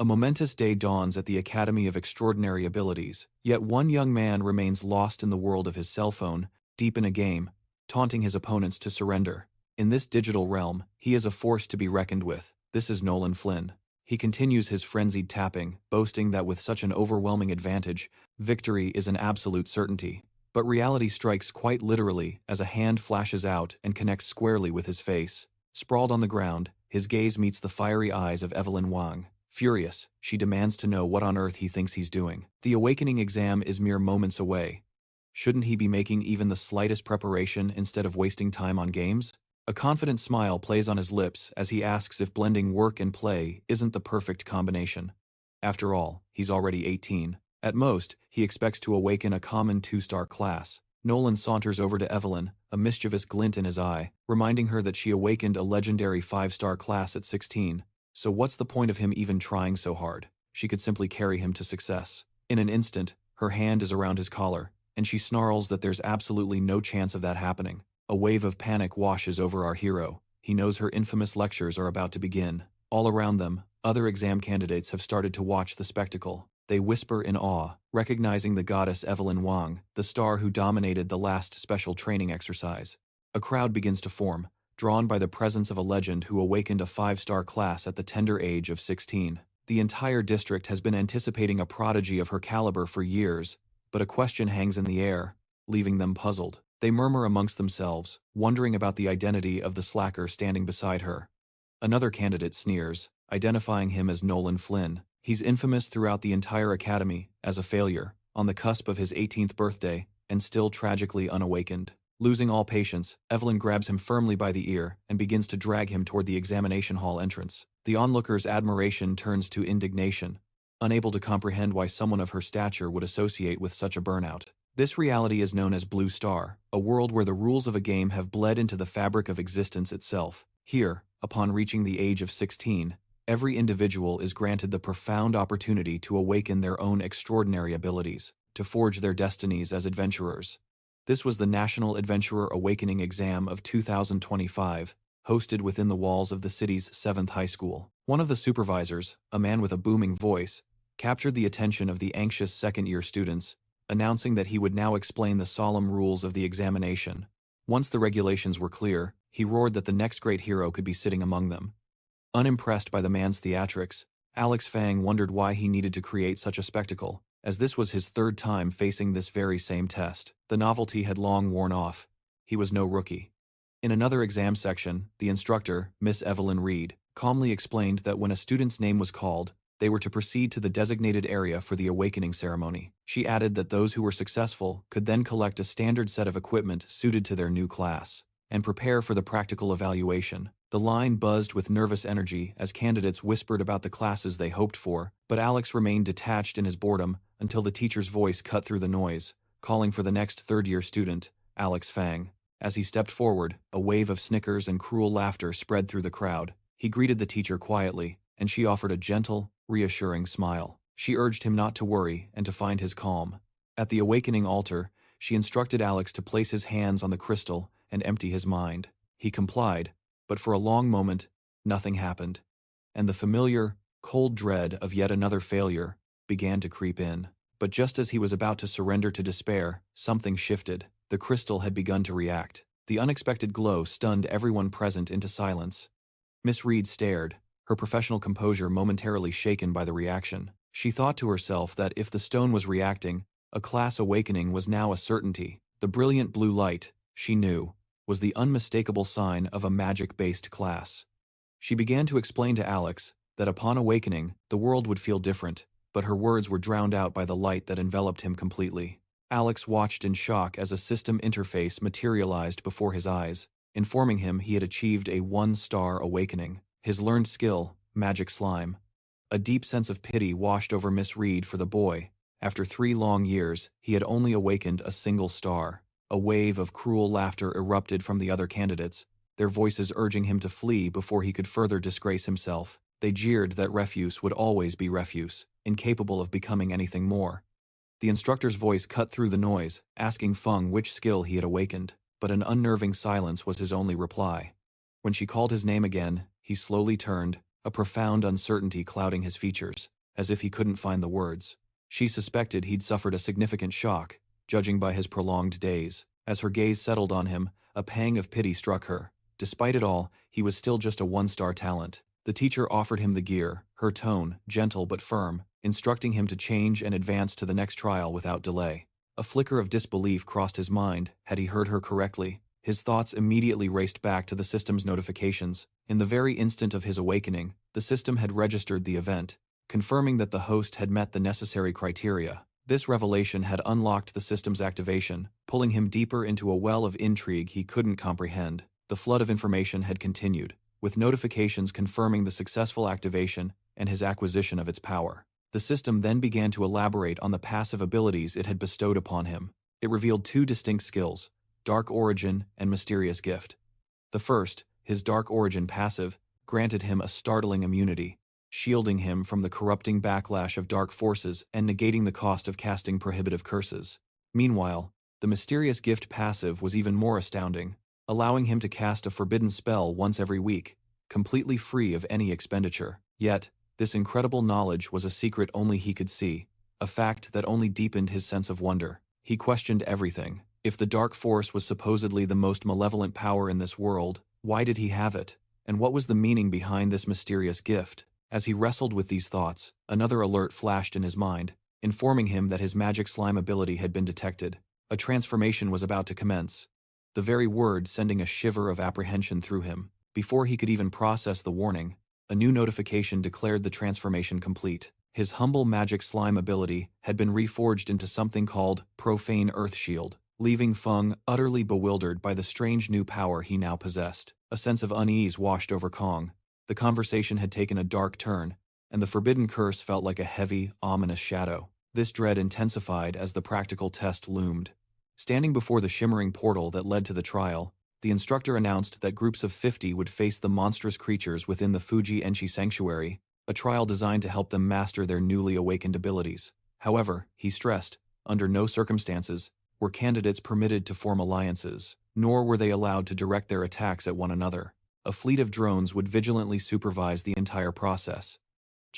A momentous day dawns at the Academy of Extraordinary Abilities, yet one young man remains lost in the world of his cell phone, deep in a game, taunting his opponents to surrender. In this digital realm, he is a force to be reckoned with. This is Nolan Flynn. He continues his frenzied tapping, boasting that with such an overwhelming advantage, victory is an absolute certainty. But reality strikes quite literally as a hand flashes out and connects squarely with his face. Sprawled on the ground, his gaze meets the fiery eyes of Evelyn Wang. Furious, she demands to know what on earth he thinks he's doing. The awakening exam is mere moments away. Shouldn't he be making even the slightest preparation instead of wasting time on games? A confident smile plays on his lips as he asks if blending work and play isn't the perfect combination. After all, he's already 18. At most, he expects to awaken a common 2-star class. Nolan saunters over to Evelyn, a mischievous glint in his eye, reminding her that she awakened a legendary 5-star class at 16. So what's the point of him even trying so hard? She could simply carry him to success. In an instant, her hand is around his collar, and she snarls that there's absolutely no chance of that happening. A wave of panic washes over our hero. He knows her infamous lectures are about to begin. All around them, other exam candidates have started to watch the spectacle. They whisper in awe, recognizing the goddess Evelyn Wang, the star who dominated the last special training exercise. A crowd begins to form, drawn by the presence of a legend who awakened a 5-star class at the tender age of 16. The entire district has been anticipating a prodigy of her caliber for years, but a question hangs in the air, leaving them puzzled. They murmur amongst themselves, wondering about the identity of the slacker standing beside her. Another candidate sneers, identifying him as Nolan Flynn. He's infamous throughout the entire academy as a failure, on the cusp of his 18th birthday, and still tragically unawakened. Losing all patience, Evelyn grabs him firmly by the ear and begins to drag him toward the examination hall entrance. The onlooker's admiration turns to indignation, unable to comprehend why someone of her stature would associate with such a burnout. This reality is known as Blue Star, a world where the rules of a game have bled into the fabric of existence itself. Here, upon reaching the age of 16, every individual is granted the profound opportunity to awaken their own extraordinary abilities, to forge their destinies as adventurers. This was the National Adventurer Awakening Exam of 2025, hosted within the walls of the city's 7th high school. One of the supervisors, a man with a booming voice, captured the attention of the anxious second-year students, announcing that he would now explain the solemn rules of the examination. Once the regulations were clear, he roared that the next great hero could be sitting among them. Unimpressed by the man's theatrics, Fang wondered why he needed to create such a spectacle, as this was his 3rd time facing this very same test. The novelty had long worn off. He was no rookie. In another exam section, the instructor, Miss Evelyn Reed, calmly explained that when a student's name was called, they were to proceed to the designated area for the awakening ceremony. She added that those who were successful could then collect a standard set of equipment suited to their new class, and prepare for the practical evaluation. The line buzzed with nervous energy as candidates whispered about the classes they hoped for, but Alex remained detached in his boredom until the teacher's voice cut through the noise, calling for the next 3rd-year student, Fang. As he stepped forward, a wave of snickers and cruel laughter spread through the crowd. He greeted the teacher quietly, and she offered a gentle, reassuring smile. She urged him not to worry and to find his calm. At the awakening altar, she instructed Alex to place his hands on the crystal and empty his mind. He complied, but for a long moment, nothing happened, and the familiar, cold dread of yet another failure began to creep in. But just as he was about to surrender to despair, something shifted. The crystal had begun to react. The unexpected glow stunned everyone present into silence. Miss Reed stared, her professional composure momentarily shaken by the reaction. She thought to herself that if the stone was reacting, a class awakening was now a certainty. The brilliant blue light, she knew, was the unmistakable sign of a magic-based class. She began to explain to Alex that upon awakening, the world would feel different, but her words were drowned out by the light that enveloped him completely. Alex watched in shock as a system interface materialized before his eyes, informing him he had achieved a 1-star awakening. His learned skill, magic slime. A deep sense of pity washed over Miss Reed for the boy. After 3 long years, he had only awakened a single star. A wave of cruel laughter erupted from the other candidates, their voices urging him to flee before he could further disgrace himself. They jeered that refuse would always be refuse, incapable of becoming anything more. The instructor's voice cut through the noise, asking Fang which skill he had awakened, but an unnerving silence was his only reply. When she called his name again, he slowly turned, a profound uncertainty clouding his features, as if he couldn't find the words. She suspected he'd suffered a significant shock, judging by his prolonged daze. As her gaze settled on him, a pang of pity struck her. Despite it all, he was still just a one-star talent. The teacher offered him the gear, her tone, gentle but firm, instructing him to change and advance to the next trial without delay. A flicker of disbelief crossed his mind. Had he heard her correctly? His thoughts immediately raced back to the system's notifications. In the very instant of his awakening, the system had registered the event, confirming that the host had met the necessary criteria. This revelation had unlocked the system's activation, pulling him deeper into a well of intrigue he couldn't comprehend. The flood of information had continued, with notifications confirming the successful activation and his acquisition of its power. The system then began to elaborate on the passive abilities it had bestowed upon him. It revealed two distinct skills: Dark Origin and Mysterious Gift. The first, his Dark Origin passive, granted him a startling immunity, shielding him from the corrupting backlash of dark forces and negating the cost of casting prohibitive curses. Meanwhile, the Mysterious Gift passive was even more astounding, allowing him to cast a forbidden spell once every week, completely free of any expenditure. Yet, this incredible knowledge was a secret only he could see, a fact that only deepened his sense of wonder. He questioned everything. If the dark force was supposedly the most malevolent power in this world, why did he have it? And what was the meaning behind this mysterious gift? As he wrestled with these thoughts, another alert flashed in his mind, informing him that his magic slime ability had been detected. A transformation was about to commence, the very word sending a shiver of apprehension through him. Before he could even process the warning, a new notification declared the transformation complete. His humble magic slime ability had been reforged into something called Profane Earth Shield, leaving Fang utterly bewildered by the strange new power he now possessed. A sense of unease washed over Kong. The conversation had taken a dark turn, and the forbidden curse felt like a heavy, ominous shadow. This dread intensified as the practical test loomed. Standing before the shimmering portal that led to the trial, the instructor announced that groups of 50 would face the monstrous creatures within the Fuji Enchi Sanctuary, a trial designed to help them master their newly awakened abilities. However, he stressed, under no circumstances were candidates permitted to form alliances, nor were they allowed to direct their attacks at one another. A fleet of drones would vigilantly supervise the entire process.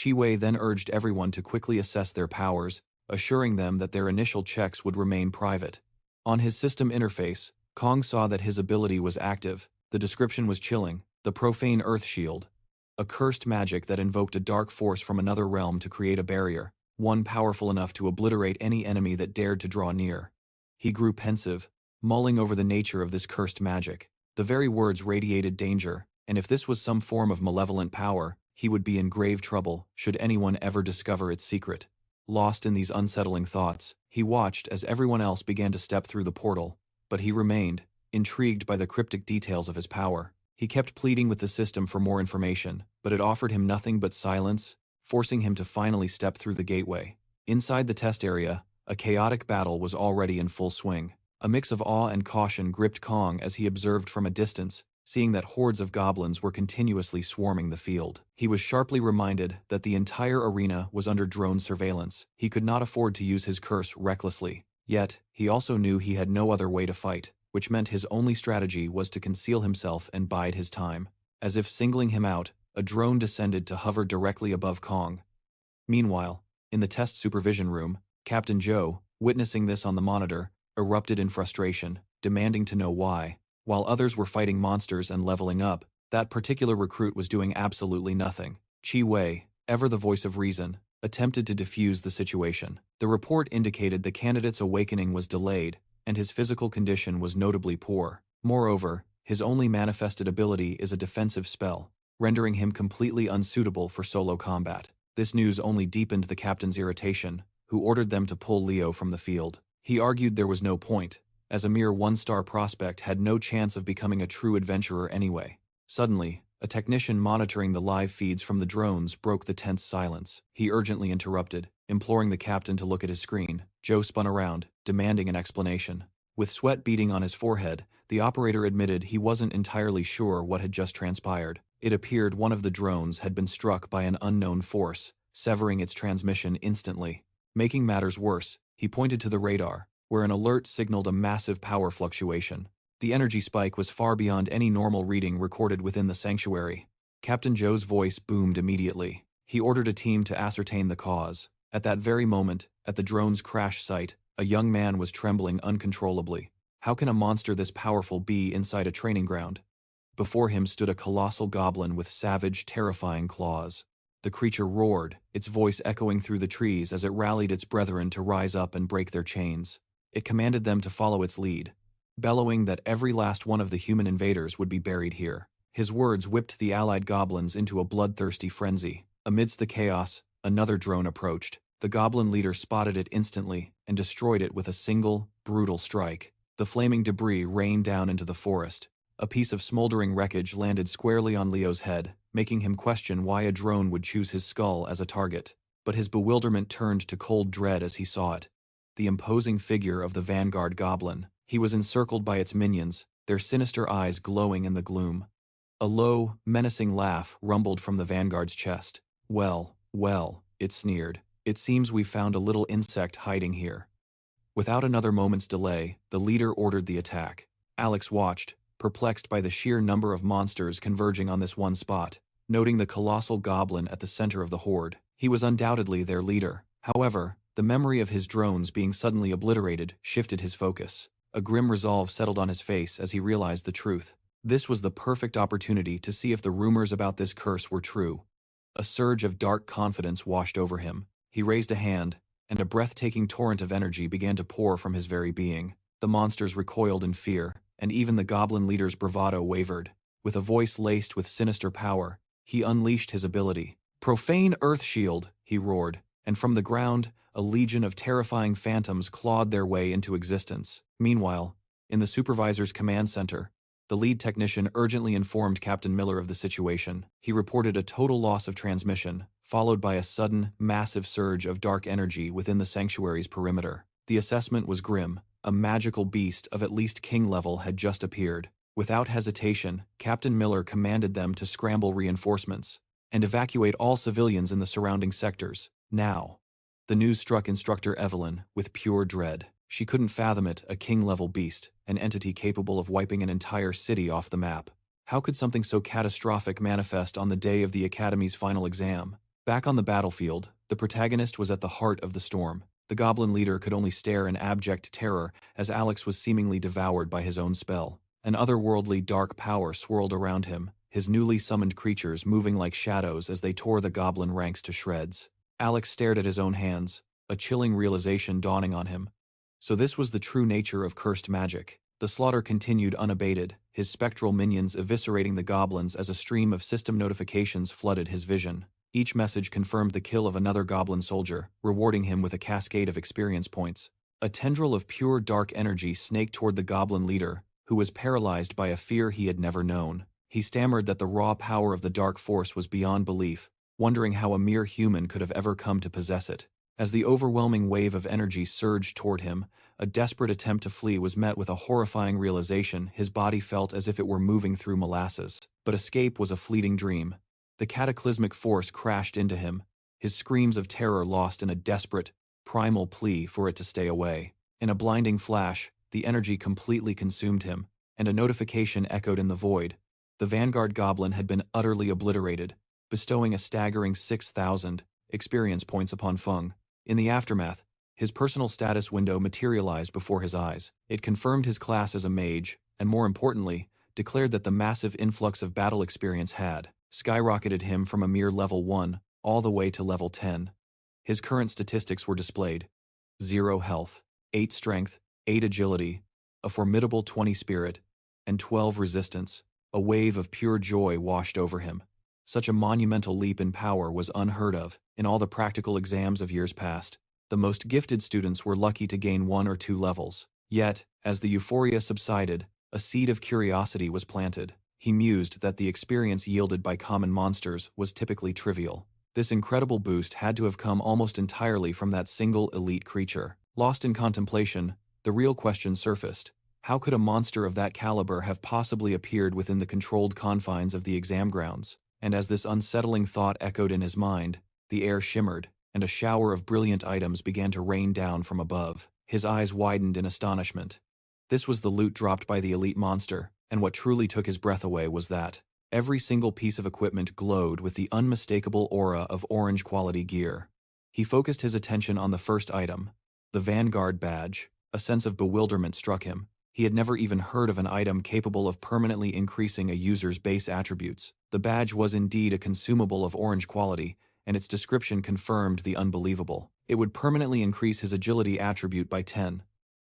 Chi Wei then urged everyone to quickly assess their powers, assuring them that their initial checks would remain private. On his system interface, Kong saw that his ability was active. The description was chilling: the Profane Earth Shield, a cursed magic that invoked a dark force from another realm to create a barrier, one powerful enough to obliterate any enemy that dared to draw near. He grew pensive, mulling over the nature of this cursed magic. The very words radiated danger, and if this was some form of malevolent power, he would be in grave trouble should anyone ever discover its secret. Lost in these unsettling thoughts, he watched as everyone else began to step through the portal, but he remained, intrigued by the cryptic details of his power. He kept pleading with the system for more information, but it offered him nothing but silence, forcing him to finally step through the gateway. Inside the test area, a chaotic battle was already in full swing. A mix of awe and caution gripped Kong as he observed from a distance, seeing that hordes of goblins were continuously swarming the field. He was sharply reminded that the entire arena was under drone surveillance. He could not afford to use his curse recklessly. Yet, he also knew he had no other way to fight, which meant his only strategy was to conceal himself and bide his time. As if singling him out, a drone descended to hover directly above Kong. Meanwhile, in the test supervision room, Captain Joe, witnessing this on the monitor, erupted in frustration, demanding to know why. While others were fighting monsters and leveling up, that particular recruit was doing absolutely nothing. Chi Wei, ever the voice of reason, attempted to defuse the situation. The report indicated the candidate's awakening was delayed, and his physical condition was notably poor. Moreover, his only manifested ability is a defensive spell, rendering him completely unsuitable for solo combat. This news only deepened the captain's irritation, who ordered them to pull Leo from the field. He argued there was no point, as a mere one-star prospect had no chance of becoming a true adventurer anyway. Suddenly, a technician monitoring the live feeds from the drones broke the tense silence. He urgently interrupted, imploring the captain to look at his screen. Joe spun around, demanding an explanation. With sweat beading on his forehead, the operator admitted he wasn't entirely sure what had just transpired. It appeared one of the drones had been struck by an unknown force, severing its transmission instantly. Making matters worse, he pointed to the radar, where an alert signaled a massive power fluctuation. The energy spike was far beyond any normal reading recorded within the sanctuary. Captain Joe's voice boomed immediately. He ordered a team to ascertain the cause. At that very moment, at the drone's crash site, a young man was trembling uncontrollably. How can a monster this powerful be inside a training ground? Before him stood a colossal goblin with savage, terrifying claws. The creature roared, its voice echoing through the trees as it rallied its brethren to rise up and break their chains. It commanded them to follow its lead, bellowing that every last one of the human invaders would be buried here. His words whipped the allied goblins into a bloodthirsty frenzy. Amidst the chaos, another drone approached. The goblin leader spotted it instantly and destroyed it with a single, brutal strike. The flaming debris rained down into the forest. A piece of smoldering wreckage landed squarely on Leo's head, making him question why a drone would choose his skull as a target. But his bewilderment turned to cold dread as he saw it. The imposing figure of the vanguard goblin. He was encircled by its minions, their sinister eyes glowing in the gloom. A low, menacing laugh rumbled from the vanguard's chest. Well, it sneered. It seems we've found a little insect hiding here. Without another moment's delay, the leader ordered the attack. Alex watched, perplexed by the sheer number of monsters converging on this one spot. Noting the colossal goblin at the center of the horde, he was undoubtedly their leader. However, the memory of his drones being suddenly obliterated shifted his focus. A grim resolve settled on his face as he realized the truth. This was the perfect opportunity to see if the rumors about this curse were true. A surge of dark confidence washed over him. He raised a hand, and a breathtaking torrent of energy began to pour from his very being. The monsters recoiled in fear, and even the goblin leader's bravado wavered. With a voice laced with sinister power, he unleashed his ability. "Profane Earth Shield," he roared, and from the ground, a legion of terrifying phantoms clawed their way into existence. Meanwhile, in the supervisor's command center, the lead technician urgently informed Captain Miller of the situation. He reported a total loss of transmission, followed by a sudden, massive surge of dark energy within the sanctuary's perimeter. The assessment was grim. A magical beast of at least king level had just appeared. Without hesitation, Captain Miller commanded them to scramble reinforcements and evacuate all civilians in the surrounding sectors, now. The news struck Instructor Evelyn with pure dread. She couldn't fathom it, a king-level beast, an entity capable of wiping an entire city off the map. How could something so catastrophic manifest on the day of the Academy's final exam? Back on the battlefield, the protagonist was at the heart of the storm. The goblin leader could only stare in abject terror as Alex was seemingly devoured by his own spell. An otherworldly dark power swirled around him, his newly summoned creatures moving like shadows as they tore the goblin ranks to shreds. Alex stared at his own hands, a chilling realization dawning on him. So this was the true nature of cursed magic. The slaughter continued unabated, his spectral minions eviscerating the goblins as a stream of system notifications flooded his vision. Each message confirmed the kill of another goblin soldier, rewarding him with a cascade of experience points. A tendril of pure dark energy snaked toward the goblin leader, who was paralyzed by a fear he had never known. He stammered that the raw power of the dark force was beyond belief, wondering how a mere human could have ever come to possess it. As the overwhelming wave of energy surged toward him, a desperate attempt to flee was met with a horrifying realization. His body felt as if it were moving through molasses. But escape was a fleeting dream. The cataclysmic force crashed into him, his screams of terror lost in a desperate, primal plea for it to stay away. In a blinding flash, the energy completely consumed him, and a notification echoed in the void. The vanguard goblin had been utterly obliterated, bestowing a staggering 6,000 experience points upon Fang. In the aftermath, his personal status window materialized before his eyes. It confirmed his class as a mage, and more importantly, declared that the massive influx of battle experience had skyrocketed him from a mere level 1 all the way to level 10. His current statistics were displayed: 0 health, 8 strength, 8 agility, a formidable 20 spirit, and 12 resistance. A wave of pure joy washed over him. Such a monumental leap in power was unheard of in all the practical exams of years past. The most gifted students were lucky to gain 1 or 2 levels. Yet, as the euphoria subsided, a seed of curiosity was planted. He mused that the experience yielded by common monsters was typically trivial. This incredible boost had to have come almost entirely from that single elite creature. Lost in contemplation, the real question surfaced. How could a monster of that caliber have possibly appeared within the controlled confines of the exam grounds? And as this unsettling thought echoed in his mind, the air shimmered, and a shower of brilliant items began to rain down from above. His eyes widened in astonishment. This was the loot dropped by the elite monster, and what truly took his breath away was that Every single piece of equipment glowed with the unmistakable aura of orange-quality gear. He focused his attention on the first item, the Vanguard badge. A sense of bewilderment struck him. He had never even heard of an item capable of permanently increasing a user's base attributes. The badge was indeed a consumable of orange quality, and its description confirmed the unbelievable. It would permanently increase his agility attribute by 10.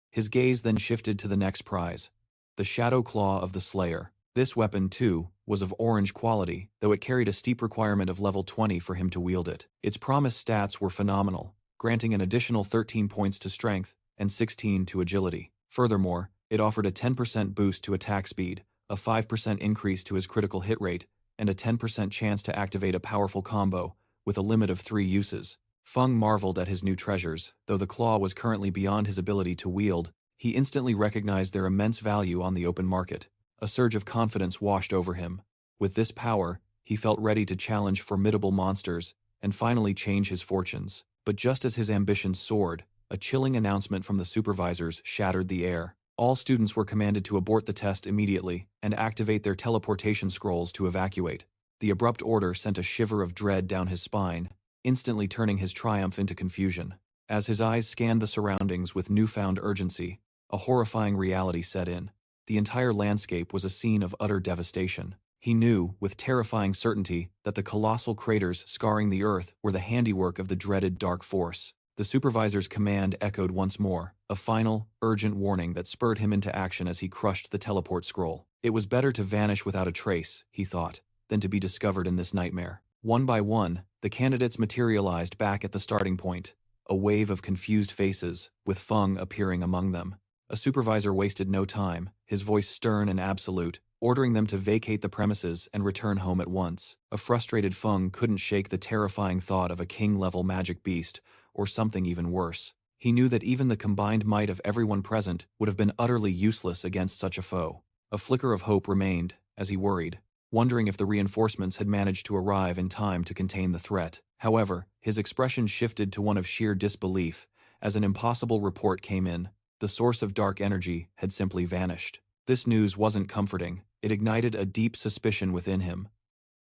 His gaze then shifted to the next prize, the Shadow Claw of the Slayer. This weapon, too, was of orange quality, though it carried a steep requirement of level 20 for him to wield it. Its promised stats were phenomenal, granting an additional 13 points to strength and 16 to agility. Furthermore, it offered a 10% boost to attack speed, a 5% increase to his critical hit rate, and a 10% chance to activate a powerful combo, with a limit of 3 uses. Fang marveled at his new treasures. Though the claw was currently beyond his ability to wield, he instantly recognized their immense value on the open market. A surge of confidence washed over him. With this power, he felt ready to challenge formidable monsters and finally change his fortunes. But just as his ambitions soared, a chilling announcement from the supervisors shattered the air. All students were commanded to abort the test immediately and activate their teleportation scrolls to evacuate. The abrupt order sent a shiver of dread down his spine, instantly turning his triumph into confusion. As his eyes scanned the surroundings with newfound urgency, a horrifying reality set in. The entire landscape was a scene of utter devastation. He knew, with terrifying certainty, that the colossal craters scarring the earth were the handiwork of the dreaded dark force. The supervisor's command echoed once more, a final, urgent warning that spurred him into action as he crushed the teleport scroll. It was better to vanish without a trace, he thought, than to be discovered in this nightmare. One by one, the candidates materialized back at the starting point, a wave of confused faces, with Fang appearing among them. A supervisor wasted no time, his voice stern and absolute, ordering them to vacate the premises and return home at once. A frustrated Fang couldn't shake the terrifying thought of a king-level magic beast, or something even worse. He knew that even the combined might of everyone present would have been utterly useless against such a foe. A flicker of hope remained, as he worried, wondering if the reinforcements had managed to arrive in time to contain the threat. However, his expression shifted to one of sheer disbelief, as an impossible report came in. The source of dark energy had simply vanished. This news wasn't comforting. It ignited a deep suspicion within him.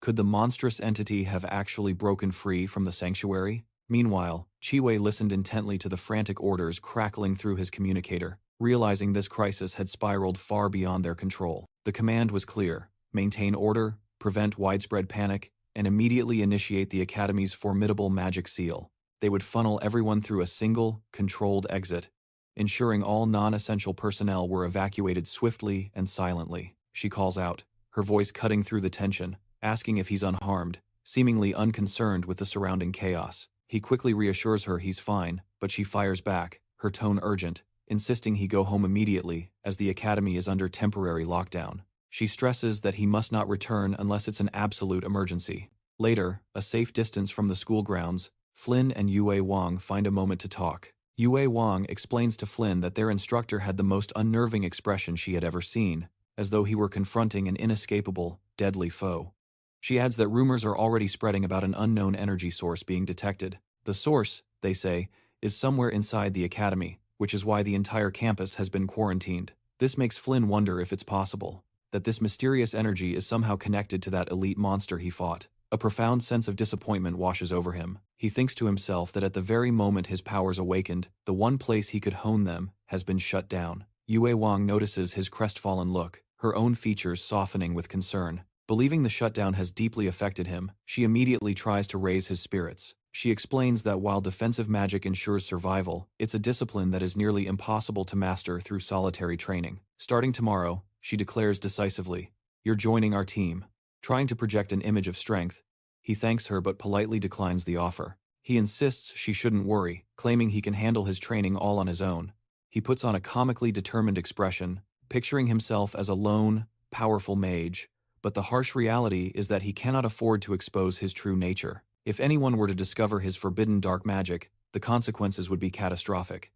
Could the monstrous entity have actually broken free from the sanctuary? Meanwhile, Chiwei listened intently to the frantic orders crackling through his communicator, realizing this crisis had spiraled far beyond their control. The command was clear: maintain order, prevent widespread panic, and immediately initiate the Academy's formidable magic seal. They would funnel everyone through a single, controlled exit, ensuring all non-essential personnel were evacuated swiftly and silently. She calls out, her voice cutting through the tension, asking if he's unharmed, seemingly unconcerned with the surrounding chaos. He quickly reassures her he's fine, but she fires back, her tone urgent, insisting he go home immediately, as the Academy is under temporary lockdown. She stresses that he must not return unless it's an absolute emergency. Later, a safe distance from the school grounds, Flynn and Yue Wang find a moment to talk. Yue Wang explains to Flynn that their instructor had the most unnerving expression she had ever seen, as though he were confronting an inescapable, deadly foe. She adds that rumors are already spreading about an unknown energy source being detected. The source, they say, is somewhere inside the Academy, which is why the entire campus has been quarantined. This makes Flynn wonder if it's possible that this mysterious energy is somehow connected to that elite monster he fought. A profound sense of disappointment washes over him. He thinks to himself that at the very moment his powers awakened, the one place he could hone them has been shut down. Yue Wang notices his crestfallen look, her own features softening with concern. Believing the shutdown has deeply affected him, she immediately tries to raise his spirits. She explains that while defensive magic ensures survival, it's a discipline that is nearly impossible to master through solitary training. Starting tomorrow, she declares decisively, "You're joining our team." Trying to project an image of strength, he thanks her but politely declines the offer. He insists she shouldn't worry, claiming he can handle his training all on his own. He puts on a comically determined expression, picturing himself as a lone, powerful mage, but the harsh reality is that he cannot afford to expose his true nature. If anyone were to discover his forbidden dark magic, the consequences would be catastrophic.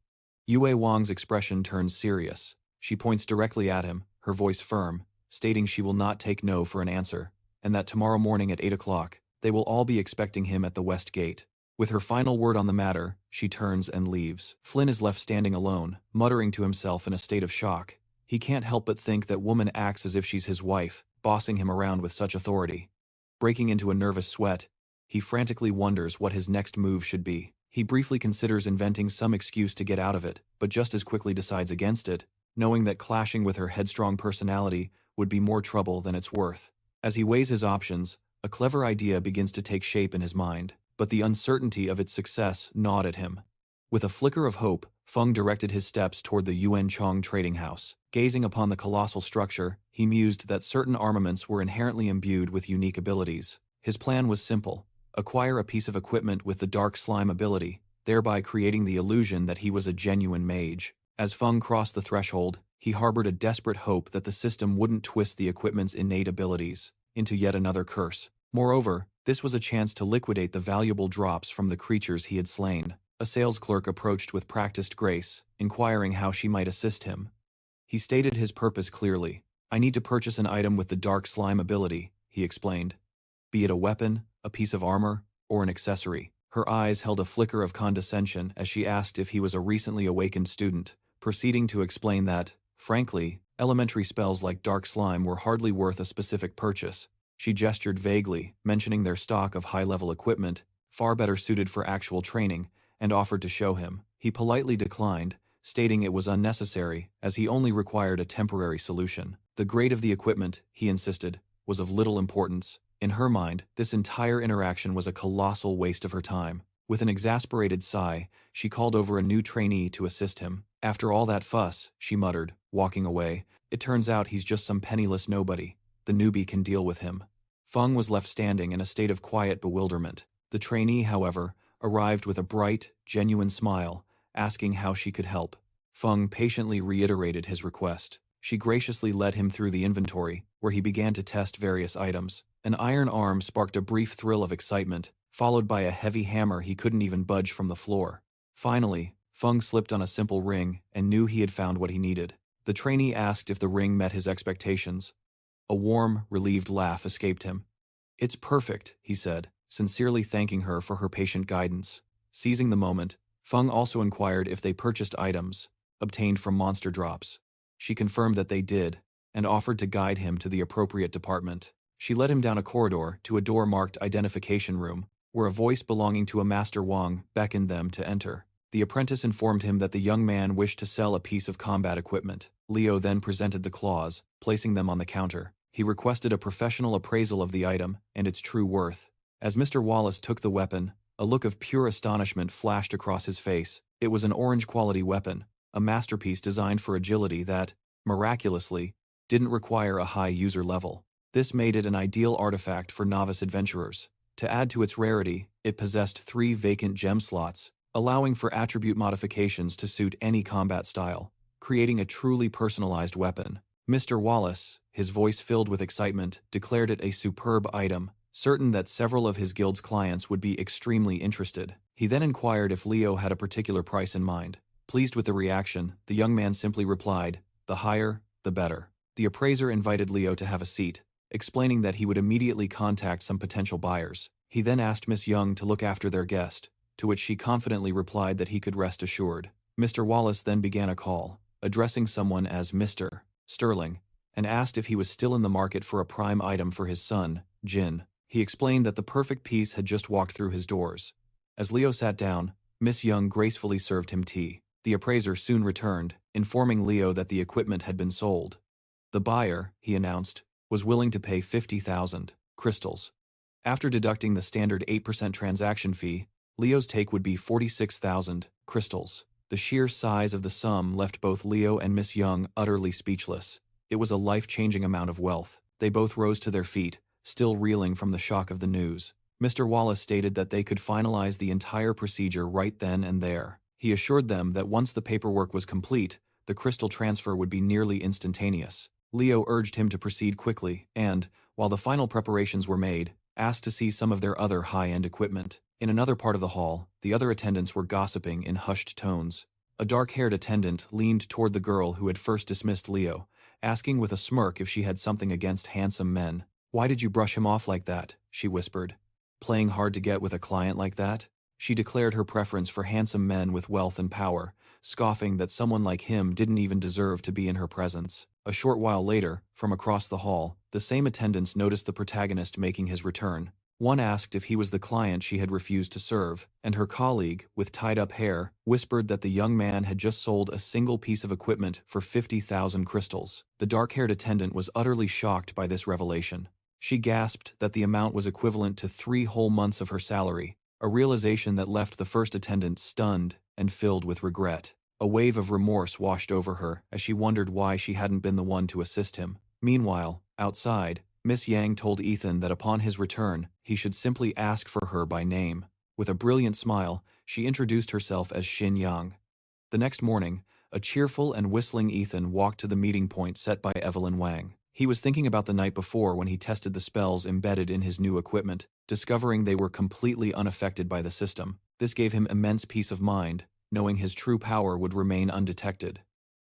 Yue Wang's expression turns serious. She points directly at him, her voice firm, stating she will not take no for an answer, and that tomorrow morning at 8 o'clock, they will all be expecting him at the West Gate. With her final word on the matter, she turns and leaves. Flynn is left standing alone, muttering to himself in a state of shock. He can't help but think that woman acts as if she's his wife, bossing him around with such authority. Breaking into a nervous sweat, he frantically wonders what his next move should be. He briefly considers inventing some excuse to get out of it, but just as quickly decides against it, knowing that clashing with her headstrong personality would be more trouble than it's worth. As he weighs his options, a clever idea begins to take shape in his mind, but the uncertainty of its success gnawed at him. With a flicker of hope, Fang directed his steps toward the Yuan Chong trading house. Gazing upon the colossal structure, he mused that certain armaments were inherently imbued with unique abilities. His plan was simple: acquire a piece of equipment with the dark slime ability, thereby creating the illusion that he was a genuine mage. As Feng crossed the threshold, he harbored a desperate hope that the system wouldn't twist the equipment's innate abilities into yet another curse. Moreover, this was a chance to liquidate the valuable drops from the creatures he had slain. A sales clerk approached with practiced grace, inquiring how she might assist him. He stated his purpose clearly. "I need to purchase an item with the dark slime ability," he explained. "Be it a weapon, a piece of armor, or an accessory." Her eyes held a flicker of condescension as she asked if he was a recently awakened student, proceeding to explain that, frankly, elementary spells like dark slime were hardly worth a specific purchase. She gestured vaguely, mentioning their stock of high-level equipment, far better suited for actual training, and offered to show him. He politely declined, stating it was unnecessary, as he only required a temporary solution. The grade of the equipment, he insisted, was of little importance. In her mind, this entire interaction was a colossal waste of her time. With an exasperated sigh, she called over a new trainee to assist him. "After all that fuss," she muttered, walking away, "it turns out he's just some penniless nobody. The newbie can deal with him." Feng was left standing in a state of quiet bewilderment. The trainee, however, arrived with a bright, genuine smile, asking how she could help. Feng patiently reiterated his request. She graciously led him through the inventory, where he began to test various items. An iron arm sparked a brief thrill of excitement, followed by a heavy hammer he couldn't even budge from the floor. Finally, Feng slipped on a simple ring and knew he had found what he needed. The trainee asked if the ring met his expectations. A warm, relieved laugh escaped him. "It's perfect," he said, sincerely thanking her for her patient guidance. Seizing the moment, Feng also inquired if they purchased items obtained from monster drops. She confirmed that they did, and offered to guide him to the appropriate department. She led him down a corridor to a door marked Identification Room, where a voice belonging to a Master Wang beckoned them to enter. The apprentice informed him that the young man wished to sell a piece of combat equipment. Leo then presented the claws, placing them on the counter. He requested a professional appraisal of the item and its true worth. As Mr. Wallace took the weapon, a look of pure astonishment flashed across his face. It was an orange-quality weapon, a masterpiece designed for agility that, miraculously, didn't require a high user level. This made it an ideal artifact for novice adventurers. To add to its rarity, it possessed 3 vacant gem slots, allowing for attribute modifications to suit any combat style, creating a truly personalized weapon. Mr. Wallace, his voice filled with excitement, declared it a superb item, certain that several of his guild's clients would be extremely interested. He then inquired if Leo had a particular price in mind. Pleased with the reaction, the young man simply replied, "The higher, the better." The appraiser invited Leo to have a seat, explaining that he would immediately contact some potential buyers. He then asked Miss Young to look after their guest, to which she confidently replied that he could rest assured. Mr. Wallace then began a call, addressing someone as Mr. Sterling, and asked if he was still in the market for a prime item for his son, Jin. He explained that the perfect piece had just walked through his doors. As Leo sat down, Miss Young gracefully served him tea. The appraiser soon returned, informing Leo that the equipment had been sold. The buyer, he announced, was willing to pay 50,000 crystals. After deducting the standard 8% transaction fee, Leo's take would be 46,000 crystals. The sheer size of the sum left both Leo and Miss Young utterly speechless. It was a life-changing amount of wealth. They both rose to their feet, still reeling from the shock of the news. Mr. Wallace stated that they could finalize the entire procedure right then and there. He assured them that once the paperwork was complete, the crystal transfer would be nearly instantaneous. Leo urged him to proceed quickly and, while the final preparations were made, asked to see some of their other high-end equipment. In another part of the hall, the other attendants were gossiping in hushed tones. A dark-haired attendant leaned toward the girl who had first dismissed Leo, asking with a smirk if she had something against handsome men. "Why did you brush him off like that?" she whispered. "Playing hard to get with a client like that?" She declared her preference for handsome men with wealth and power, scoffing that someone like him didn't even deserve to be in her presence. A short while later, from across the hall, the same attendants noticed the protagonist making his return. One asked if he was the client she had refused to serve, and her colleague, with tied-up hair, whispered that the young man had just sold a single piece of equipment for 50,000 crystals. The dark-haired attendant was utterly shocked by this revelation. She gasped that the amount was equivalent to 3 whole months of her salary, a realization that left the first attendant stunned and filled with regret. A wave of remorse washed over her as she wondered why she hadn't been the one to assist him. Meanwhile, outside, Miss Yang told Ethan that upon his return, he should simply ask for her by name. With a brilliant smile, she introduced herself as Xin Yang. The next morning, a cheerful and whistling Ethan walked to the meeting point set by Evelyn Wang. He was thinking about the night before when he tested the spells embedded in his new equipment, discovering they were completely unaffected by the system. This gave him immense peace of mind, knowing his true power would remain undetected.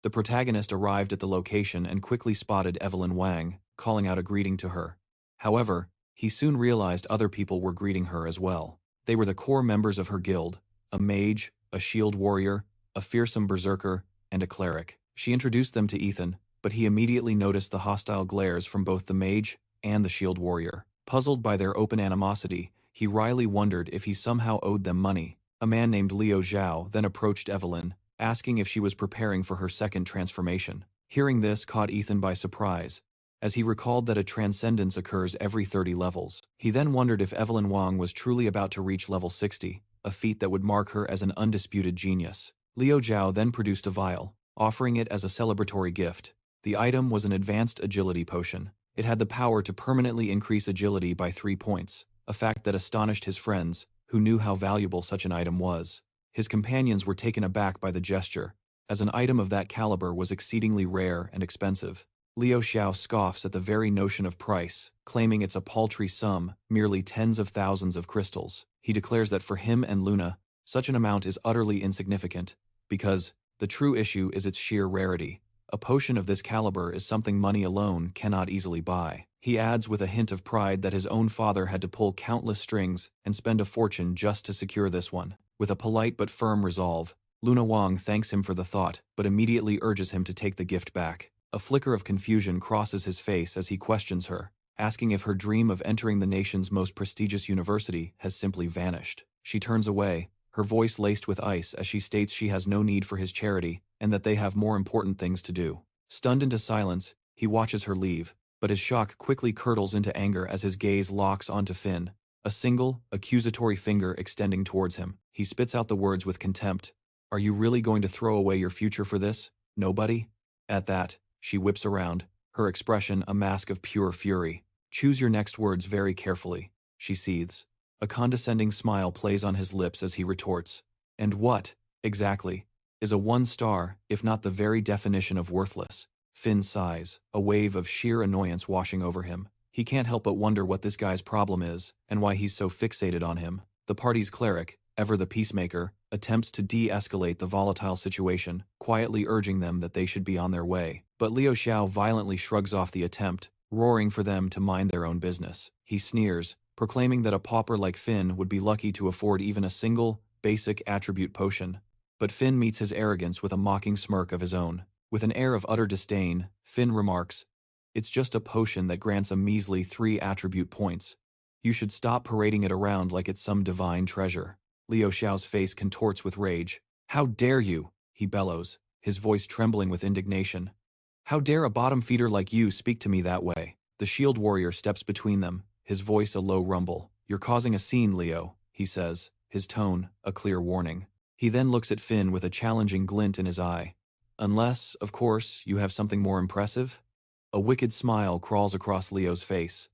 The protagonist arrived at the location and quickly spotted Evelyn Wang, calling out a greeting to her. However, he soon realized other people were greeting her as well. They were the core members of her guild, a mage, a shield warrior, a fearsome berserker, and a cleric. She introduced them to Ethan, but he immediately noticed the hostile glares from both the mage and the shield warrior. Puzzled by their open animosity, he wryly wondered if he somehow owed them money. A man named Liu Zhao then approached Evelyn, asking if she was preparing for her second transformation. Hearing this caught Ethan by surprise, as he recalled that a transcendence occurs every 30 levels. He then wondered if Evelyn Wang was truly about to reach level 60, a feat that would mark her as an undisputed genius. Liu Zhao then produced a vial, offering it as a celebratory gift. The item was an advanced agility potion. It had the power to permanently increase agility by 3 points, a fact that astonished his friends, who knew how valuable such an item was. His companions were taken aback by the gesture, as an item of that caliber was exceedingly rare and expensive. Liu Xiao scoffs at the very notion of price, claiming it's a paltry sum, merely tens of thousands of crystals. He declares that for him and Luna, such an amount is utterly insignificant, because the true issue is its sheer rarity. A potion of this caliber is something money alone cannot easily buy. He adds with a hint of pride that his own father had to pull countless strings and spend a fortune just to secure this one. With a polite but firm resolve, Luna Wang thanks him for the thought, but immediately urges him to take the gift back. A flicker of confusion crosses his face as he questions her, asking if her dream of entering the nation's most prestigious university has simply vanished. She turns away, her voice laced with ice as she states she has no need for his charity and that they have more important things to do. Stunned into silence, he watches her leave, but his shock quickly curdles into anger as his gaze locks onto Finn, a single, accusatory finger extending towards him. He spits out the words with contempt. "Are you really going to throw away your future for this? Nobody?" At that, she whips around, her expression a mask of pure fury. "Choose your next words very carefully," she seethes. A condescending smile plays on his lips as he retorts. "And what, exactly, is a 1-star, if not the very definition of worthless?" Finn sighs, a wave of sheer annoyance washing over him. He can't help but wonder what this guy's problem is, and why he's so fixated on him. The party's cleric, ever the peacemaker, attempts to de-escalate the volatile situation, quietly urging them that they should be on their way. But Liu Xiao violently shrugs off the attempt, roaring for them to mind their own business. He sneers, proclaiming that a pauper like Finn would be lucky to afford even a single, basic attribute potion. But Finn meets his arrogance with a mocking smirk of his own. With an air of utter disdain, Finn remarks, "It's just a potion that grants a measly 3 attribute points. You should stop parading it around like it's some divine treasure." Liu Xiao's face contorts with rage. "How dare you?" he bellows, his voice trembling with indignation. "How dare a bottom feeder like you speak to me that way?" The shield warrior steps between them, his voice a low rumble. "You're causing a scene, Leo," he says, his tone a clear warning. He then looks at Finn with a challenging glint in his eye. "Unless, of course, you have something more impressive?" A wicked smile crawls across Leo's face.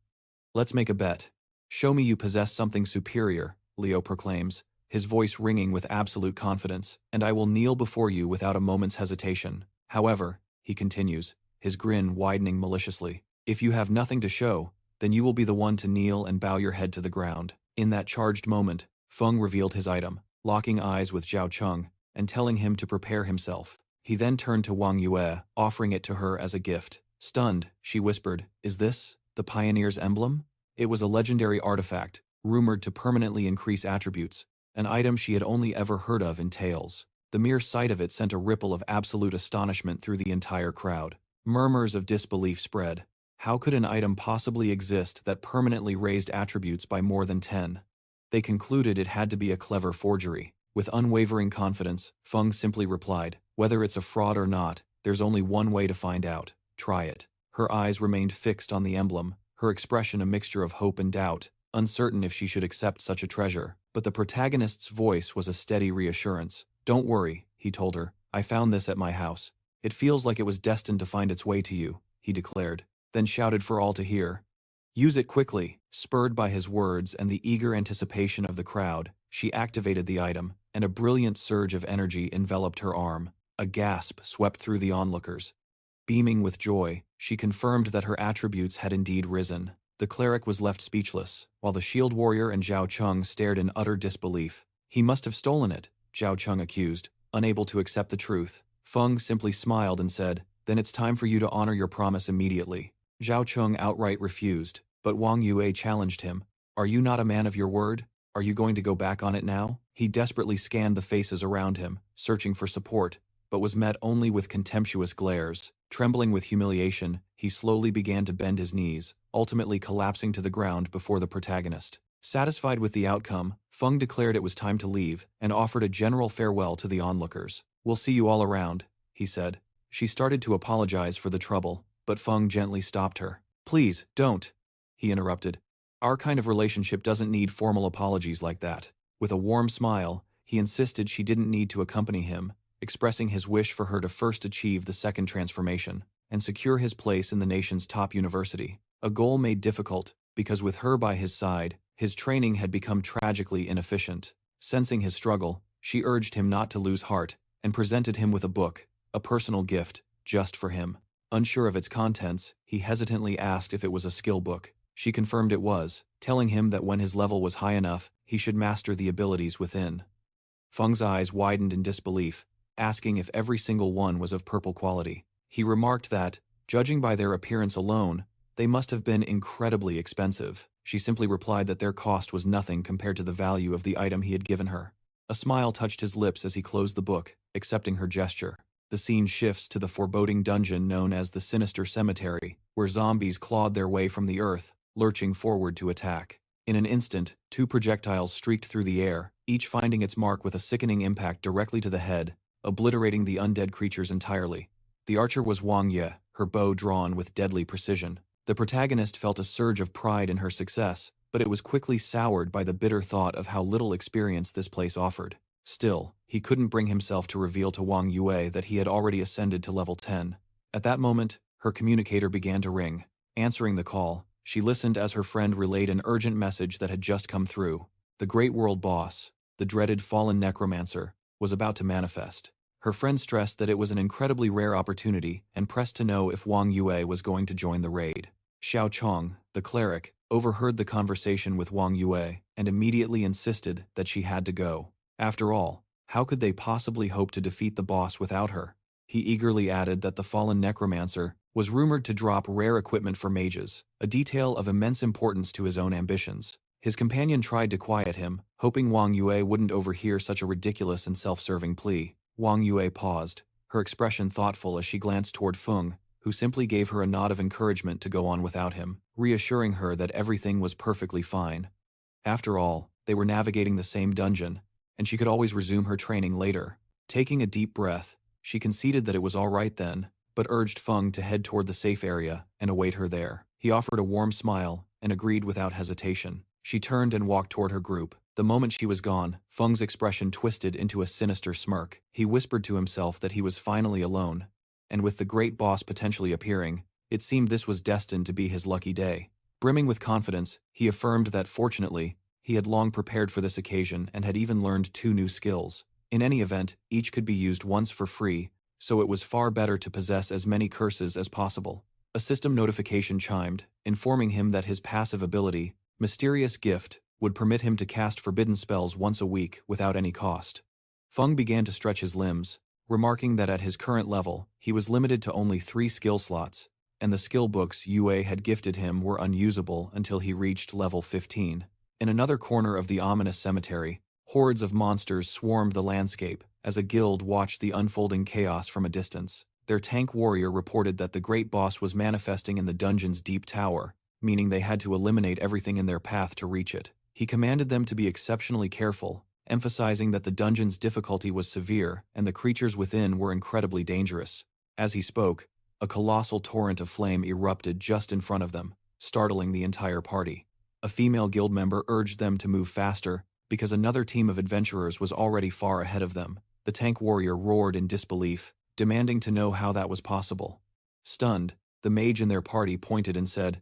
"Let's make a bet. Show me you possess something superior," Leo proclaims, his voice ringing with absolute confidence, "and I will kneel before you without a moment's hesitation. However," he continues, his grin widening maliciously, "if you have nothing to show, then you will be the one to kneel and bow your head to the ground." In that charged moment, Feng revealed his item, locking eyes with Zhao Cheng, and telling him to prepare himself. He then turned to Wang Yue, offering it to her as a gift. Stunned, she whispered, "Is this the Pioneer's emblem?" It was a legendary artifact, rumored to permanently increase attributes, an item she had only ever heard of in tales. The mere sight of it sent a ripple of absolute astonishment through the entire crowd. Murmurs of disbelief spread. How could an item possibly exist that permanently raised attributes by more than 10? They concluded it had to be a clever forgery. With unwavering confidence, Fang simply replied, "Whether it's a fraud or not, there's only one way to find out. Try it." Her eyes remained fixed on the emblem, her expression a mixture of hope and doubt, uncertain if she should accept such a treasure. But the protagonist's voice was a steady reassurance. "Don't worry," he told her. "I found this at my house. It feels like it was destined to find its way to you," he declared, then shouted for all to hear. "Use it quickly." Spurred by his words and the eager anticipation of the crowd, she activated the item, and a brilliant surge of energy enveloped her arm. A gasp swept through the onlookers. Beaming with joy, she confirmed that her attributes had indeed risen. The cleric was left speechless, while the shield warrior and Zhao Cheng stared in utter disbelief. "He must have stolen it," Zhao Cheng accused, unable to accept the truth. Feng simply smiled and said, "Then it's time for you to honor your promise immediately." Zhao Cheng outright refused, but Wang Yue challenged him. "Are you not a man of your word? Are you going to go back on it now?" He desperately scanned the faces around him, searching for support, but was met only with contemptuous glares. Trembling with humiliation, he slowly began to bend his knees, ultimately collapsing to the ground before the protagonist. Satisfied with the outcome, Feng declared it was time to leave and offered a general farewell to the onlookers. "We'll see you all around," he said. She started to apologize for the trouble, but Feng gently stopped her. "Please, don't," he interrupted. "Our kind of relationship doesn't need formal apologies like that." With a warm smile, he insisted she didn't need to accompany him, expressing his wish for her to first achieve the second transformation and secure his place in the nation's top university. A goal made difficult, because with her by his side, his training had become tragically inefficient. Sensing his struggle, she urged him not to lose heart and presented him with a book, a personal gift, just for him. Unsure of its contents, he hesitantly asked if it was a skill book. She confirmed it was, telling him that when his level was high enough, he should master the abilities within. Feng's eyes widened in disbelief, asking if every single one was of purple quality. He remarked that, judging by their appearance alone, they must have been incredibly expensive. She simply replied that their cost was nothing compared to the value of the item he had given her. A smile touched his lips as he closed the book, accepting her gesture. The scene shifts to the foreboding dungeon known as the Sinister Cemetery, where zombies clawed their way from the earth, lurching forward to attack. In an instant, 2 projectiles streaked through the air, each finding its mark with a sickening impact directly to the head, obliterating the undead creatures entirely. The archer was Wang Ye, her bow drawn with deadly precision. The protagonist felt a surge of pride in her success, but it was quickly soured by the bitter thought of how little experience this place offered. Still, he couldn't bring himself to reveal to Wang Yue that he had already ascended to level 10. At that moment, her communicator began to ring. Answering the call, she listened as her friend relayed an urgent message that had just come through. The Great World Boss, the dreaded fallen necromancer, was about to manifest. Her friend stressed that it was an incredibly rare opportunity and pressed to know if Wang Yue was going to join the raid. Xiao Chong, the cleric, overheard the conversation with Wang Yue and immediately insisted that she had to go. After all, how could they possibly hope to defeat the boss without her? He eagerly added that the fallen necromancer was rumored to drop rare equipment for mages, a detail of immense importance to his own ambitions. His companion tried to quiet him, hoping Wang Yue wouldn't overhear such a ridiculous and self-serving plea. Wang Yue paused, her expression thoughtful as she glanced toward Feng, who simply gave her a nod of encouragement to go on without him, reassuring her that everything was perfectly fine. After all, they were navigating the same dungeon, and she could always resume her training later. Taking a deep breath, she conceded that it was all right then, but urged Feng to head toward the safe area and await her there. He offered a warm smile and agreed without hesitation. She turned and walked toward her group. The moment she was gone, Feng's expression twisted into a sinister smirk. He whispered to himself that he was finally alone, and with the great boss potentially appearing, it seemed this was destined to be his lucky day. Brimming with confidence, he affirmed that fortunately, he had long prepared for this occasion and had even learned 2 new skills. In any event, each could be used once for free, so it was far better to possess as many curses as possible. A system notification chimed, informing him that his passive ability, Mysterious Gift, would permit him to cast forbidden spells once a week without any cost. Feng began to stretch his limbs, remarking that at his current level, he was limited to only 3 skill slots, and the skill books Yue had gifted him were unusable until he reached level 15. In another corner of the ominous cemetery, Hordes of monsters swarmed the landscape as a guild watched the unfolding chaos from a distance. Their tank warrior reported that the great boss was manifesting in the dungeon's deep tower, meaning they had to eliminate everything in their path to reach it. He commanded them to be exceptionally careful, emphasizing that the dungeon's difficulty was severe and the creatures within were incredibly dangerous. As he spoke, a colossal torrent of flame erupted just in front of them, startling the entire party. A female guild member urged them to move faster because another team of adventurers was already far ahead of them. The tank warrior roared in disbelief, demanding to know how that was possible. Stunned, the mage in their party pointed and said,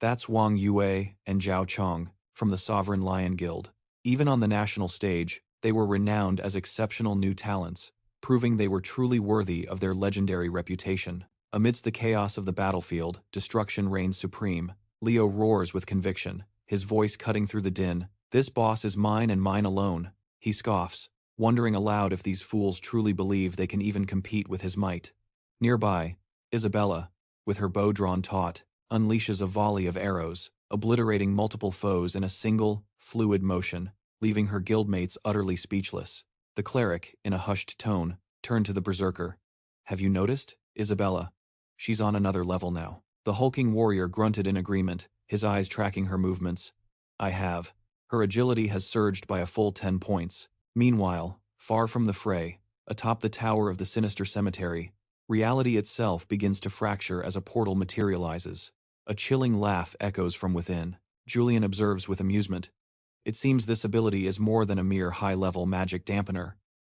"That's Wang Yue and Zhao Chong from the Sovereign Lion Guild." Even on the national stage, they were renowned as exceptional new talents, proving they were truly worthy of their legendary reputation. Amidst the chaos of the battlefield, destruction reigns supreme. Leo roars with conviction, his voice cutting through the din. "This boss is mine and mine alone." He scoffs, wondering aloud if these fools truly believe they can even compete with his might. Nearby, Isabella, with her bow drawn taut, unleashes a volley of arrows, obliterating multiple foes in a single, fluid motion, leaving her guildmates utterly speechless. The cleric, in a hushed tone, turned to the berserker. "Have you noticed, Isabella? She's on another level now." The hulking warrior grunted in agreement, his eyes tracking her movements. "I have. Her agility has surged by a full 10 points. Meanwhile, far from the fray, atop the tower of the sinister cemetery, reality itself begins to fracture as a portal materializes. A chilling laugh echoes from within. Julian observes with amusement. It seems this ability is more than a mere high-level magic dampener.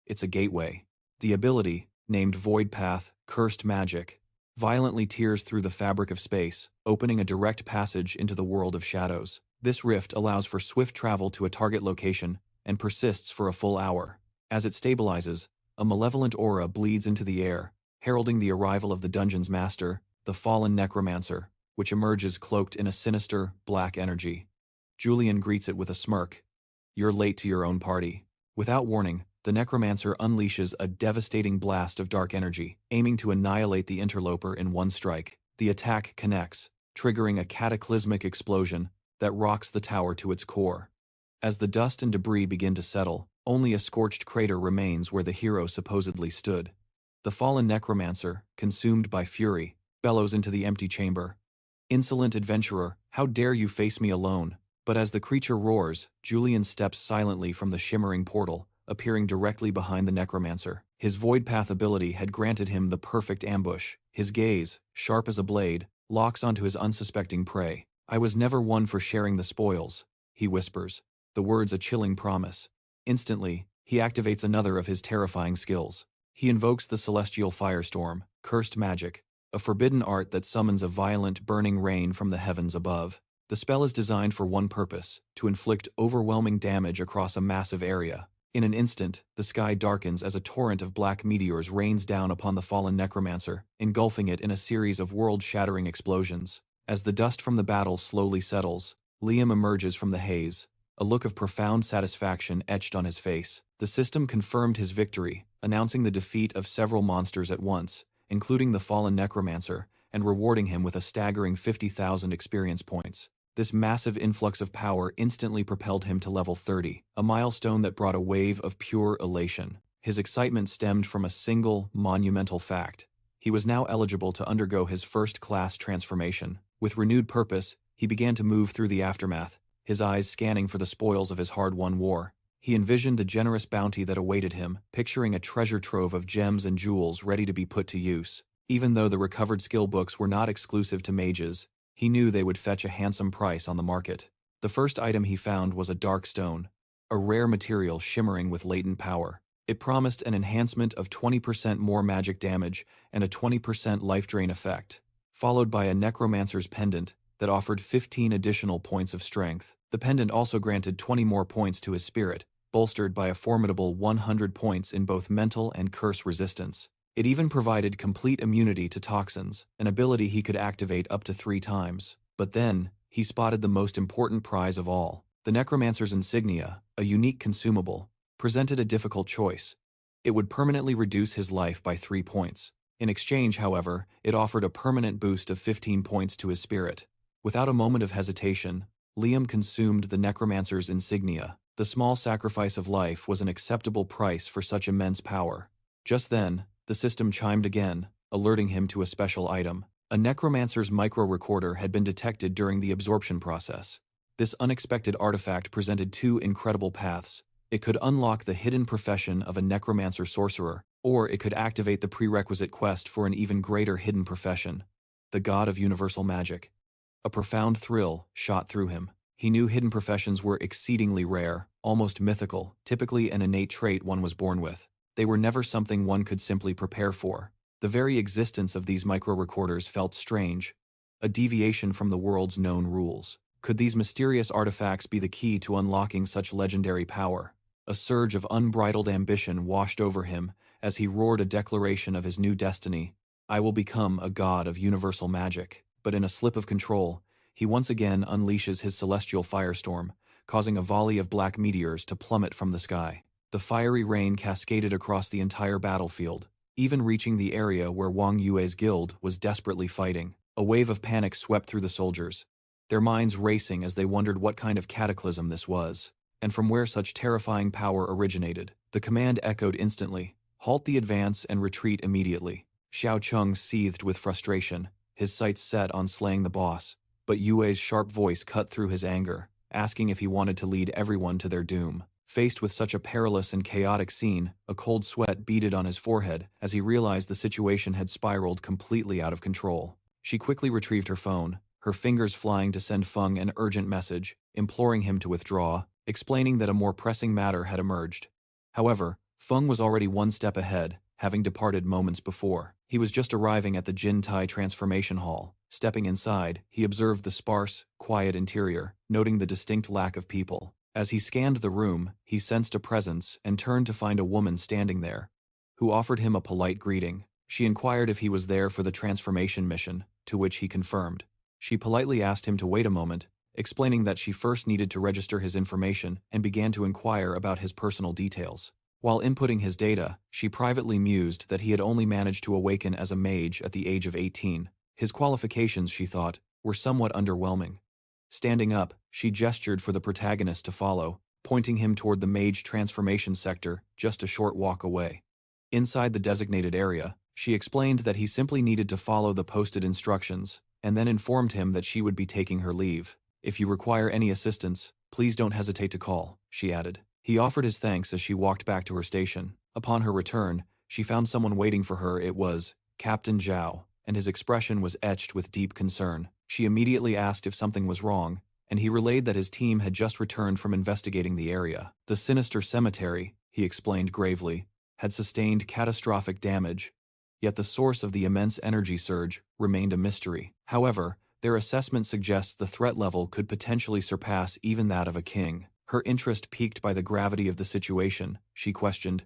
It's a gateway. The ability, named Void Path, Cursed Magic, violently tears through the fabric of space, opening a direct passage into the world of shadows. This rift allows for swift travel to a target location and persists for a full hour. As it stabilizes, a malevolent aura bleeds into the air, heralding the arrival of the dungeon's master, the fallen necromancer, which emerges cloaked in a sinister, black energy. Julian greets it with a smirk. "You're late to your own party." Without warning, the necromancer unleashes a devastating blast of dark energy, aiming to annihilate the interloper in one strike. The attack connects, triggering a cataclysmic explosion that rocks the tower to its core. As the dust and debris begin to settle, only a scorched crater remains where the hero supposedly stood. The fallen necromancer, consumed by fury, bellows into the empty chamber. "Insolent adventurer, how dare you face me alone?" But as the creature roars, Julian steps silently from the shimmering portal, appearing directly behind the necromancer. His Void Path ability had granted him the perfect ambush. His gaze, sharp as a blade, locks onto his unsuspecting prey. "I was never one for sharing the spoils," he whispers, the words a chilling promise. Instantly, he activates another of his terrifying skills. He invokes the celestial firestorm, Cursed Magic, a forbidden art that summons a violent, burning rain from the heavens above. The spell is designed for one purpose, to inflict overwhelming damage across a massive area. In an instant, the sky darkens as a torrent of black meteors rains down upon the fallen necromancer, engulfing it in a series of world-shattering explosions. As the dust from the battle slowly settles, Liam emerges from the haze, a look of profound satisfaction etched on his face. The system confirmed his victory, announcing the defeat of several monsters at once, including the fallen necromancer, and rewarding him with a staggering 50,000 experience points. This massive influx of power instantly propelled him to level 30, a milestone that brought a wave of pure elation. His excitement stemmed from a single, monumental fact. He was now eligible to undergo his first-class transformation. With renewed purpose, he began to move through the aftermath, his eyes scanning for the spoils of his hard-won war. He envisioned the generous bounty that awaited him, picturing a treasure trove of gems and jewels ready to be put to use. Even though the recovered skill books were not exclusive to mages, he knew they would fetch a handsome price on the market. The first item he found was a dark stone, a rare material shimmering with latent power. It promised an enhancement of 20% more magic damage and a 20% life drain effect, followed by a necromancer's pendant that offered 15 additional points of strength. The pendant also granted 20 more points to his spirit, bolstered by a formidable 100 points in both mental and curse resistance. It even provided complete immunity to toxins, an ability he could activate up to 3 times. But then, he spotted the most important prize of all. The necromancer's insignia, a unique consumable, presented a difficult choice. It would permanently reduce his life by 3 points. In exchange, however, it offered a permanent boost of 15 points to his spirit. Without a moment of hesitation, Liam consumed the necromancer's insignia, The small sacrifice of life was an acceptable price for such immense power. Just then, the system chimed again, alerting him to a special item. A necromancer's micro-recorder had been detected during the absorption process. This unexpected artifact presented two incredible paths. It could unlock the hidden profession of a necromancer-sorcerer, or it could activate the prerequisite quest for an even greater hidden profession, the god of universal magic. A profound thrill shot through him. He knew hidden professions were exceedingly rare, almost mythical, typically an innate trait one was born with. They were never something one could simply prepare for. The very existence of these micro-recorders felt strange, a deviation from the world's known rules. Could these mysterious artifacts be the key to unlocking such legendary power? A surge of unbridled ambition washed over him as he roared a declaration of his new destiny. I will become a god of universal magic. But in a slip of control, he once again unleashes his celestial firestorm, causing a volley of black meteors to plummet from the sky. The fiery rain cascaded across the entire battlefield, even reaching the area where Wang Yue's guild was desperately fighting. A wave of panic swept through the soldiers, their minds racing as they wondered what kind of cataclysm this was, and from where such terrifying power originated. The command echoed instantly, halt the advance and retreat immediately. Xiao Cheng seethed with frustration, his sights set on slaying the boss, but Yue's sharp voice cut through his anger, asking if he wanted to lead everyone to their doom. Faced with such a perilous and chaotic scene, a cold sweat beaded on his forehead as he realized the situation had spiraled completely out of control. She quickly retrieved her phone, her fingers flying to send Fang an urgent message, imploring him to withdraw, explaining that a more pressing matter had emerged. However, Fang was already one step ahead, having departed moments before. He was just arriving at the Jin Tai transformation hall. Stepping inside, he observed the sparse, quiet interior, noting the distinct lack of people. As he scanned the room, he sensed a presence and turned to find a woman standing there, who offered him a polite greeting. She inquired if he was there for the transformation mission, to which he confirmed. She politely asked him to wait a moment, explaining that she first needed to register his information and began to inquire about his personal details. While inputting his data, she privately mused that he had only managed to awaken as a mage at the age of 18. His qualifications, she thought, were somewhat underwhelming. Standing up, she gestured for the protagonist to follow, pointing him toward the mage transformation sector just a short walk away. Inside the designated area, she explained that he simply needed to follow the posted instructions, and then informed him that she would be taking her leave. If you require any assistance, please don't hesitate to call, she added. He offered his thanks as she walked back to her station. Upon her return, she found someone waiting for her. It was Captain Zhao, and his expression was etched with deep concern. She immediately asked if something was wrong, and he relayed that his team had just returned from investigating the area. The sinister cemetery, he explained gravely, had sustained catastrophic damage, yet the source of the immense energy surge remained a mystery. However, their assessment suggests the threat level could potentially surpass even that of a king. Her interest piqued by the gravity of the situation, she questioned,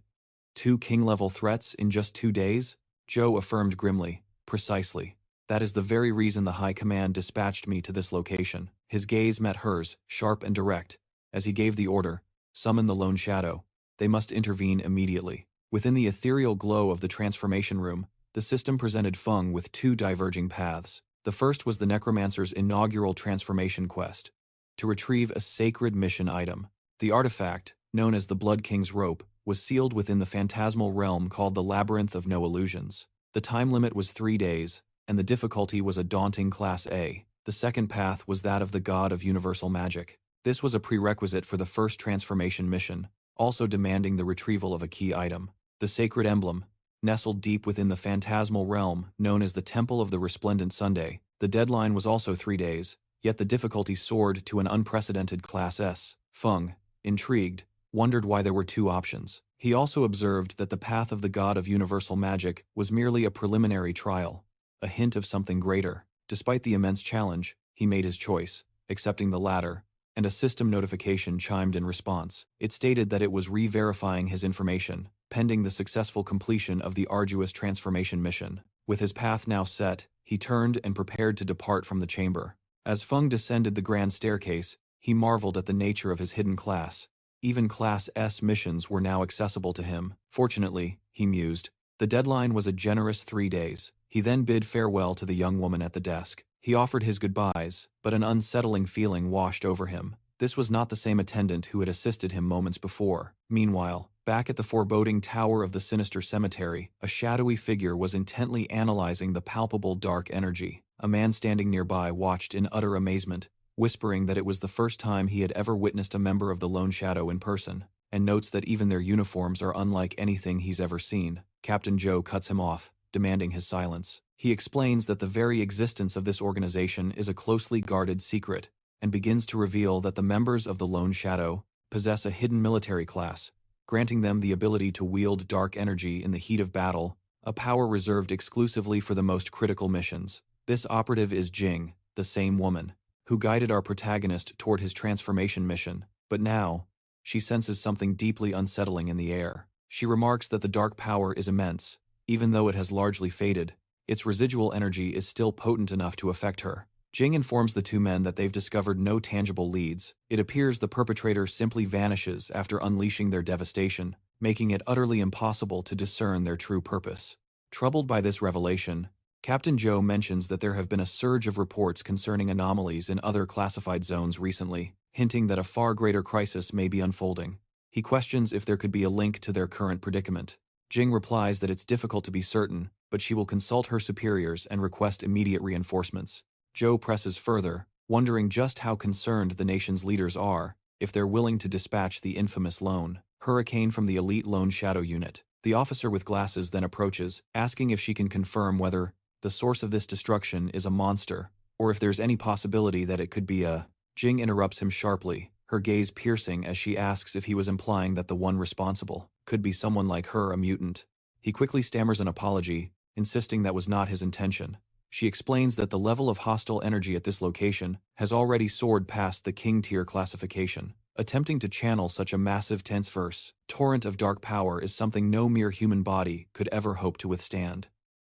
2 king-level threats in just 2 days? Zhou affirmed grimly, precisely. That is the very reason the High Command dispatched me to this location. His gaze met hers, sharp and direct, as he gave the order, summon the Lone Shadow. They must intervene immediately. Within the ethereal glow of the transformation room, the system presented Feng with 2 diverging paths. The first was the Necromancer's inaugural transformation quest, to retrieve a sacred mission item. The artifact, known as the Blood King's Rope, was sealed within the phantasmal realm called the Labyrinth of No Illusions. The time limit was 3 days, and the difficulty was a daunting Class A. The second path was that of the God of Universal Magic. This was a prerequisite for the first transformation mission, also demanding the retrieval of a key item. The sacred emblem, nestled deep within the phantasmal realm known as the Temple of the Resplendent Sunday. The deadline was also 3 days, yet the difficulty soared to an unprecedented Class S. Feng, intrigued, wondered why there were 2 options. He also observed that the path of the God of Universal Magic was merely a preliminary trial, a hint of something greater. Despite the immense challenge, he made his choice, accepting the latter, and a system notification chimed in response. It stated that it was re-verifying his information, pending the successful completion of the arduous transformation mission. With his path now set, he turned and prepared to depart from the chamber. As Feng descended the grand staircase, he marveled at the nature of his hidden class. Even Class S missions were now accessible to him. Fortunately, he mused, the deadline was a generous 3 days. He then bid farewell to the young woman at the desk. He offered his goodbyes, but an unsettling feeling washed over him. This was not the same attendant who had assisted him moments before. Meanwhile, back at the foreboding tower of the sinister cemetery, a shadowy figure was intently analyzing the palpable dark energy. A man standing nearby watched in utter amazement, whispering that it was the first time he had ever witnessed a member of the Lone Shadow in person, and notes that even their uniforms are unlike anything he's ever seen. Captain Joe cuts him off, demanding his silence. He explains that the very existence of this organization is a closely guarded secret, and begins to reveal that the members of the Lone Shadow possess a hidden military class, granting them the ability to wield dark energy in the heat of battle, a power reserved exclusively for the most critical missions. This operative is Jing, the same woman, who guided our protagonist toward his transformation mission, but now, she senses something deeply unsettling in the air. She remarks that the dark power is immense. Even though it has largely faded, its residual energy is still potent enough to affect her. Jing informs the two men that they've discovered no tangible leads. It appears the perpetrator simply vanishes after unleashing their devastation, making it utterly impossible to discern their true purpose. Troubled by this revelation, Captain Joe mentions that there have been a surge of reports concerning anomalies in other classified zones recently, hinting that a far greater crisis may be unfolding. He questions if there could be a link to their current predicament. Jing replies that it's difficult to be certain, but she will consult her superiors and request immediate reinforcements. Joe presses further, wondering just how concerned the nation's leaders are, if they're willing to dispatch the infamous Lone Hurricane from the elite Lone Shadow unit. The officer with glasses then approaches, asking if she can confirm whether the source of this destruction is a monster, or if there's any possibility that it could be a... Jing interrupts him sharply, her gaze piercing as she asks if he was implying that the one responsible could be someone like her, a mutant. He quickly stammers an apology, insisting that was not his intention. She explains that the level of hostile energy at this location has already soared past the King-tier classification. Attempting to channel such a massive transverse torrent of dark power is something no mere human body could ever hope to withstand.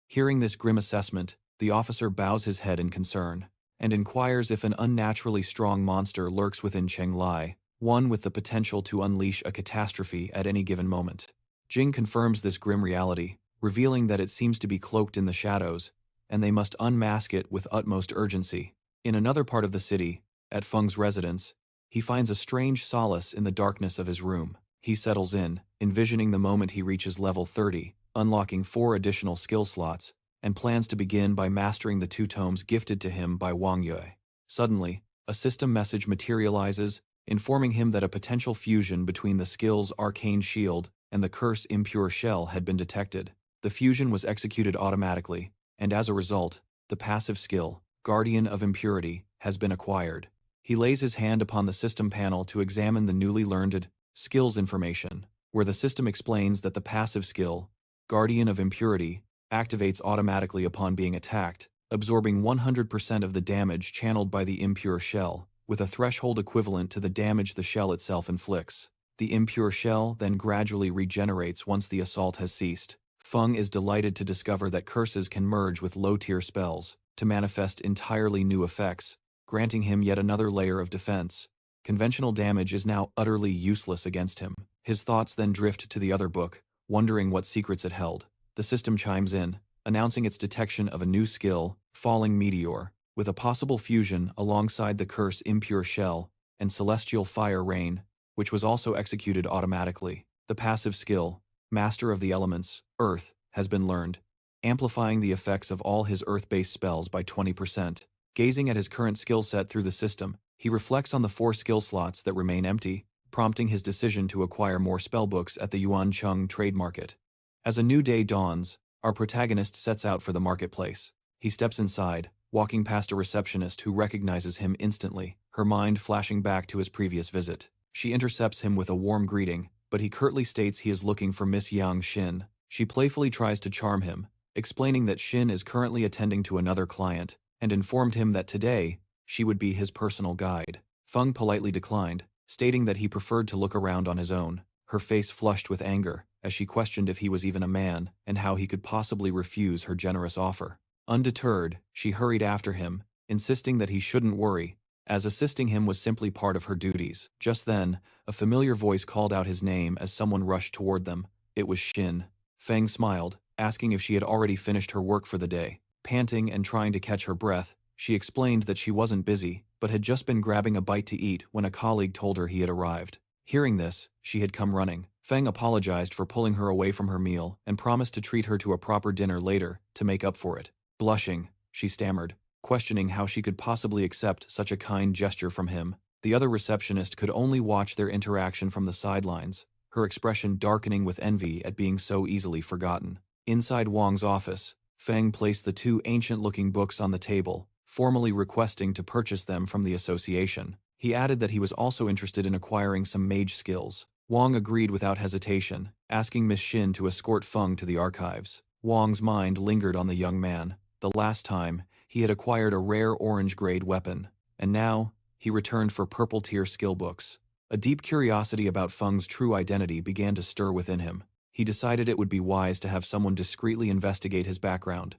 Hearing this grim assessment, the officer bows his head in concern, and inquires if an unnaturally strong monster lurks within Chenglai, one with the potential to unleash a catastrophe at any given moment. Jing confirms this grim reality, revealing that it seems to be cloaked in the shadows, and they must unmask it with utmost urgency. In another part of the city, at Feng's residence, he finds a strange solace in the darkness of his room. He settles in, envisioning the moment he reaches level 30, unlocking 4 additional skill slots, and plans to begin by mastering the 2 tomes gifted to him by Wang Yue. Suddenly, a system message materializes, informing him that a potential fusion between the skill's Arcane Shield and the curse Impure Shell had been detected. The fusion was executed automatically, and as a result, the passive skill, Guardian of Impurity, has been acquired. He lays his hand upon the system panel to examine the newly learned skills information, where the system explains that the passive skill, Guardian of Impurity, activates automatically upon being attacked, absorbing 100% of the damage channeled by the impure shell, with a threshold equivalent to the damage the shell itself inflicts. The impure shell then gradually regenerates once the assault has ceased. Feng is delighted to discover that curses can merge with low-tier spells to manifest entirely new effects, granting him yet another layer of defense. Conventional damage is now utterly useless against him. His thoughts then drift to the other book, wondering what secrets it held. The system chimes in, announcing its detection of a new skill, Falling Meteor, with a possible fusion alongside the curse Impure Shell and Celestial Fire Rain, which was also executed automatically. The passive skill, Master of the Elements, Earth, has been learned, amplifying the effects of all his Earth-based spells by 20%. Gazing at his current skill set through the system, he reflects on the 4 skill slots that remain empty, prompting his decision to acquire more spellbooks at the Yuancheng trade market. As a new day dawns, our protagonist sets out for the marketplace. He steps inside, walking past a receptionist who recognizes him instantly, her mind flashing back to his previous visit. She intercepts him with a warm greeting, but he curtly states he is looking for Miss Yang Xin. She playfully tries to charm him, explaining that Xin is currently attending to another client, and informed him that today, she would be his personal guide. Feng politely declined, stating that he preferred to look around on his own. Her face flushed with anger, as she questioned if he was even a man, and how he could possibly refuse her generous offer. Undeterred, she hurried after him, insisting that he shouldn't worry, as assisting him was simply part of her duties. Just then, a familiar voice called out his name as someone rushed toward them. It was Xin. Fang smiled, asking if she had already finished her work for the day. Panting and trying to catch her breath, she explained that she wasn't busy, but had just been grabbing a bite to eat when a colleague told her he had arrived. Hearing this, she had come running. Fang apologized for pulling her away from her meal and promised to treat her to a proper dinner later to make up for it. Blushing, she stammered, questioning how she could possibly accept such a kind gesture from him. The other receptionist could only watch their interaction from the sidelines, her expression darkening with envy at being so easily forgotten. Inside Wang's office, Fang placed the two ancient-looking books on the table, formally requesting to purchase them from the association. He added that he was also interested in acquiring some mage skills. Wang agreed without hesitation, asking Miss Shin to escort Feng to the archives. Wang's mind lingered on the young man. The last time, he had acquired a rare orange-grade weapon, and now, he returned for purple-tier skill books. A deep curiosity about Feng's true identity began to stir within him. He decided it would be wise to have someone discreetly investigate his background.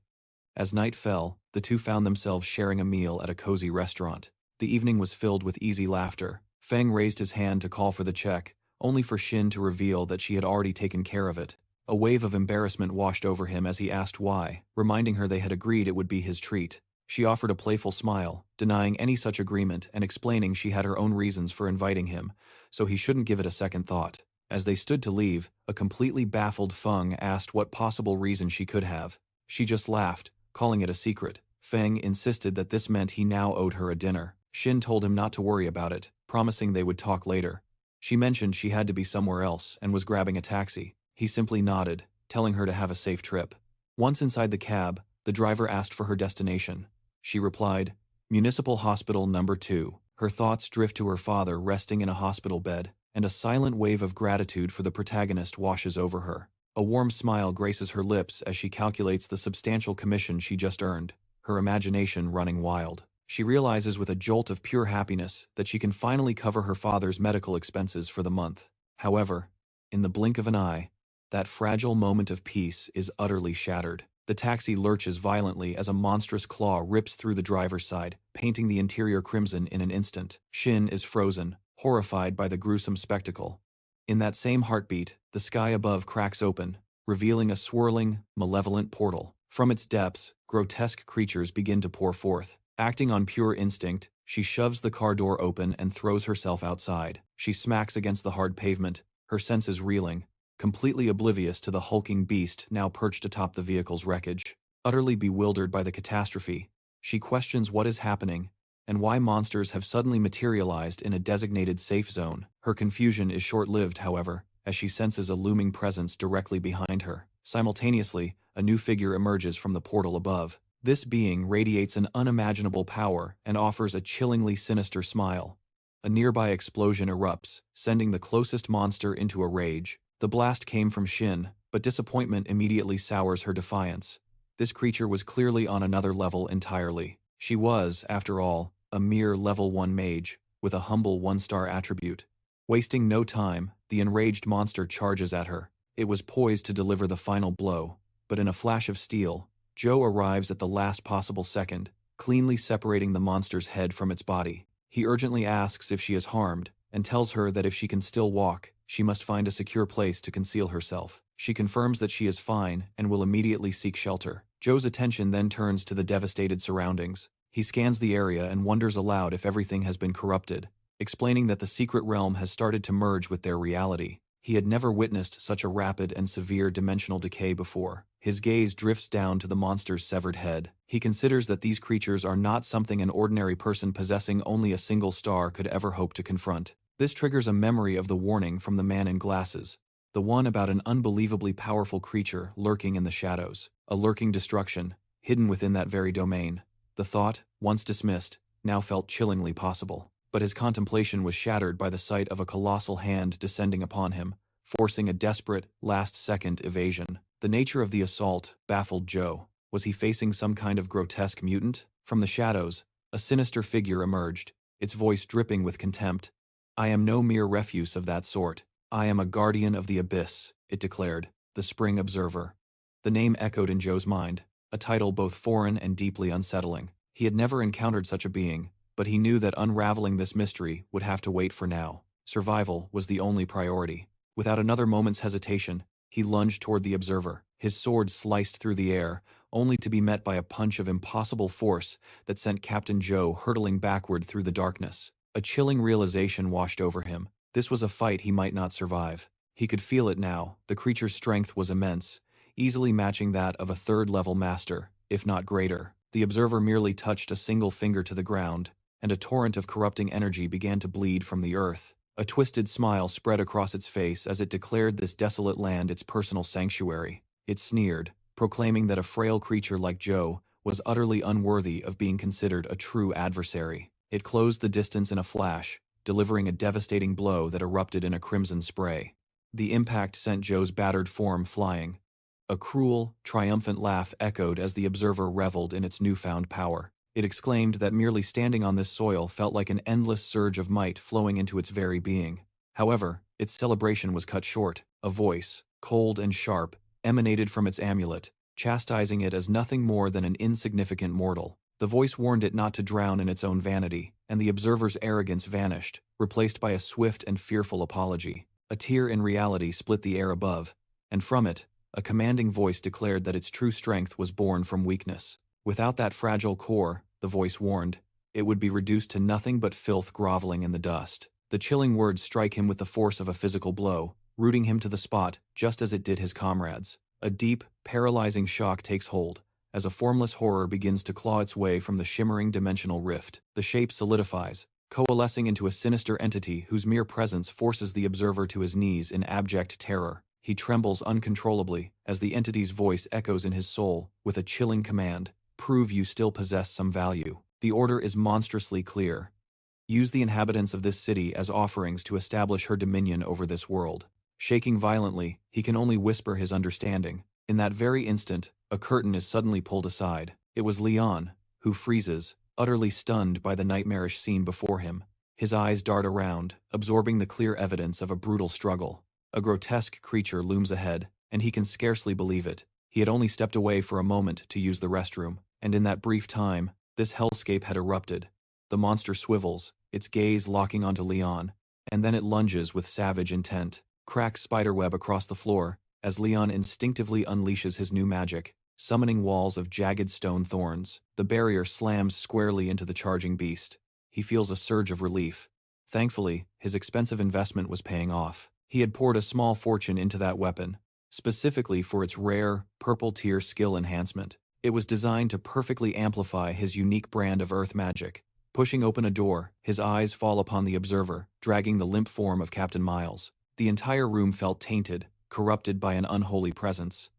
As night fell, the two found themselves sharing a meal at a cozy restaurant. The evening was filled with easy laughter. Feng raised his hand to call for the check, only for Shin to reveal that she had already taken care of it. A wave of embarrassment washed over him as he asked why, reminding her they had agreed it would be his treat. She offered a playful smile, denying any such agreement and explaining she had her own reasons for inviting him, so he shouldn't give it a second thought. As they stood to leave, a completely baffled Feng asked what possible reason she could have. She just laughed, calling it a secret. Feng insisted that this meant he now owed her a dinner. Shin told him not to worry about it, promising they would talk later. She mentioned she had to be somewhere else and was grabbing a taxi. He simply nodded, telling her to have a safe trip. Once inside the cab, the driver asked for her destination. She replied, "Municipal Hospital Number 2. Her thoughts drift to her father resting in a hospital bed, and a silent wave of gratitude for the protagonist washes over her. A warm smile graces her lips as she calculates the substantial commission she just earned, her imagination running wild. She realizes with a jolt of pure happiness that she can finally cover her father's medical expenses for the month. However, in the blink of an eye, that fragile moment of peace is utterly shattered. The taxi lurches violently as a monstrous claw rips through the driver's side, painting the interior crimson in an instant. Shin is frozen, horrified by the gruesome spectacle. In that same heartbeat, the sky above cracks open, revealing a swirling, malevolent portal. From its depths, grotesque creatures begin to pour forth. Acting on pure instinct, she shoves the car door open and throws herself outside. She smacks against the hard pavement, her senses reeling, completely oblivious to the hulking beast now perched atop the vehicle's wreckage. Utterly bewildered by the catastrophe, she questions what is happening and why monsters have suddenly materialized in a designated safe zone. Her confusion is short-lived, however, as she senses a looming presence directly behind her. Simultaneously, a new figure emerges from the portal above. This being radiates an unimaginable power and offers a chillingly sinister smile. A nearby explosion erupts, sending the closest monster into a rage. The blast came from Shin, but disappointment immediately sours her defiance. This creature was clearly on another level entirely. She was, after all, a mere level 1 mage, with a humble 1-star attribute. Wasting no time, the enraged monster charges at her. It was poised to deliver the final blow, but in a flash of steel, Joe arrives at the last possible second, cleanly separating the monster's head from its body. He urgently asks if she is harmed, and tells her that if she can still walk, she must find a secure place to conceal herself. She confirms that she is fine and will immediately seek shelter. Joe's attention then turns to the devastated surroundings. He scans the area and wonders aloud if everything has been corrupted, explaining that the secret realm has started to merge with their reality. He had never witnessed such a rapid and severe dimensional decay before. His gaze drifts down to the monster's severed head. He considers that these creatures are not something an ordinary person possessing only a single star could ever hope to confront. This triggers a memory of the warning from the man in glasses, the one about an unbelievably powerful creature lurking in the shadows, a lurking destruction, hidden within that very domain. The thought, once dismissed, now felt chillingly possible. But his contemplation was shattered by the sight of a colossal hand descending upon him, forcing a desperate, last-second evasion. The nature of the assault baffled Joe. Was he facing some kind of grotesque mutant? From the shadows, a sinister figure emerged, its voice dripping with contempt. "I am no mere refuse of that sort. I am a guardian of the abyss," it declared, the Spring Observer. The name echoed in Joe's mind, a title both foreign and deeply unsettling. He had never encountered such a being, but he knew that unraveling this mystery would have to wait for now. Survival was the only priority. Without another moment's hesitation, he lunged toward the observer. His sword sliced through the air, only to be met by a punch of impossible force that sent Captain Joe hurtling backward through the darkness. A chilling realization washed over him. This was a fight he might not survive. He could feel it now. The creature's strength was immense, easily matching that of a third-level master, if not greater. The observer merely touched a single finger to the ground, and a torrent of corrupting energy began to bleed from the earth. A twisted smile spread across its face as it declared this desolate land its personal sanctuary. It sneered, proclaiming that a frail creature like Joe was utterly unworthy of being considered a true adversary. It closed the distance in a flash, delivering a devastating blow that erupted in a crimson spray. The impact sent Joe's battered form flying. A cruel, triumphant laugh echoed as the observer reveled in its newfound power. It exclaimed that merely standing on this soil felt like an endless surge of might flowing into its very being. However, its celebration was cut short. A voice, cold and sharp, emanated from its amulet, chastising it as nothing more than an insignificant mortal. The voice warned it not to drown in its own vanity, and the observer's arrogance vanished, replaced by a swift and fearful apology. A tear in reality split the air above, and from it, a commanding voice declared that its true strength was born from weakness. Without that fragile core, the voice warned, it would be reduced to nothing but filth groveling in the dust. The chilling words strike him with the force of a physical blow, rooting him to the spot just as it did his comrades. A deep, paralyzing shock takes hold, as a formless horror begins to claw its way from the shimmering dimensional rift. The shape solidifies, coalescing into a sinister entity whose mere presence forces the observer to his knees in abject terror. He trembles uncontrollably as the entity's voice echoes in his soul with a chilling command, "Prove you still possess some value." The order is monstrously clear. Use the inhabitants of this city as offerings to establish her dominion over this world. Shaking violently, he can only whisper his understanding. In that very instant, a curtain is suddenly pulled aside. It was Leon, who freezes, utterly stunned by the nightmarish scene before him. His eyes dart around, absorbing the clear evidence of a brutal struggle. A grotesque creature looms ahead, and he can scarcely believe it. He had only stepped away for a moment to use the restroom, and in that brief time, this hellscape had erupted. The monster swivels, its gaze locking onto Leon, and then it lunges with savage intent. Cracks spiderweb across the floor, as Leon instinctively unleashes his new magic, summoning walls of jagged stone thorns. The barrier slams squarely into the charging beast. He feels a surge of relief. Thankfully, his expensive investment was paying off. He had poured a small fortune into that weapon, specifically for its rare, purple-tier skill enhancement. It was designed to perfectly amplify his unique brand of earth magic. Pushing open a door, his eyes fall upon the observer, dragging the limp form of Captain Miles. The entire room felt tainted, corrupted by an unholy presence.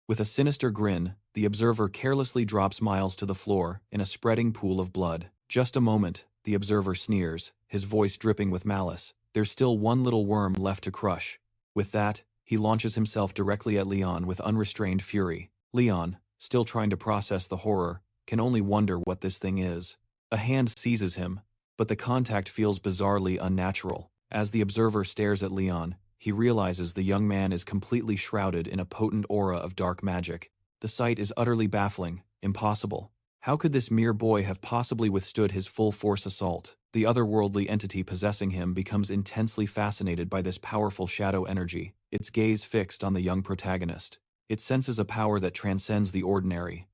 With a sinister grin, the observer carelessly drops Miles to the floor in a spreading pool of blood. Just a moment, the observer sneers, his voice dripping with malice. There's still one little worm left to crush. With that, he launches himself directly at Leon with unrestrained fury. Leon, still trying to process the horror, can only wonder what this thing is. A hand seizes him, but the contact feels bizarrely unnatural. As the observer stares at Leon, he realizes the young man is completely shrouded in a potent aura of dark magic. The sight is utterly baffling, impossible. How could this mere boy have possibly withstood his full-force assault? The otherworldly entity possessing him becomes intensely fascinated by this powerful shadow energy, its gaze fixed on the young protagonist. It senses a power that transcends the ordinary,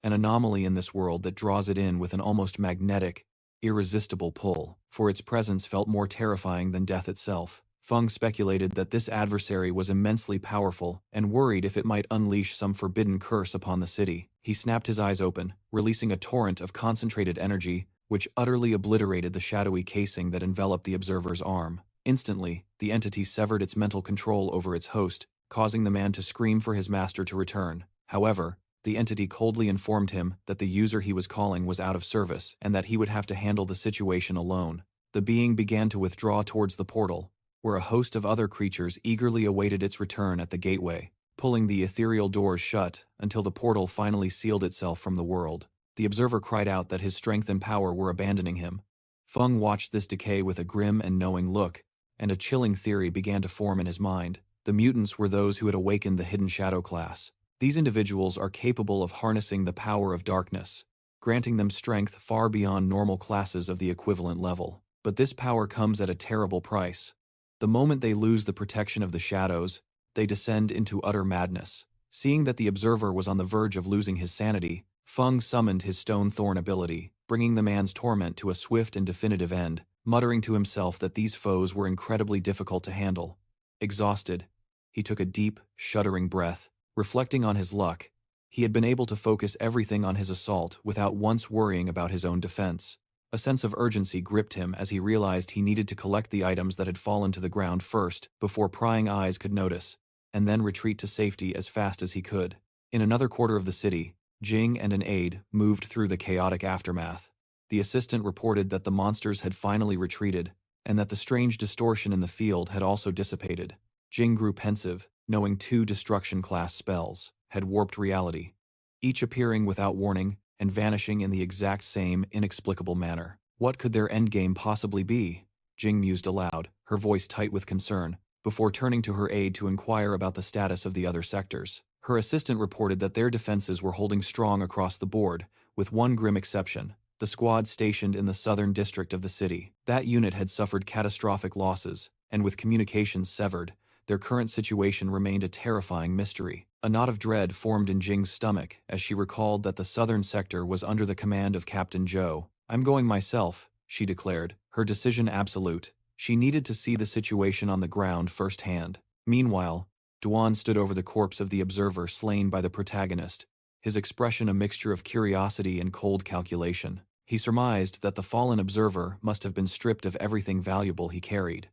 an anomaly in this world that draws it in with an almost magnetic, irresistible pull, for its presence felt more terrifying than death itself. Fang speculated that this adversary was immensely powerful and worried if it might unleash some forbidden curse upon the city. He snapped his eyes open, releasing a torrent of concentrated energy which utterly obliterated the shadowy casing that enveloped the observer's arm. Instantly, the entity severed its mental control over its host, causing the man to scream for his master to return. However, the entity coldly informed him that the user he was calling was out of service and that he would have to handle the situation alone. The being began to withdraw towards the portal, where a host of other creatures eagerly awaited its return at the gateway, pulling the ethereal doors shut until the portal finally sealed itself from the world. The observer cried out that his strength and power were abandoning him. Fang watched this decay with a grim and knowing look, and a chilling theory began to form in his mind. The mutants were those who had awakened the hidden shadow class. These individuals are capable of harnessing the power of darkness, granting them strength far beyond normal classes of the equivalent level. But this power comes at a terrible price. The moment they lose the protection of the shadows, they descend into utter madness. Seeing that the observer was on the verge of losing his sanity, Fang summoned his stone thorn ability, bringing the man's torment to a swift and definitive end, muttering to himself that these foes were incredibly difficult to handle. Exhausted, he took a deep, shuddering breath, reflecting on his luck. He had been able to focus everything on his assault without once worrying about his own defense. A sense of urgency gripped him as he realized he needed to collect the items that had fallen to the ground first before prying eyes could notice, and then retreat to safety as fast as he could. In another quarter of the city, Jing and an aide moved through the chaotic aftermath. The assistant reported that the monsters had finally retreated, and that the strange distortion in the field had also dissipated. Jing grew pensive, knowing 2 destruction-class spells had warped reality, each appearing without warning and vanishing in the exact same inexplicable manner. What could their endgame possibly be? Jing mused aloud, her voice tight with concern, before turning to her aide to inquire about the status of the other sectors. Her assistant reported that their defenses were holding strong across the board, with one grim exception: the squad stationed in the southern district of the city. That unit had suffered catastrophic losses, and with communications severed, their current situation remained a terrifying mystery. A knot of dread formed in Jing's stomach as she recalled that the southern sector was under the command of Captain Zhou. "I'm going myself," she declared, her decision absolute. She needed to see the situation on the ground firsthand. Meanwhile, Duan stood over the corpse of the observer slain by the protagonist, his expression a mixture of curiosity and cold calculation. He surmised that the fallen observer must have been stripped of everything valuable he carried.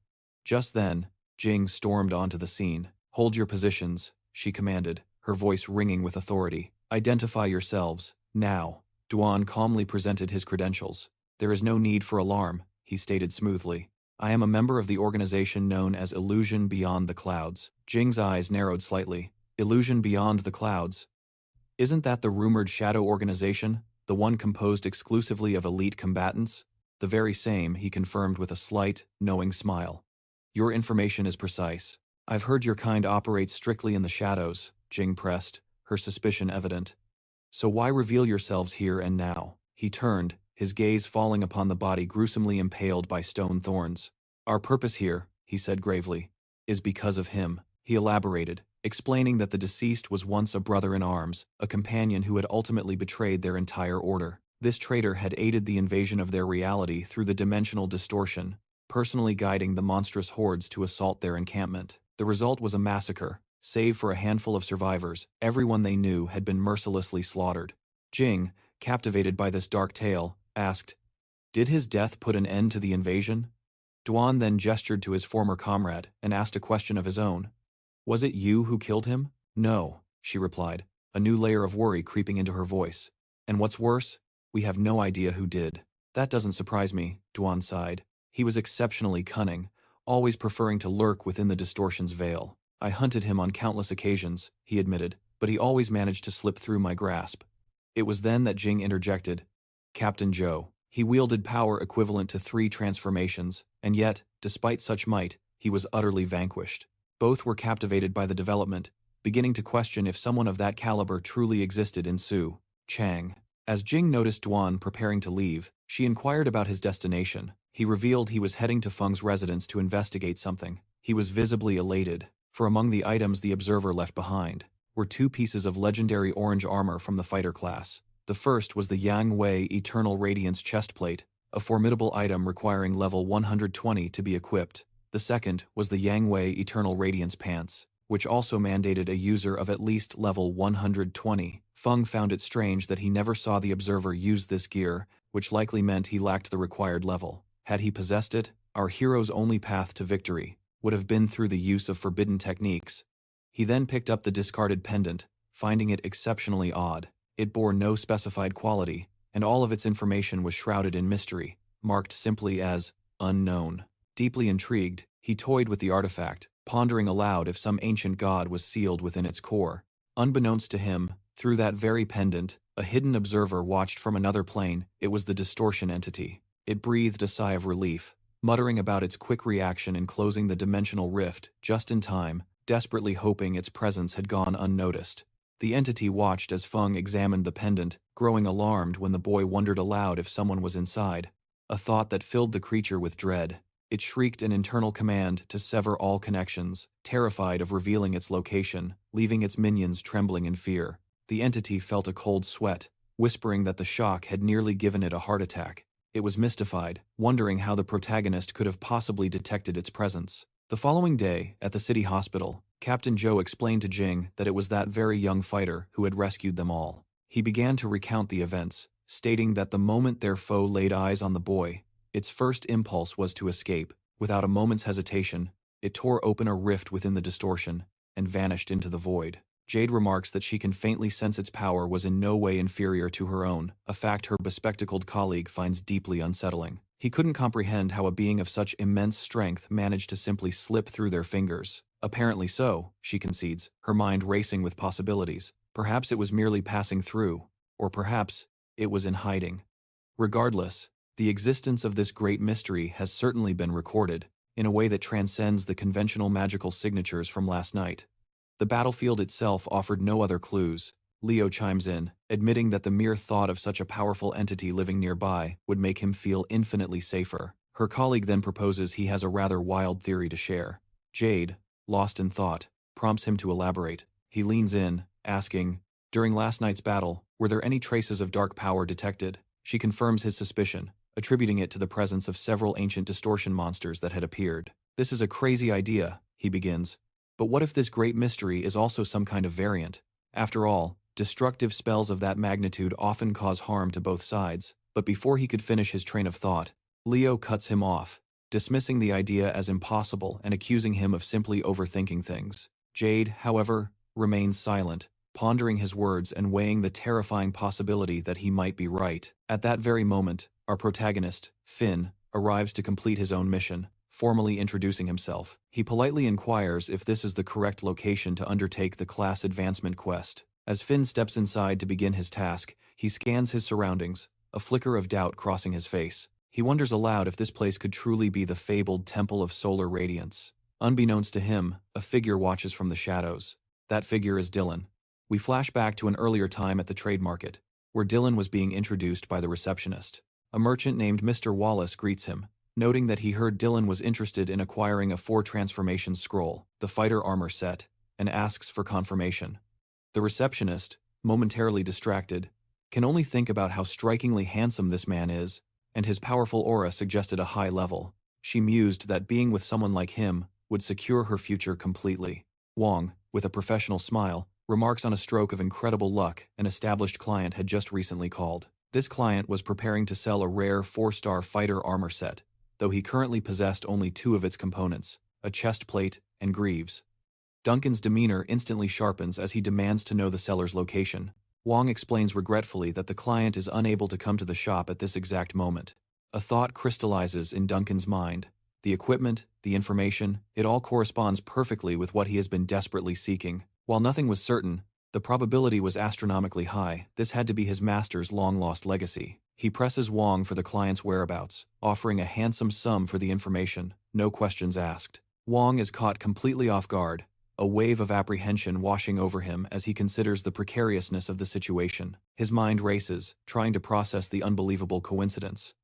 Just then, Jing stormed onto the scene. "Hold your positions," she commanded, her voice ringing with authority. "Identify yourselves, now." Duan calmly presented his credentials. "There is no need for alarm," he stated smoothly. "I am a member of the organization known as Illusion Beyond the Clouds." Jing's eyes narrowed slightly. "Illusion Beyond the Clouds? Isn't that the rumored shadow organization, the one composed exclusively of elite combatants?" "The very same," he confirmed with a slight, knowing smile. "Your information is precise. I've heard your kind operates strictly in the shadows," Jing pressed, her suspicion evident. "So why reveal yourselves here and now?" He turned, his gaze falling upon the body gruesomely impaled by stone thorns. "Our purpose here," he said gravely, "is because of him." He elaborated, explaining that the deceased was once a brother-in-arms, a companion who had ultimately betrayed their entire order. This traitor had aided the invasion of their reality through the dimensional distortion, personally guiding the monstrous hordes to assault their encampment. The result was a massacre. Save for a handful of survivors, everyone they knew had been mercilessly slaughtered. Jing, captivated by this dark tale, asked, "Did his death put an end to the invasion?" Duan then gestured to his former comrade and asked a question of his own. "Was it you who killed him?" "No," she replied, a new layer of worry creeping into her voice. "And what's worse, we have no idea who did." "That doesn't surprise me," Duan sighed. "He was exceptionally cunning, always preferring to lurk within the distortion's veil. I hunted him on countless occasions," he admitted, "but he always managed to slip through my grasp." It was then that Jing interjected. "Captain Zhou. He wielded power equivalent to 3 transformations, and yet, despite such might, he was utterly vanquished." Both were captivated by the development, beginning to question if someone of that caliber truly existed in Su Chang. As Jing noticed Duan preparing to leave, she inquired about his destination. He revealed he was heading to Feng's residence to investigate something. He was visibly elated, for among the items the observer left behind were 2 pieces of legendary orange armor from the fighter class. The first was the Yang Wei Eternal Radiance chestplate, a formidable item requiring level 120 to be equipped. The second was the Yang Wei Eternal Radiance pants, which also mandated a user of at least level 120. Feng found it strange that he never saw the observer use this gear, which likely meant he lacked the required level. Had he possessed it, our hero's only path to victory would have been through the use of forbidden techniques. He then picked up the discarded pendant, finding it exceptionally odd. It bore no specified quality, and all of its information was shrouded in mystery, marked simply as unknown. Deeply intrigued, he toyed with the artifact, pondering aloud if some ancient god was sealed within its core. Unbeknownst to him, through that very pendant, a hidden observer watched from another plane. It was the distortion entity. It breathed a sigh of relief, muttering about its quick reaction in closing the dimensional rift just in time, desperately hoping its presence had gone unnoticed. The entity watched as Feng examined the pendant, growing alarmed when the boy wondered aloud if someone was inside, a thought that filled the creature with dread. It shrieked an internal command to sever all connections, terrified of revealing its location, leaving its minions trembling in fear. The entity felt a cold sweat, whispering that the shock had nearly given it a heart attack. It was mystified, wondering how the protagonist could have possibly detected its presence. The following day, at the city hospital, Captain Joe explained to Jing that it was that very young fighter who had rescued them all. He began to recount the events, stating that the moment their foe laid eyes on the boy, its first impulse was to escape. Without a moment's hesitation, it tore open a rift within the distortion and vanished into the void. Jade remarks that she can faintly sense its power was in no way inferior to her own, a fact her bespectacled colleague finds deeply unsettling. He couldn't comprehend how a being of such immense strength managed to simply slip through their fingers. Apparently so, she concedes, her mind racing with possibilities. Perhaps it was merely passing through, or perhaps it was in hiding. Regardless, the existence of this great mystery has certainly been recorded, in a way that transcends the conventional magical signatures from last night. The battlefield itself offered no other clues. Leo chimes in, admitting that the mere thought of such a powerful entity living nearby would make him feel infinitely safer. Her colleague then proposes he has a rather wild theory to share. Jade, lost in thought, prompts him to elaborate. He leans in, asking, "During last night's battle, were there any traces of dark power detected?" She confirms his suspicion, attributing it to the presence of several ancient distortion monsters that had appeared. "This is a crazy idea," he begins. "But what if this great mystery is also some kind of variant? After all, destructive spells of that magnitude often cause harm to both sides." But before he could finish his train of thought, Leo cuts him off, dismissing the idea as impossible and accusing him of simply overthinking things. Jade, however, remains silent, pondering his words and weighing the terrifying possibility that he might be right. At that very moment, our protagonist, Finn, arrives to complete his own mission, formally introducing himself. He politely inquires if this is the correct location to undertake the class advancement quest. As Finn steps inside to begin his task, he scans his surroundings, a flicker of doubt crossing his face. He wonders aloud if this place could truly be the fabled Temple of Solar Radiance. Unbeknownst to him, a figure watches from the shadows. That figure is Dylan. We flash back to an earlier time at the trade market, where Dylan was being introduced by the receptionist. A merchant named Mr. Wallace greets him, noting that he heard Dylan was interested in acquiring a 4-transformation scroll, the fighter armor set, and asks for confirmation. The receptionist, momentarily distracted, can only think about how strikingly handsome this man is, and his powerful aura suggested a high level. She mused that being with someone like him would secure her future completely. Wang, with a professional smile, remarks on a stroke of incredible luck an established client had just recently called. This client was preparing to sell a rare 4-star fighter armor set, though he currently possessed only 2 of its components, a chest plate and greaves. Duncan's demeanor instantly sharpens as he demands to know the seller's location. Wang explains regretfully that the client is unable to come to the shop at this exact moment. A thought crystallizes in Duncan's mind. The equipment, the information, it all corresponds perfectly with what he has been desperately seeking. While nothing was certain, the probability was astronomically high. This had to be his master's long-lost legacy. He presses Wang for the client's whereabouts, offering a handsome sum for the information, no questions asked. Wang is caught completely off guard, a wave of apprehension washing over him as he considers the precariousness of the situation. His mind races, trying to process the unbelievable coincidence.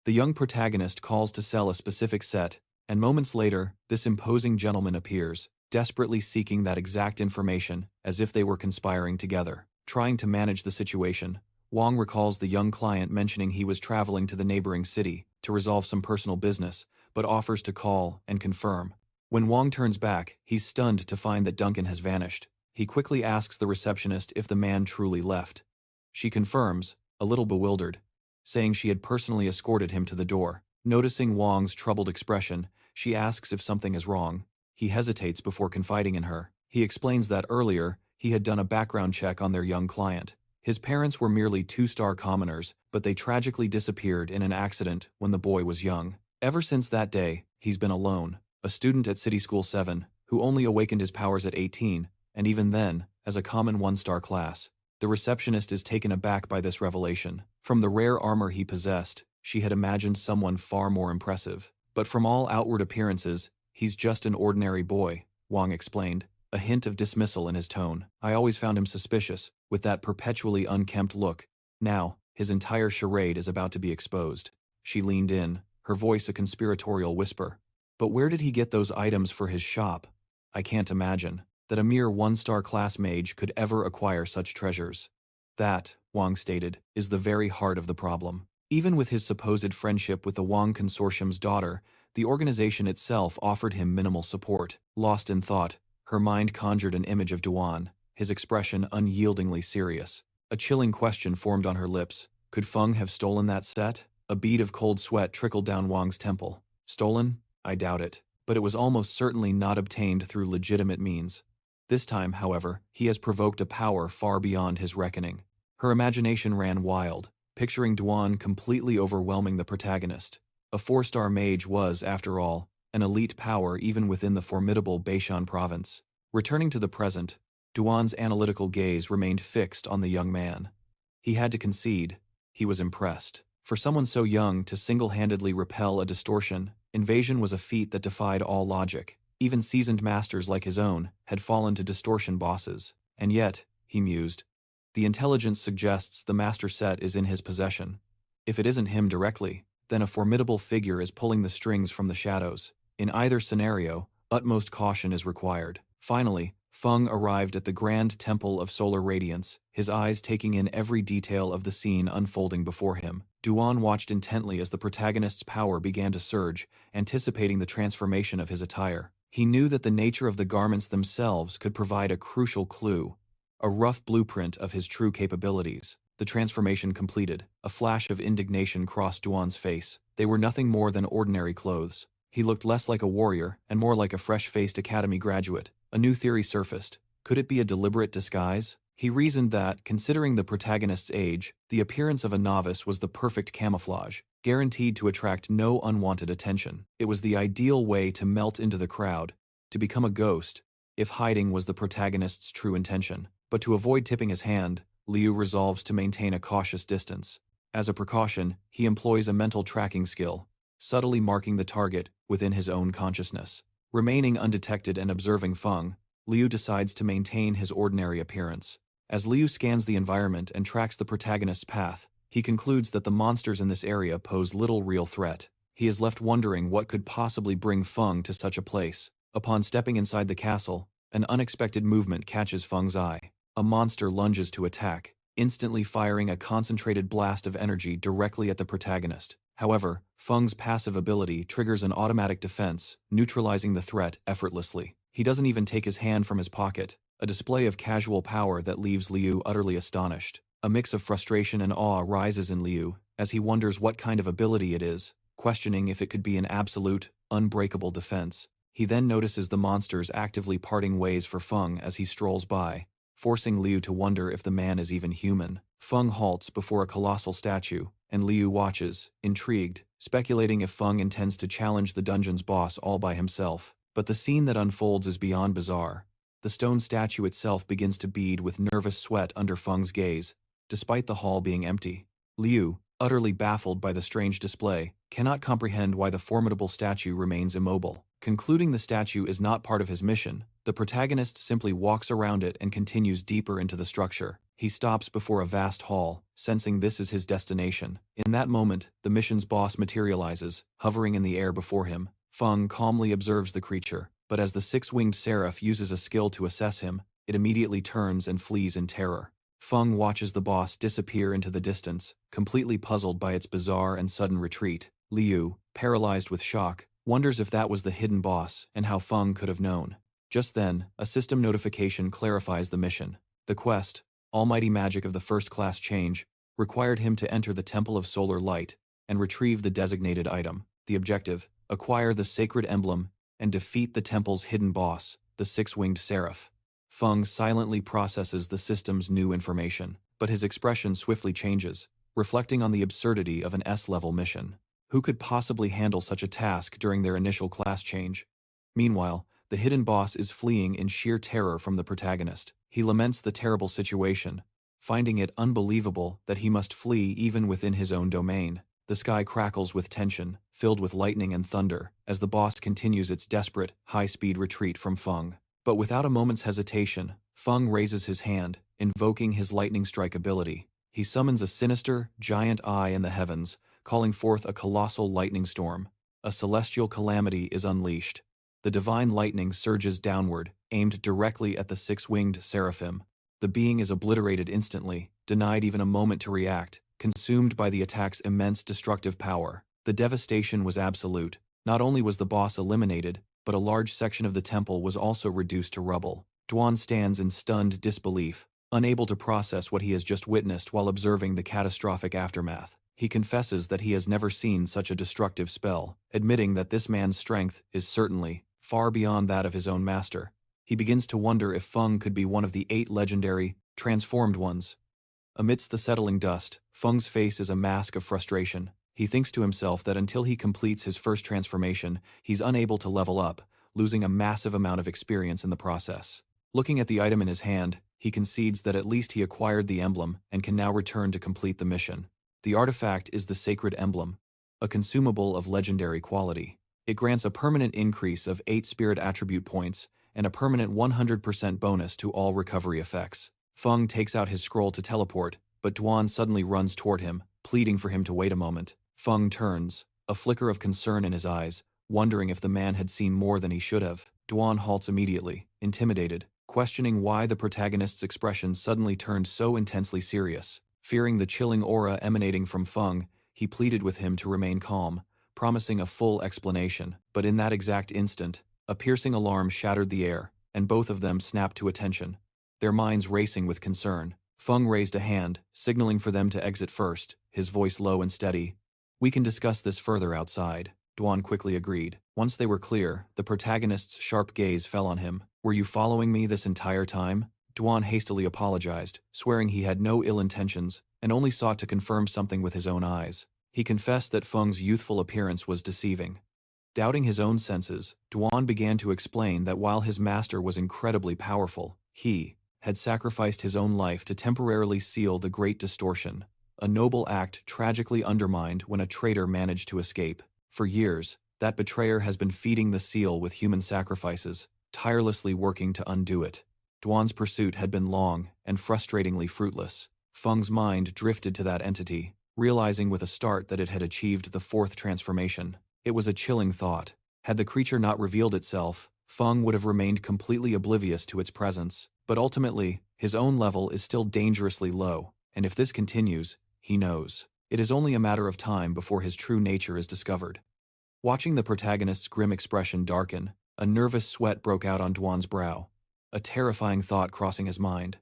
The young protagonist calls to sell a specific set, and moments later, this imposing gentleman appears, desperately seeking that exact information, as if they were conspiring together. Trying to manage the situation, Wang recalls the young client mentioning he was traveling to the neighboring city to resolve some personal business, but offers to call and confirm. When Wang turns back, he's stunned to find that Duncan has vanished. He quickly asks the receptionist if the man truly left. She confirms, a little bewildered, saying she had personally escorted him to the door. Noticing Wang's troubled expression, she asks if something is wrong. He hesitates before confiding in her. He explains that earlier, he had done a background check on their young client. His parents were merely 2-star commoners, but they tragically disappeared in an accident when the boy was young. Ever since that day, he's been alone, a student at City School 7, who only awakened his powers at 18, and even then, as a common 1-star class. The receptionist is taken aback by this revelation. From the rare armor he possessed, she had imagined someone far more impressive. But from all outward appearances, he's just an ordinary boy, Wang explained, a hint of dismissal in his tone. I always found him suspicious, with that perpetually unkempt look. Now, his entire charade is about to be exposed. She leaned in, her voice a conspiratorial whisper. But where did he get those items for his shop? I can't imagine that a mere one-star class mage could ever acquire such treasures. That, Wang stated, is the very heart of the problem. Even with his supposed friendship with the Wang Consortium's daughter, the organization itself offered him minimal support. Lost in thought, her mind conjured an image of Duan, his expression unyieldingly serious. A chilling question formed on her lips. Could Feng have stolen that set? A bead of cold sweat trickled down Wang's temple. Stolen? I doubt it. But it was almost certainly not obtained through legitimate means. This time, however, he has provoked a power far beyond his reckoning. Her imagination ran wild, picturing Duan completely overwhelming the protagonist. A 4-star mage was, after all, an elite power even within the formidable Beishan province. Returning to the present, Duan's analytical gaze remained fixed on the young man. He had to concede, he was impressed. For someone so young to single-handedly repel a distortion, invasion was a feat that defied all logic. Even seasoned masters like his own had fallen to distortion bosses. And yet, he mused, the intelligence suggests the master set is in his possession. If it isn't him directly, then a formidable figure is pulling the strings from the shadows. In either scenario, utmost caution is required. Finally, Feng arrived at the grand temple of solar radiance, his eyes taking in every detail of the scene unfolding before him. Duan watched intently as the protagonist's power began to surge, anticipating the transformation of his attire. He knew that the nature of the garments themselves could provide a crucial clue, a rough blueprint of his true capabilities. The transformation completed, a flash of indignation crossed Duan's face. They were nothing more than ordinary clothes. He looked less like a warrior and more like a fresh-faced academy graduate. A new theory surfaced. Could it be a deliberate disguise? He reasoned that, considering the protagonist's age, the appearance of a novice was the perfect camouflage, guaranteed to attract no unwanted attention. It was the ideal way to melt into the crowd, to become a ghost, if hiding was the protagonist's true intention. But to avoid tipping his hand, Liu resolves to maintain a cautious distance. As a precaution, he employs a mental tracking skill, subtly marking the target within his own consciousness. Remaining undetected and observing Feng, Liu decides to maintain his ordinary appearance. As Liu scans the environment and tracks the protagonist's path, he concludes that the monsters in this area pose little real threat. He is left wondering what could possibly bring Feng to such a place. Upon stepping inside the castle, an unexpected movement catches Feng's eye. A monster lunges to attack, instantly firing a concentrated blast of energy directly at the protagonist. However, Feng's passive ability triggers an automatic defense, neutralizing the threat effortlessly. He doesn't even take his hand from his pocket, a display of casual power that leaves Liu utterly astonished. A mix of frustration and awe rises in Liu as he wonders what kind of ability it is, questioning if it could be an absolute, unbreakable defense. He then notices the monsters actively parting ways for Feng as he strolls by, forcing Liu to wonder if the man is even human. Feng halts before a colossal statue, and Liu watches, intrigued, speculating if Feng intends to challenge the dungeon's boss all by himself. But the scene that unfolds is beyond bizarre. The stone statue itself begins to bead with nervous sweat under Feng's gaze, despite the hall being empty. Liu, utterly baffled by the strange display, cannot comprehend why the formidable statue remains immobile. Concluding the statue is not part of his mission, the protagonist simply walks around it and continues deeper into the structure. He stops before a vast hall, sensing this is his destination. In that moment, the mission's boss materializes, hovering in the air before him. Feng calmly observes the creature, but as the six-winged seraph uses a skill to assess him, it immediately turns and flees in terror. Feng watches the boss disappear into the distance, completely puzzled by its bizarre and sudden retreat. Liu, paralyzed with shock, wonders if that was the hidden boss and how Feng could have known. Just then, a system notification clarifies the mission. The quest, Almighty Magic of the First Class Change, required him to enter the Temple of Solar Light and retrieve the designated item. The objective, acquire the sacred emblem and defeat the temple's hidden boss, the six-winged seraph. Feng silently processes the system's new information, but his expression swiftly changes, reflecting on the absurdity of an S-level mission. Who could possibly handle such a task during their initial class change? Meanwhile, the hidden boss is fleeing in sheer terror from the protagonist. He laments the terrible situation, finding it unbelievable that he must flee even within his own domain. The sky crackles with tension, filled with lightning and thunder, as the boss continues its desperate, high-speed retreat from Feng. But without a moment's hesitation, Feng raises his hand, invoking his lightning strike ability. He summons a sinister, giant eye in the heavens, calling forth a colossal lightning storm. A celestial calamity is unleashed. The divine lightning surges downward, aimed directly at the six-winged seraphim. The being is obliterated instantly, denied even a moment to react, consumed by the attack's immense destructive power. The devastation was absolute. Not only was the boss eliminated, but a large section of the temple was also reduced to rubble. Duan stands in stunned disbelief, unable to process what he has just witnessed while observing the catastrophic aftermath. He confesses that he has never seen such a destructive spell, admitting that this man's strength is certainly far beyond that of his own master. He begins to wonder if Feng could be one of the 8 legendary, transformed ones. Amidst the settling dust, Feng's face is a mask of frustration. He thinks to himself that until he completes his first transformation, he's unable to level up, losing a massive amount of experience in the process. Looking at the item in his hand, he concedes that at least he acquired the emblem and can now return to complete the mission. The artifact is the Sacred Emblem, a consumable of legendary quality. It grants a permanent increase of 8 spirit attribute points and a permanent 100% bonus to all recovery effects. Feng takes out his scroll to teleport, but Duan suddenly runs toward him, pleading for him to wait a moment. Feng turns, a flicker of concern in his eyes, wondering if the man had seen more than he should have. Duan halts immediately, intimidated, questioning why the protagonist's expression suddenly turned so intensely serious. Fearing the chilling aura emanating from Feng, he pleaded with him to remain calm, promising a full explanation. But in that exact instant, a piercing alarm shattered the air, and both of them snapped to attention, their minds racing with concern. Feng raised a hand, signaling for them to exit first, his voice low and steady. "We can discuss this further outside," Duan quickly agreed. Once they were clear, the protagonist's sharp gaze fell on him. "Were you following me this entire time?" Duan hastily apologized, swearing he had no ill intentions, and only sought to confirm something with his own eyes. He confessed that Feng's youthful appearance was deceiving. Doubting his own senses, Duan began to explain that while his master was incredibly powerful, he had sacrificed his own life to temporarily seal the Great Distortion, a noble act tragically undermined when a traitor managed to escape. For years, that betrayer has been feeding the seal with human sacrifices, tirelessly working to undo it. Duan's pursuit had been long and frustratingly fruitless. Feng's mind drifted to that entity, realizing with a start that it had achieved the 4th transformation. It was a chilling thought. Had the creature not revealed itself, Feng would have remained completely oblivious to its presence. But ultimately, his own level is still dangerously low, and if this continues, he knows it is only a matter of time before his true nature is discovered. Watching the protagonist's grim expression darken, a nervous sweat broke out on Duan's brow, a terrifying thought crossing his mind.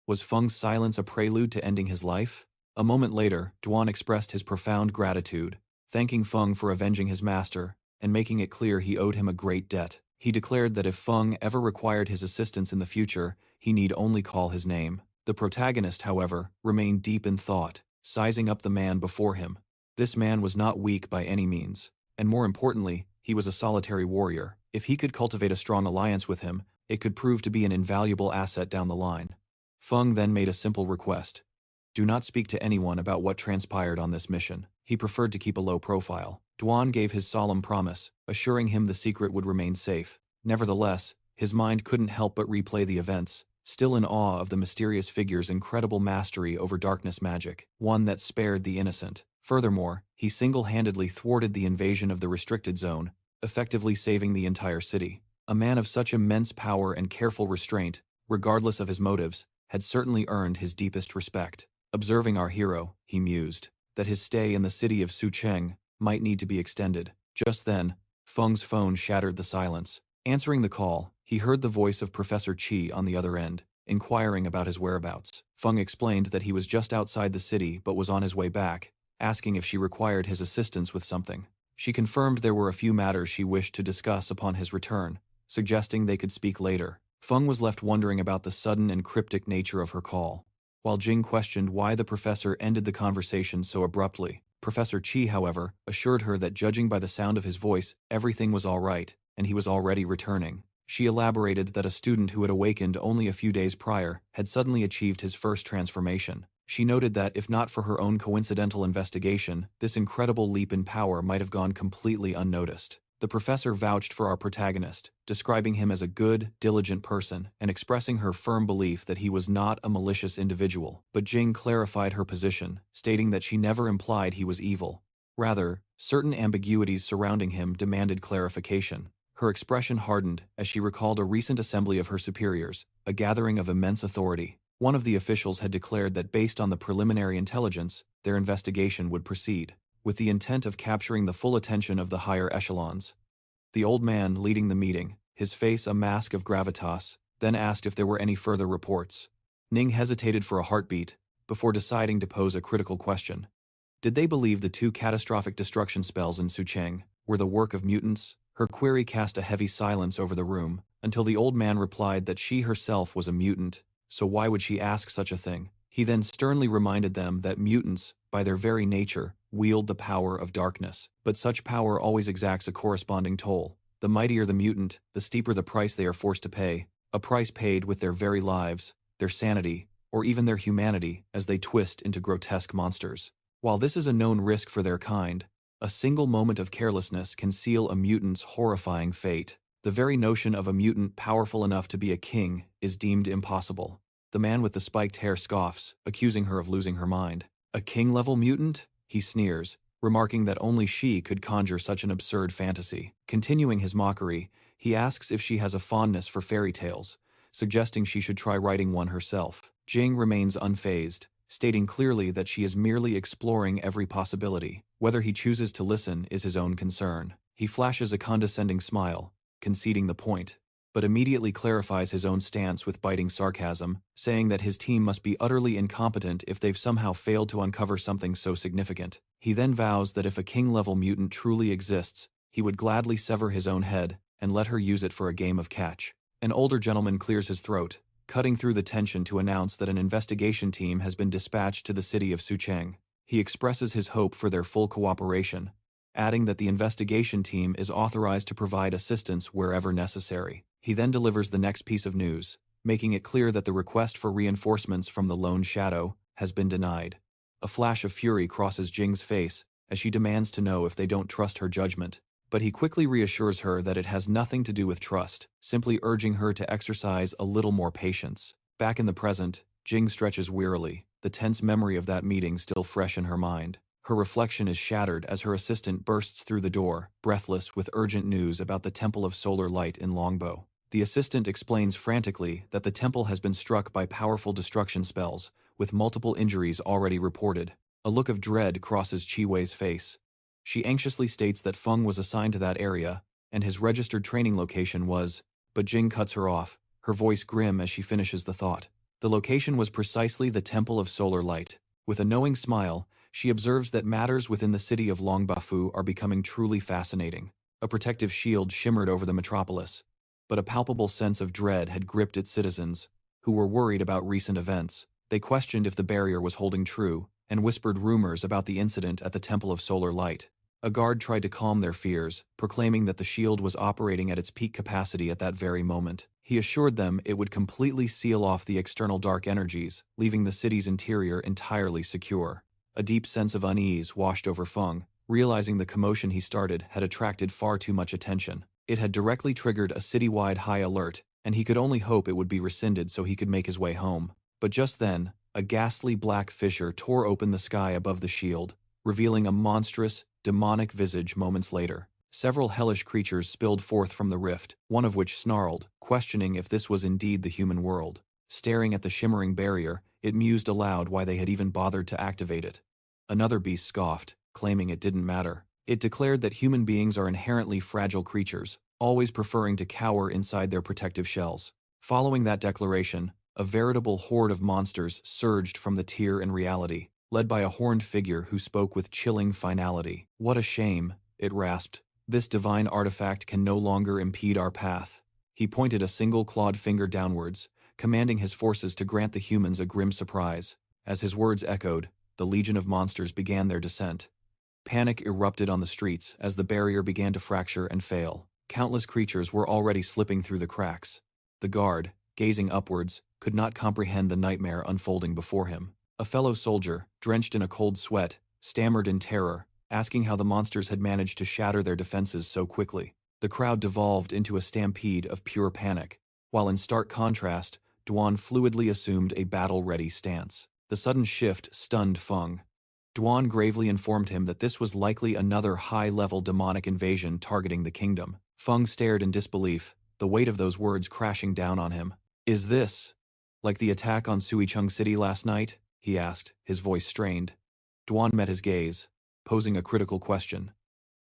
Was Feng's silence a prelude to ending his life? A moment later, Duan expressed his profound gratitude, thanking Feng for avenging his master, and making it clear he owed him a great debt. He declared that if Feng ever required his assistance in the future, he need only call his name. The protagonist, however, remained deep in thought, sizing up the man before him. This man was not weak by any means, and more importantly, he was a solitary warrior. If he could cultivate a strong alliance with him, it could prove to be an invaluable asset down the line. Feng then made a simple request. Do not speak to anyone about what transpired on this mission. He preferred to keep a low profile. Duan gave his solemn promise, assuring him the secret would remain safe. Nevertheless, his mind couldn't help but replay the events, still in awe of the mysterious figure's incredible mastery over darkness magic, one that spared the innocent. Furthermore, he single-handedly thwarted the invasion of the restricted zone, effectively saving the entire city. A man of such immense power and careful restraint, regardless of his motives, had certainly earned his deepest respect. Observing our hero, he mused, that his stay in the city of Sucheng might need to be extended. Just then, Feng's phone shattered the silence. Answering the call, he heard the voice of Professor Qi on the other end, inquiring about his whereabouts. Feng explained that he was just outside the city but was on his way back, asking if she required his assistance with something. She confirmed there were a few matters she wished to discuss upon his return, suggesting they could speak later. Feng was left wondering about the sudden and cryptic nature of her call. While Jing questioned why the professor ended the conversation so abruptly, Professor Qi, however, assured her that judging by the sound of his voice, everything was all right, and he was already returning. She elaborated that a student who had awakened only a few days prior had suddenly achieved his first transformation. She noted that if not for her own coincidental investigation, this incredible leap in power might have gone completely unnoticed. The professor vouched for our protagonist, describing him as a good, diligent person, and expressing her firm belief that he was not a malicious individual. But Jing clarified her position, stating that she never implied he was evil. Rather, certain ambiguities surrounding him demanded clarification. Her expression hardened as she recalled a recent assembly of her superiors, a gathering of immense authority. One of the officials had declared that based on the preliminary intelligence, their investigation would proceed, with the intent of capturing the full attention of the higher echelons. The old man leading the meeting, his face a mask of gravitas, then asked if there were any further reports. Ning hesitated for a heartbeat, before deciding to pose a critical question. Did they believe the 2 catastrophic destruction spells in Sucheng were the work of mutants? Her query cast a heavy silence over the room, until the old man replied that she herself was a mutant, so why would she ask such a thing? He then sternly reminded them that mutants, by their very nature, wield the power of darkness, but such power always exacts a corresponding toll. The mightier the mutant, the steeper the price they are forced to pay, a price paid with their very lives, their sanity, or even their humanity as they twist into grotesque monsters. While this is a known risk for their kind, a single moment of carelessness can seal a mutant's horrifying fate. The very notion of a mutant powerful enough to be a king is deemed impossible. The man with the spiked hair scoffs, accusing her of losing her mind. A king-level mutant? He sneers, remarking that only she could conjure such an absurd fantasy. Continuing his mockery, he asks if she has a fondness for fairy tales, suggesting she should try writing one herself. Jing remains unfazed, stating clearly that she is merely exploring every possibility. Whether he chooses to listen is his own concern. He flashes a condescending smile, conceding the point, but immediately clarifies his own stance with biting sarcasm, saying that his team must be utterly incompetent if they've somehow failed to uncover something so significant. He then vows that if a king-level mutant truly exists, he would gladly sever his own head and let her use it for a game of catch. An older gentleman clears his throat, cutting through the tension to announce that an investigation team has been dispatched to the city of Sucheng. He expresses his hope for their full cooperation, adding that the investigation team is authorized to provide assistance wherever necessary. He then delivers the next piece of news, making it clear that the request for reinforcements from the Lone Shadow has been denied. A flash of fury crosses Jing's face as she demands to know if they don't trust her judgment, but he quickly reassures her that it has nothing to do with trust, simply urging her to exercise a little more patience. Back in the present, Jing stretches wearily, the tense memory of that meeting still fresh in her mind. Her reflection is shattered as her assistant bursts through the door, breathless with urgent news about the Temple of Solar Light in Longbow. The assistant explains frantically that the temple has been struck by powerful destruction spells, with multiple injuries already reported. A look of dread crosses Chi-Wei's face. She anxiously states that Fang was assigned to that area, and his registered training location was, but Jing cuts her off, her voice grim as she finishes the thought. The location was precisely the Temple of Solar Light. With a knowing smile, she observes that matters within the city of Longbafu are becoming truly fascinating. A protective shield shimmered over the metropolis, but a palpable sense of dread had gripped its citizens, who were worried about recent events. They questioned if the barrier was holding true, and whispered rumors about the incident at the Temple of Solar Light. A guard tried to calm their fears, proclaiming that the shield was operating at its peak capacity at that very moment. He assured them it would completely seal off the external dark energies, leaving the city's interior entirely secure. A deep sense of unease washed over Feng, realizing the commotion he started had attracted far too much attention. It had directly triggered a citywide high alert, and he could only hope it would be rescinded so he could make his way home. But just then, a ghastly black fissure tore open the sky above the shield, revealing a monstrous, demonic visage moments later. Several hellish creatures spilled forth from the rift, one of which snarled, questioning if this was indeed the human world. Staring at the shimmering barrier, it mused aloud why they had even bothered to activate it. Another beast scoffed, claiming it didn't matter. It declared that human beings are inherently fragile creatures, always preferring to cower inside their protective shells. Following that declaration, a veritable horde of monsters surged from the tier in reality, led by a horned figure who spoke with chilling finality. "What a shame," it rasped. "This divine artifact can no longer impede our path." He pointed a single clawed finger downwards, commanding his forces to grant the humans a grim surprise. As his words echoed, the legion of monsters began their descent. Panic erupted on the streets as the barrier began to fracture and fail. Countless creatures were already slipping through the cracks. The guard, gazing upwards, could not comprehend the nightmare unfolding before him. A fellow soldier, drenched in a cold sweat, stammered in terror, asking how the monsters had managed to shatter their defenses so quickly. The crowd devolved into a stampede of pure panic, while in stark contrast, Duan fluidly assumed a battle-ready stance. The sudden shift stunned Feng. Duan gravely informed him that this was likely another high-level demonic invasion targeting the kingdom. Fang stared in disbelief, the weight of those words crashing down on him. "Is this like the attack on Suicheng City last night?" he asked, his voice strained. Duan met his gaze, posing a critical question.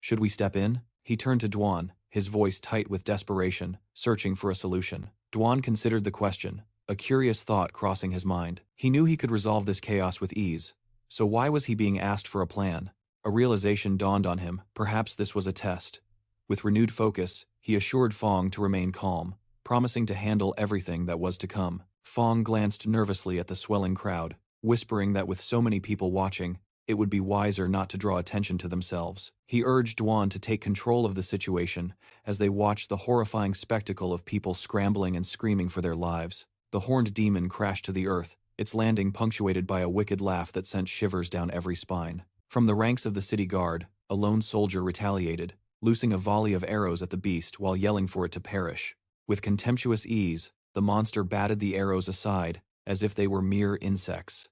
"Should we step in?" He turned to Duan, his voice tight with desperation, searching for a solution. Duan considered the question, a curious thought crossing his mind. He knew he could resolve this chaos with ease, so why was he being asked for a plan? A realization dawned on him, perhaps this was a test. With renewed focus, he assured Fang to remain calm, promising to handle everything that was to come. Fang glanced nervously at the swelling crowd, whispering that with so many people watching, it would be wiser not to draw attention to themselves. He urged Duan to take control of the situation as they watched the horrifying spectacle of people scrambling and screaming for their lives. The horned demon crashed to the earth, its landing punctuated by a wicked laugh that sent shivers down every spine. From the ranks of the city guard, a lone soldier retaliated, loosing a volley of arrows at the beast while yelling for it to perish. With contemptuous ease, the monster batted the arrows aside, as if they were mere insects.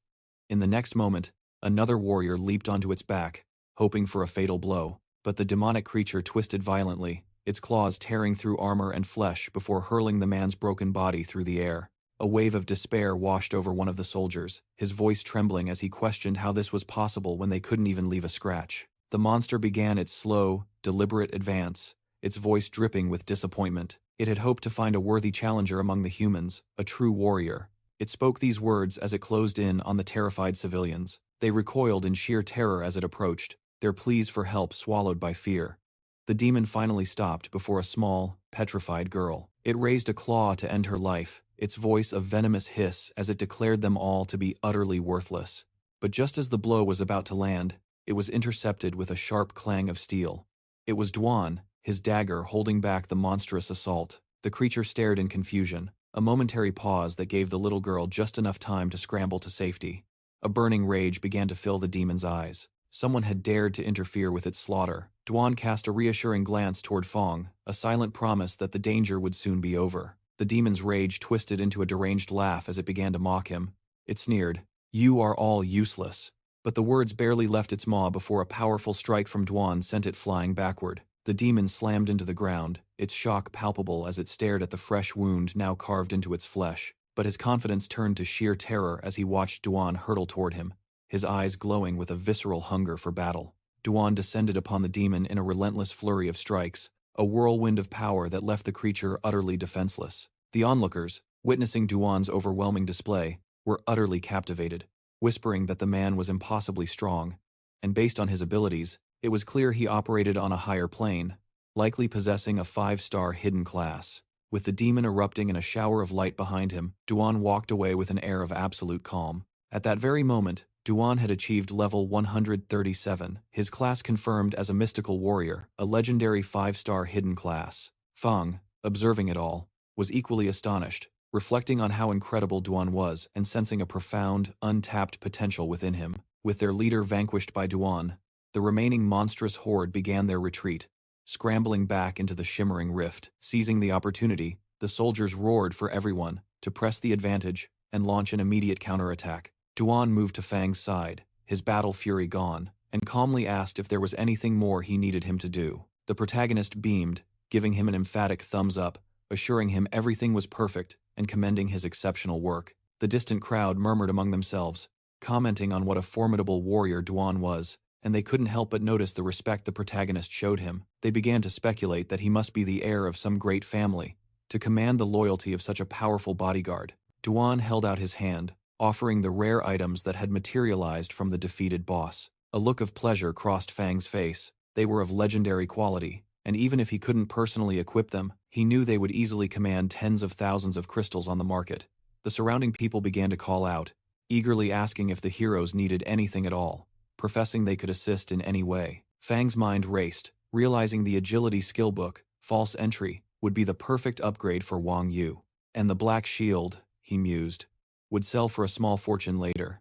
In the next moment, another warrior leaped onto its back, hoping for a fatal blow, but the demonic creature twisted violently, its claws tearing through armor and flesh before hurling the man's broken body through the air. A wave of despair washed over one of the soldiers, his voice trembling as he questioned how this was possible when they couldn't even leave a scratch. The monster began its slow, deliberate advance, its voice dripping with disappointment. It had hoped to find a worthy challenger among the humans, a true warrior. It spoke these words as it closed in on the terrified civilians. They recoiled in sheer terror as it approached, their pleas for help swallowed by fear. The demon finally stopped before a small, petrified girl. It raised a claw to end her life, its voice a venomous hiss as it declared them all to be utterly worthless. But just as the blow was about to land, it was intercepted with a sharp clang of steel. It was Duan, his dagger holding back the monstrous assault. The creature stared in confusion, a momentary pause that gave the little girl just enough time to scramble to safety. A burning rage began to fill the demon's eyes. Someone had dared to interfere with its slaughter. Duan cast a reassuring glance toward Fang, a silent promise that the danger would soon be over. The demon's rage twisted into a deranged laugh as it began to mock him. It sneered, "You are all useless." But the words barely left its maw before a powerful strike from Duan sent it flying backward. The demon slammed into the ground, its shock palpable as it stared at the fresh wound now carved into its flesh. But his confidence turned to sheer terror as he watched Duan hurtle toward him, his eyes glowing with a visceral hunger for battle. Duan descended upon the demon in a relentless flurry of strikes, a whirlwind of power that left the creature utterly defenseless. The onlookers, witnessing Duan's overwhelming display, were utterly captivated, whispering that the man was impossibly strong, and based on his abilities, it was clear he operated on a higher plane, likely possessing a 5-star hidden class. With the demon erupting in a shower of light behind him, Duan walked away with an air of absolute calm. At that very moment, Duan had achieved level 137, his class confirmed as a mystical warrior, a legendary 5-star hidden class. Fang, observing it all, was equally astonished, reflecting on how incredible Duan was and sensing a profound, untapped potential within him. With their leader vanquished by Duan, the remaining monstrous horde began their retreat, scrambling back into the shimmering rift. Seizing the opportunity, the soldiers roared for everyone to press the advantage and launch an immediate counterattack. Duan moved to Fang's side, his battle fury gone, and calmly asked if there was anything more he needed him to do. The protagonist beamed, giving him an emphatic thumbs up, assuring him everything was perfect and commending his exceptional work. The distant crowd murmured among themselves, commenting on what a formidable warrior Duan was, and they couldn't help but notice the respect the protagonist showed him. They began to speculate that he must be the heir of some great family, to command the loyalty of such a powerful bodyguard. Duan held out his hand, offering the rare items that had materialized from the defeated boss. A look of pleasure crossed Fang's face. They were of legendary quality, and even if he couldn't personally equip them, he knew they would easily command tens of thousands of crystals on the market. The surrounding people began to call out, eagerly asking if the heroes needed anything at all, professing they could assist in any way. Fang's mind raced, realizing the agility skill book, false entry, would be the perfect upgrade for Wang Yu. And the black shield, he mused, would sell for a small fortune later.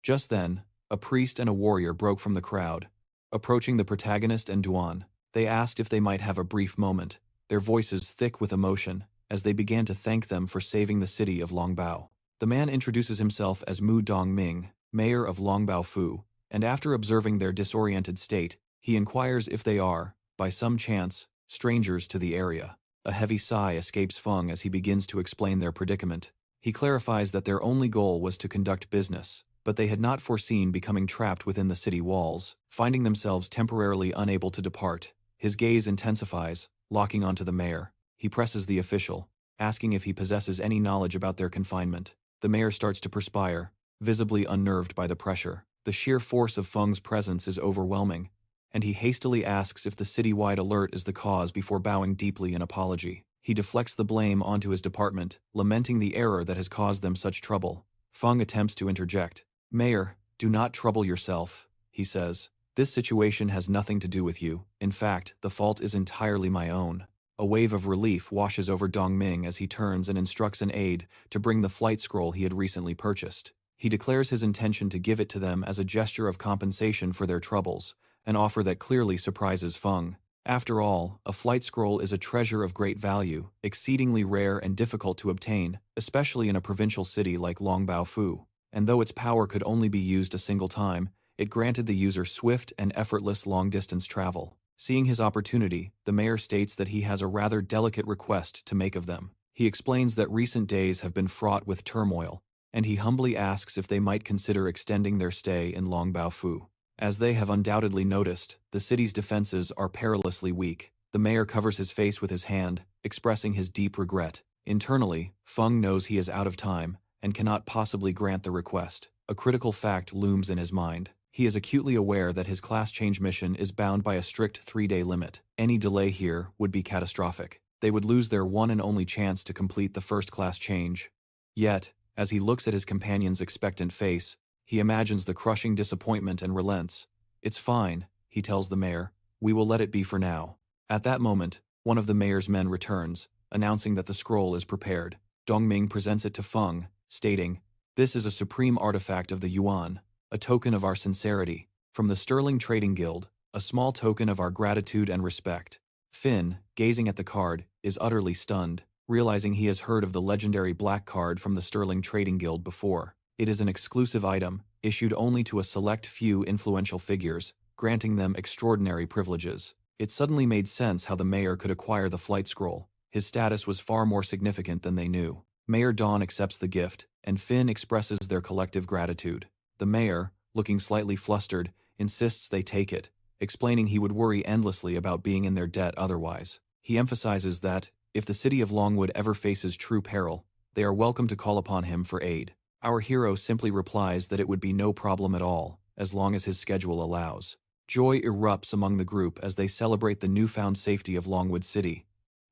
Just then, a priest and a warrior broke from the crowd. Approaching the protagonist and Duan, they asked if they might have a brief moment, their voices thick with emotion, as they began to thank them for saving the city of Longbao. The man introduces himself as Mu Dongming, mayor of Longbao Fu, and after observing their disoriented state, he inquires if they are, by some chance, strangers to the area. A heavy sigh escapes Fang as he begins to explain their predicament. He clarifies that their only goal was to conduct business, but they had not foreseen becoming trapped within the city walls, finding themselves temporarily unable to depart. His gaze intensifies, locking onto the mayor. He presses the official, asking if he possesses any knowledge about their confinement. The mayor starts to perspire, visibly unnerved by the pressure. The sheer force of Feng's presence is overwhelming, and he hastily asks if the citywide alert is the cause before bowing deeply in apology. He deflects the blame onto his department, lamenting the error that has caused them such trouble. Feng attempts to interject. "Mayor, do not trouble yourself," he says. "This situation has nothing to do with you. In fact, the fault is entirely my own." A wave of relief washes over Dongming as he turns and instructs an aide to bring the flight scroll he had recently purchased. He declares his intention to give it to them as a gesture of compensation for their troubles, an offer that clearly surprises Feng. After all, a flight scroll is a treasure of great value, exceedingly rare and difficult to obtain, especially in a provincial city like Longbaofu. And though its power could only be used a single time, it granted the user swift and effortless long-distance travel. Seeing his opportunity, the mayor states that he has a rather delicate request to make of them. He explains that recent days have been fraught with turmoil, and he humbly asks if they might consider extending their stay in Longbaofu. As they have undoubtedly noticed, the city's defenses are perilously weak. The mayor covers his face with his hand, expressing his deep regret. Internally, Feng knows he is out of time and cannot possibly grant the request. A critical fact looms in his mind. He is acutely aware that his class change mission is bound by a strict 3-day limit. Any delay here would be catastrophic. They would lose their one and only chance to complete the first class change. Yet, as he looks at his companion's expectant face, he imagines the crushing disappointment and relents. "It's fine," he tells the mayor. "We will let it be for now." At that moment, one of the mayor's men returns, announcing that the scroll is prepared. Dongming presents it to Feng, stating, "This is a supreme artifact of the Yuan, a token of our sincerity. From the Sterling Trading Guild, a small token of our gratitude and respect." Finn, gazing at the card, is utterly stunned, realizing he has heard of the legendary black card from the Sterling Trading Guild before. It is an exclusive item, issued only to a select few influential figures, granting them extraordinary privileges. It suddenly made sense how the mayor could acquire the flight scroll. His status was far more significant than they knew. Mayor Dawn accepts the gift, and Finn expresses their collective gratitude. The mayor, looking slightly flustered, insists they take it, explaining he would worry endlessly about being in their debt otherwise. He emphasizes that, if the city of Longwood ever faces true peril, they are welcome to call upon him for aid. Our hero simply replies that it would be no problem at all, as long as his schedule allows. Joy erupts among the group as they celebrate the newfound safety of Longwood City.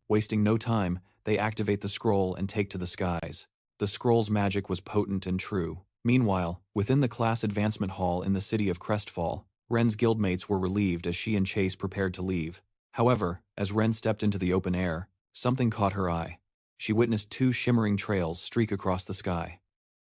Wasting no time, they activate the scroll and take to the skies. The scroll's magic was potent and true. Meanwhile, within the class advancement hall in the city of Crestfall, Ren's guildmates were relieved as she and Chase prepared to leave. However, as Ren stepped into the open air, something caught her eye. She witnessed 2 shimmering trails streak across the sky.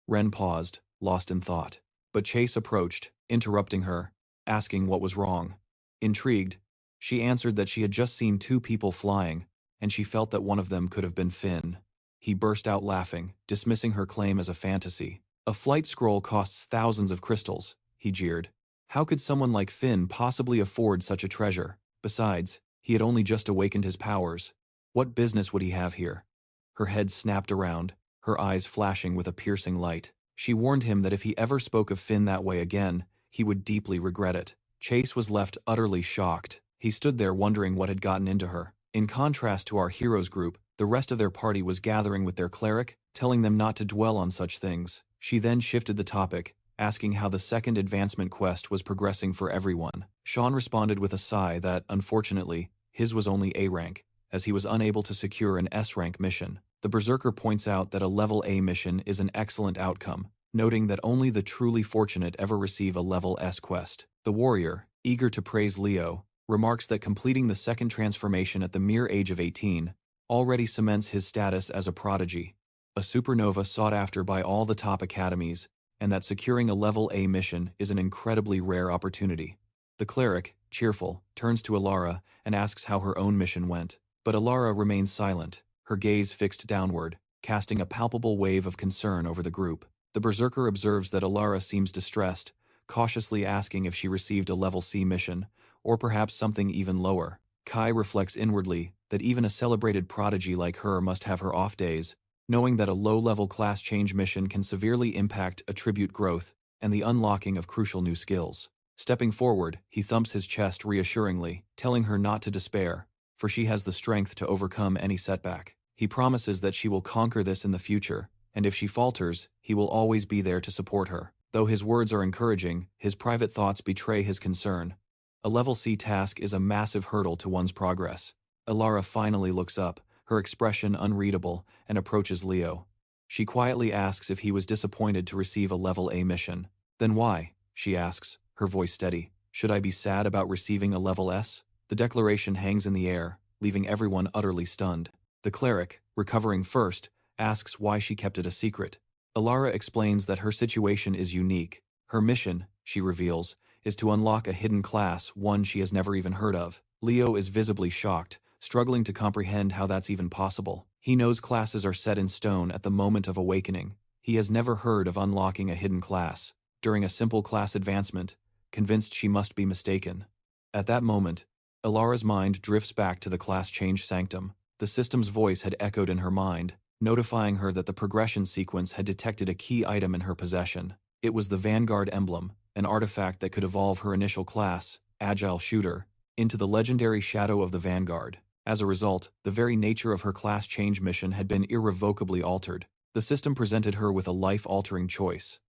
Ren paused, lost in thought. But Chase approached, interrupting her, asking what was wrong. Intrigued, she answered that she had just seen 2 people flying, and she felt that one of them could have been Finn. He burst out laughing, dismissing her claim as a fantasy. "A flight scroll costs thousands of crystals," he jeered. "How could someone like Finn possibly afford such a treasure? Besides, he had only just awakened his powers. What business would he have here?" Her head snapped around, her eyes flashing with a piercing light. She warned him that if he ever spoke of Finn that way again, he would deeply regret it. Chase was left utterly shocked. He stood there wondering what had gotten into her. In contrast to our heroes group, the rest of their party was gathering with their cleric, telling them not to dwell on such things. She then shifted the topic, asking how the second advancement quest was progressing for everyone. Sean responded with a sigh that, unfortunately, his was only A rank, as he was unable to secure an S rank mission. The Berserker points out that a level A mission is an excellent outcome, noting that only the truly fortunate ever receive a level S quest. The warrior, eager to praise Leo, remarks that completing the second transformation at the mere age of 18 already cements his status as a prodigy, a supernova sought after by all the top academies, and that securing a level A mission is an incredibly rare opportunity. The cleric, cheerful, turns to Alara and asks how her own mission went, but Alara remains silent, her gaze fixed downward, casting a palpable wave of concern over the group. The Berserker observes that Alara seems distressed, cautiously asking if she received a level C mission, or perhaps something even lower. Kai reflects inwardly that even a celebrated prodigy like her must have her off days, knowing that a low-level class change mission can severely impact attribute growth and the unlocking of crucial new skills. Stepping forward, he thumps his chest reassuringly, telling her not to despair, for she has the strength to overcome any setback. He promises that she will conquer this in the future, and if she falters, he will always be there to support her. Though his words are encouraging, his private thoughts betray his concern. A level C task is a massive hurdle to one's progress. Elara finally looks up, her expression unreadable, and approaches Leo. She quietly asks if he was disappointed to receive a level A mission. Then why? She asks, her voice steady. Should I be sad about receiving a level S? The declaration hangs in the air, leaving everyone utterly stunned. The cleric, recovering first, asks why she kept it a secret. Elara explains that her situation is unique. Her mission, she reveals, is to unlock a hidden class, one she has never even heard of. Leo is visibly shocked, struggling to comprehend how that's even possible. He knows classes are set in stone at the moment of awakening. He has never heard of unlocking a hidden class. During a simple class advancement, convinced she must be mistaken. At that moment, Elara's mind drifts back to the class change sanctum. The system's voice had echoed in her mind, notifying her that the progression sequence had detected a key item in her possession. It was the Vanguard emblem, an artifact that could evolve her initial class, Agile Shooter, into the legendary Shadow of the Vanguard. As a result, the very nature of her class change mission had been irrevocably altered. The system presented her with a life-altering choice.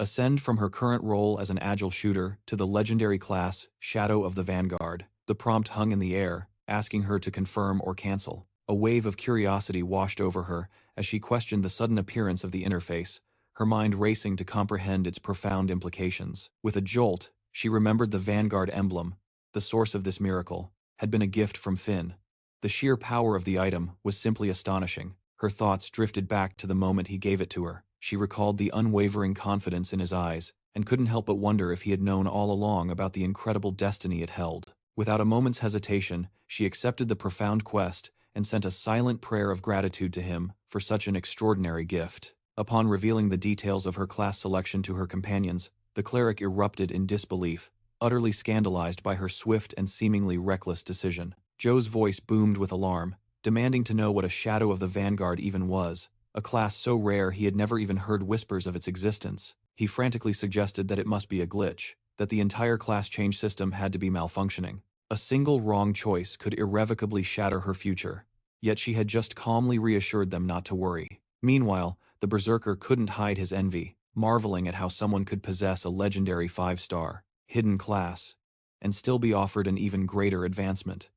Ascend from her current role as an Agile Shooter to the legendary class, Shadow of the Vanguard. The prompt hung in the air, asking her to confirm or cancel. A wave of curiosity washed over her as she questioned the sudden appearance of the interface, her mind racing to comprehend its profound implications. With a jolt, she remembered the Vanguard emblem, the source of this miracle, had been a gift from Finn. The sheer power of the item was simply astonishing. Her thoughts drifted back to the moment he gave it to her. She recalled the unwavering confidence in his eyes, and couldn't help but wonder if he had known all along about the incredible destiny it held. Without a moment's hesitation, she accepted the profound quest and sent a silent prayer of gratitude to him for such an extraordinary gift. Upon revealing the details of her class selection to her companions, the cleric erupted in disbelief, utterly scandalized by her swift and seemingly reckless decision. Joe's voice boomed with alarm, demanding to know what a Shadow of the Vanguard even was, a class so rare he had never even heard whispers of its existence. He frantically suggested that it must be a glitch, that the entire class change system had to be malfunctioning. A single wrong choice could irrevocably shatter her future, yet she had just calmly reassured them not to worry. Meanwhile, the berserker couldn't hide his envy, marveling at how someone could possess a legendary 5-star, hidden class, and still be offered an even greater advancement.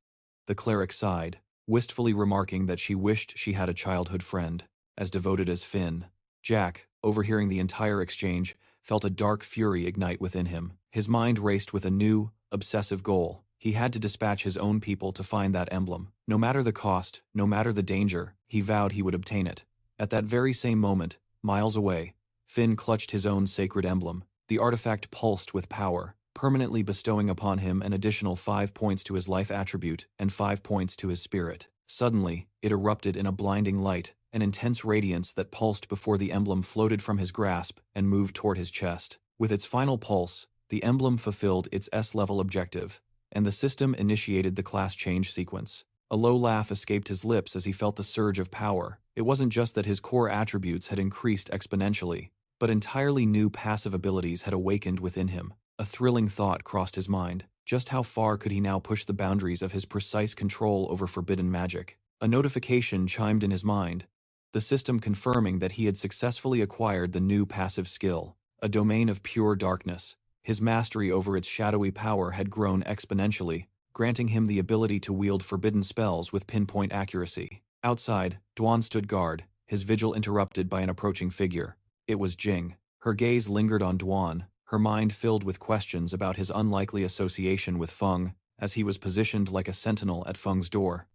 The cleric sighed, wistfully remarking that she wished she had a childhood friend, as devoted as Finn. Jack, overhearing the entire exchange, felt a dark fury ignite within him. His mind raced with a new, obsessive goal. He had to dispatch his own people to find that emblem. No matter the cost, no matter the danger, he vowed he would obtain it. At that very same moment, miles away, Finn clutched his own sacred emblem. The artifact pulsed with power, permanently bestowing upon him an additional 5 points to his life attribute and 5 points to his spirit. Suddenly, it erupted in a blinding light, an intense radiance that pulsed before the emblem floated from his grasp and moved toward his chest. With its final pulse, the emblem fulfilled its S-level objective, and the system initiated the class change sequence. A low laugh escaped his lips as he felt the surge of power. It wasn't just that his core attributes had increased exponentially, but entirely new passive abilities had awakened within him. A thrilling thought crossed his mind. Just how far could he now push the boundaries of his precise control over forbidden magic? A notification chimed in his mind, the system confirming that he had successfully acquired the new passive skill, a domain of pure darkness. His mastery over its shadowy power had grown exponentially, granting him the ability to wield forbidden spells with pinpoint accuracy. Outside, Duan stood guard, his vigil interrupted by an approaching figure. It was Jing. Her gaze lingered on Duan, her mind filled with questions about his unlikely association with Fang, as he was positioned like a sentinel at Feng's door.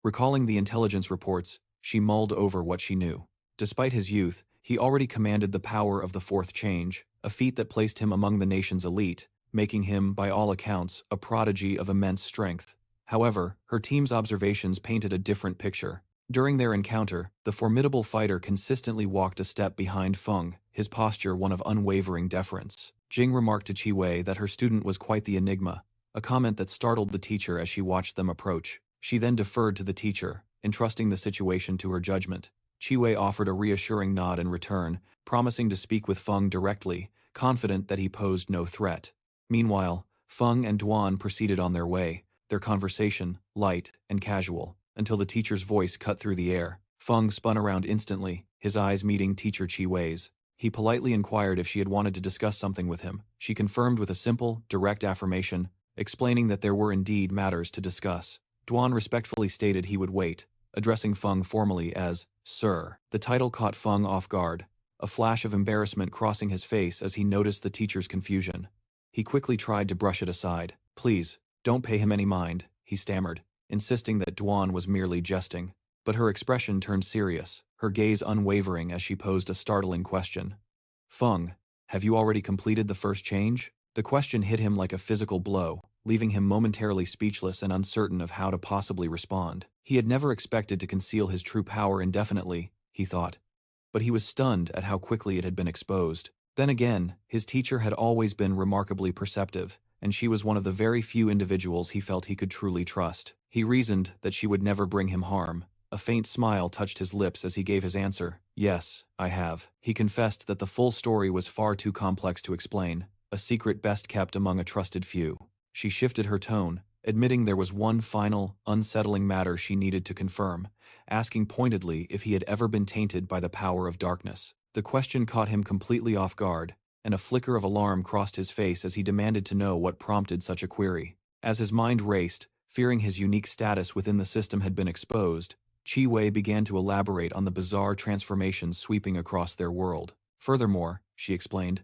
Recalling the intelligence reports, she mulled over what she knew. Despite his youth, he already commanded the power of the fourth change, a feat that placed him among the nation's elite, making him, by all accounts, a prodigy of immense strength. However, her team's observations painted a different picture. During their encounter, the formidable fighter consistently walked a step behind Feng, his posture one of unwavering deference. Jing remarked to Qi Wei that her student was quite the enigma, a comment that startled the teacher as she watched them approach. She then deferred to the teacher, entrusting the situation to her judgment. Qi Wei offered a reassuring nod in return, promising to speak with Feng directly, confident that he posed no threat. Meanwhile, Feng and Duan proceeded on their way, their conversation light and casual, until the teacher's voice cut through the air. Feng spun around instantly, his eyes meeting teacher Qi Wei's. He politely inquired if she had wanted to discuss something with him. She confirmed with a simple, direct affirmation, explaining that there were indeed matters to discuss. Duan respectfully stated he would wait, addressing Feng formally as Sir. The title caught Feng off guard, a flash of embarrassment crossing his face as he noticed the teacher's confusion. He quickly tried to brush it aside. Please, don't pay him any mind, he stammered, insisting that Duan was merely jesting. But her expression turned serious, her gaze unwavering as she posed a startling question. Feng, have you already completed the first change? The question hit him like a physical blow, leaving him momentarily speechless and uncertain of how to possibly respond. He had never expected to conceal his true power indefinitely, he thought. But he was stunned at how quickly it had been exposed. Then again, his teacher had always been remarkably perceptive, and she was one of the very few individuals he felt he could truly trust. He reasoned that she would never bring him harm. A faint smile touched his lips as he gave his answer. Yes, I have. He confessed that the full story was far too complex to explain, a secret best kept among a trusted few. She shifted her tone, admitting there was one final, unsettling matter she needed to confirm, asking pointedly if he had ever been tainted by the power of darkness. The question caught him completely off guard, and a flicker of alarm crossed his face as he demanded to know what prompted such a query. As his mind raced, fearing his unique status within the system had been exposed, Qi Wei began to elaborate on the bizarre transformations sweeping across their world. Furthermore, she explained,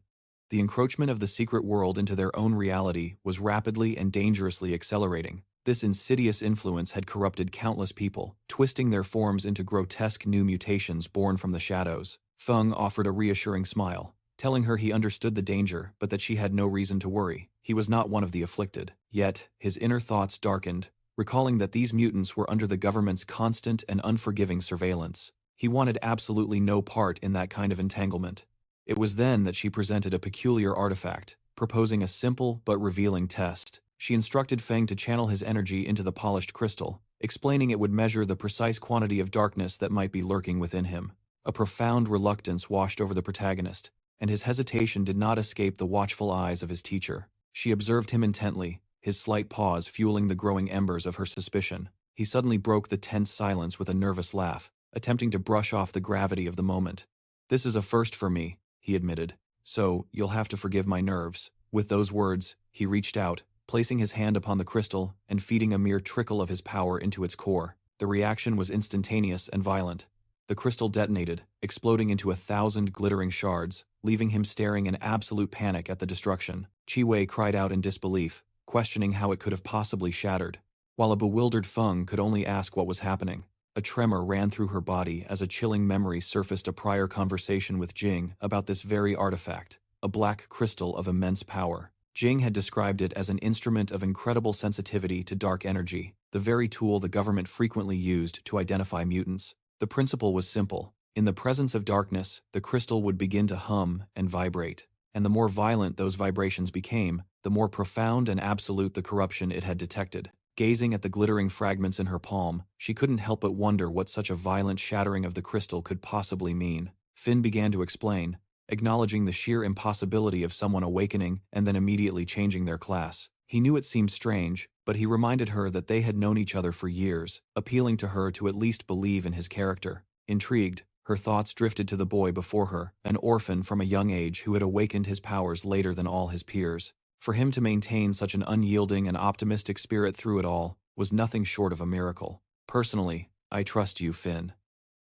the encroachment of the secret world into their own reality was rapidly and dangerously accelerating. This insidious influence had corrupted countless people, twisting their forms into grotesque new mutations born from the shadows. Feng offered a reassuring smile, telling her he understood the danger but that she had no reason to worry. He was not one of the afflicted. Yet, his inner thoughts darkened, recalling that these mutants were under the government's constant and unforgiving surveillance. He wanted absolutely no part in that kind of entanglement. It was then that she presented a peculiar artifact, proposing a simple but revealing test. She instructed Fang to channel his energy into the polished crystal, explaining it would measure the precise quantity of darkness that might be lurking within him. A profound reluctance washed over the protagonist, and his hesitation did not escape the watchful eyes of his teacher. She observed him intently, his slight pause fueling the growing embers of her suspicion. He suddenly broke the tense silence with a nervous laugh, attempting to brush off the gravity of the moment. This is a first for me, he admitted, so you'll have to forgive my nerves. With those words, he reached out, placing his hand upon the crystal and feeding a mere trickle of his power into its core. The reaction was instantaneous and violent. The crystal detonated, exploding into 1,000 glittering shards, leaving him staring in absolute panic at the destruction. Qi Wei cried out in disbelief, questioning how it could have possibly shattered, while a bewildered Feng could only ask what was happening. A tremor ran through her body as a chilling memory surfaced a prior conversation with Jing about this very artifact, a black crystal of immense power. Jing had described it as an instrument of incredible sensitivity to dark energy, the very tool the government frequently used to identify mutants. The principle was simple. In the presence of darkness, the crystal would begin to hum and vibrate, and the more violent those vibrations became, the more profound and absolute the corruption it had detected. Gazing at the glittering fragments in her palm, she couldn't help but wonder what such a violent shattering of the crystal could possibly mean. Finn began to explain, acknowledging the sheer impossibility of someone awakening and then immediately changing their class. He knew it seemed strange, but he reminded her that they had known each other for years, appealing to her to at least believe in his character. Intrigued, her thoughts drifted to the boy before her, an orphan from a young age who had awakened his powers later than all his peers. For him to maintain such an unyielding and optimistic spirit through it all was nothing short of a miracle. Personally, I trust you, Finn,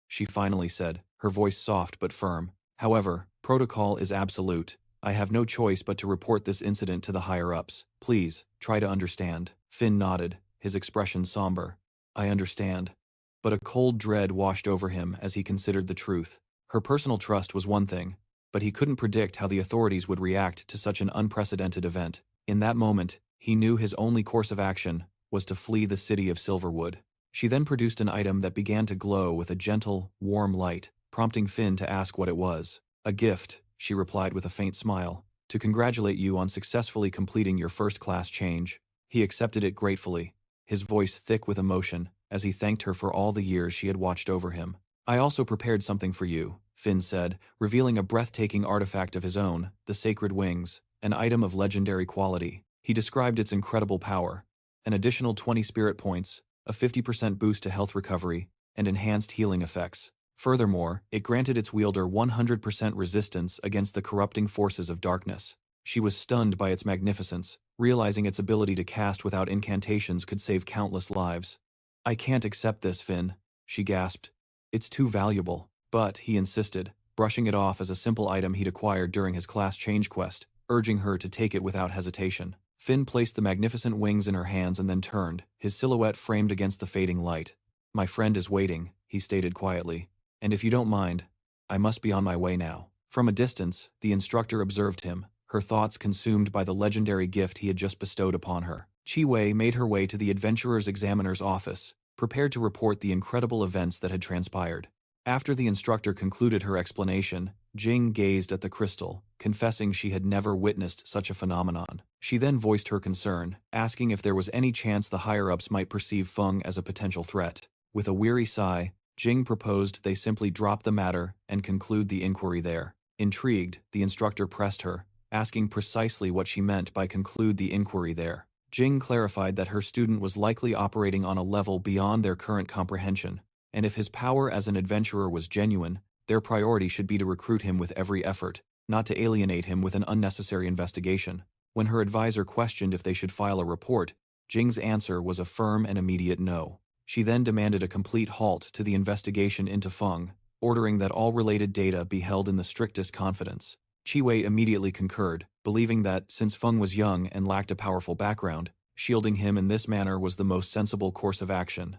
she finally said, her voice soft but firm. However, protocol is absolute. I have no choice but to report this incident to the higher-ups. Please, try to understand. Finn nodded, his expression somber. I understand. But a cold dread washed over him as he considered the truth. Her personal trust was one thing, but he couldn't predict how the authorities would react to such an unprecedented event. In that moment, he knew his only course of action was to flee the city of Silverwood. She then produced an item that began to glow with a gentle, warm light, prompting Finn to ask what it was. A gift, she replied with a faint smile. to congratulate you on successfully completing your first-class change. He accepted it gratefully, his voice thick with emotion, as he thanked her for all the years she had watched over him. I also prepared something for you, Finn said, revealing a breathtaking artifact of his own, the Sacred Wings, an item of legendary quality. He described its incredible power: an additional 20 spirit points, a 50% boost to health recovery, and enhanced healing effects. Furthermore, it granted its wielder 100% resistance against the corrupting forces of darkness. She was stunned by its magnificence, realizing its ability to cast without incantations could save countless lives. I can't accept this, Finn, she gasped. It's too valuable. But, he insisted, brushing it off as a simple item he'd acquired during his class change quest, urging her to take it without hesitation. Finn placed the magnificent wings in her hands and then turned, his silhouette framed against the fading light. My friend is waiting, he stated quietly. And if you don't mind, I must be on my way now. From a distance, the instructor observed him, her thoughts consumed by the legendary gift he had just bestowed upon her. Chi Wei made her way to the adventurer's examiner's office, prepared to report the incredible events that had transpired. After the instructor concluded her explanation, Jing gazed at the crystal, confessing she had never witnessed such a phenomenon. She then voiced her concern, asking if there was any chance the higher-ups might perceive Feng as a potential threat. With a weary sigh, Jing proposed they simply drop the matter and conclude the inquiry there. Intrigued, the instructor pressed her, asking precisely what she meant by conclude the inquiry there. Jing clarified that her student was likely operating on a level beyond their current comprehension, and if his power as an adventurer was genuine, their priority should be to recruit him with every effort, not to alienate him with an unnecessary investigation. When her advisor questioned if they should file a report, Jing's answer was a firm and immediate no. She then demanded a complete halt to the investigation into Feng, ordering that all related data be held in the strictest confidence. Chi Wei immediately concurred, believing that, since Feng was young and lacked a powerful background, shielding him in this manner was the most sensible course of action.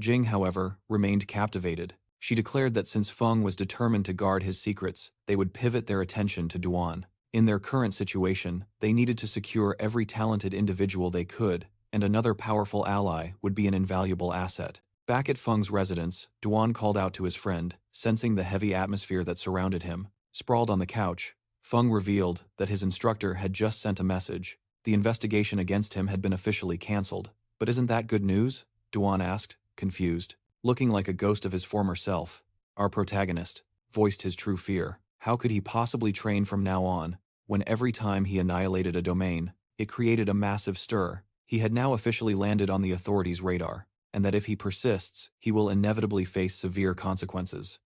Jing, however, remained captivated. She declared that since Feng was determined to guard his secrets, they would pivot their attention to Duan. In their current situation, they needed to secure every talented individual they could, and another powerful ally would be an invaluable asset. Back at Feng's residence, Duan called out to his friend, sensing the heavy atmosphere that surrounded him. Sprawled on the couch, Feng revealed that his instructor had just sent a message. The investigation against him had been officially cancelled. But isn't that good news? Duan asked, confused. Looking like a ghost of his former self, our protagonist voiced his true fear. How could he possibly train from now on, when every time he annihilated a domain, it created a massive stir? He had now officially landed on the authorities' radar, and that if he persists, he will inevitably face severe consequences.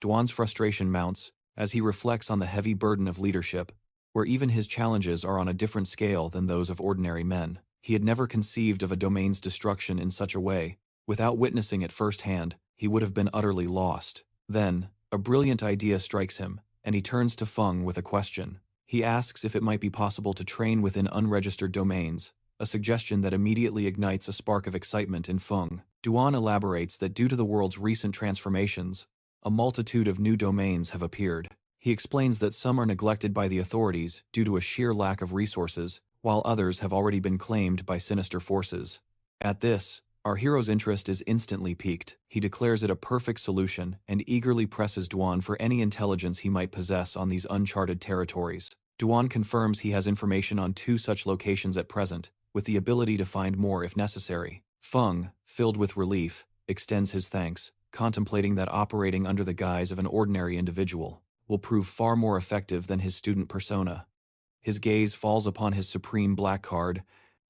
Duan's frustration mounts as he reflects on the heavy burden of leadership, where even his challenges are on a different scale than those of ordinary men. He had never conceived of a domain's destruction in such a way. Without witnessing it firsthand, he would have been utterly lost. Then, a brilliant idea strikes him, and he turns to Feng with a question. He asks if it might be possible to train within unregistered domains, a suggestion that immediately ignites a spark of excitement in Feng. Duan elaborates that due to the world's recent transformations, a multitude of new domains have appeared. He explains that some are neglected by the authorities due to a sheer lack of resources, while others have already been claimed by sinister forces. At this, our hero's interest is instantly piqued. He declares it a perfect solution and eagerly presses Duan for any intelligence he might possess on these uncharted territories. Duan confirms he has information on 2 such locations at present, with the ability to find more if necessary. Feng, filled with relief, extends his thanks, contemplating that operating under the guise of an ordinary individual will prove far more effective than his student persona. His gaze falls upon his supreme black card,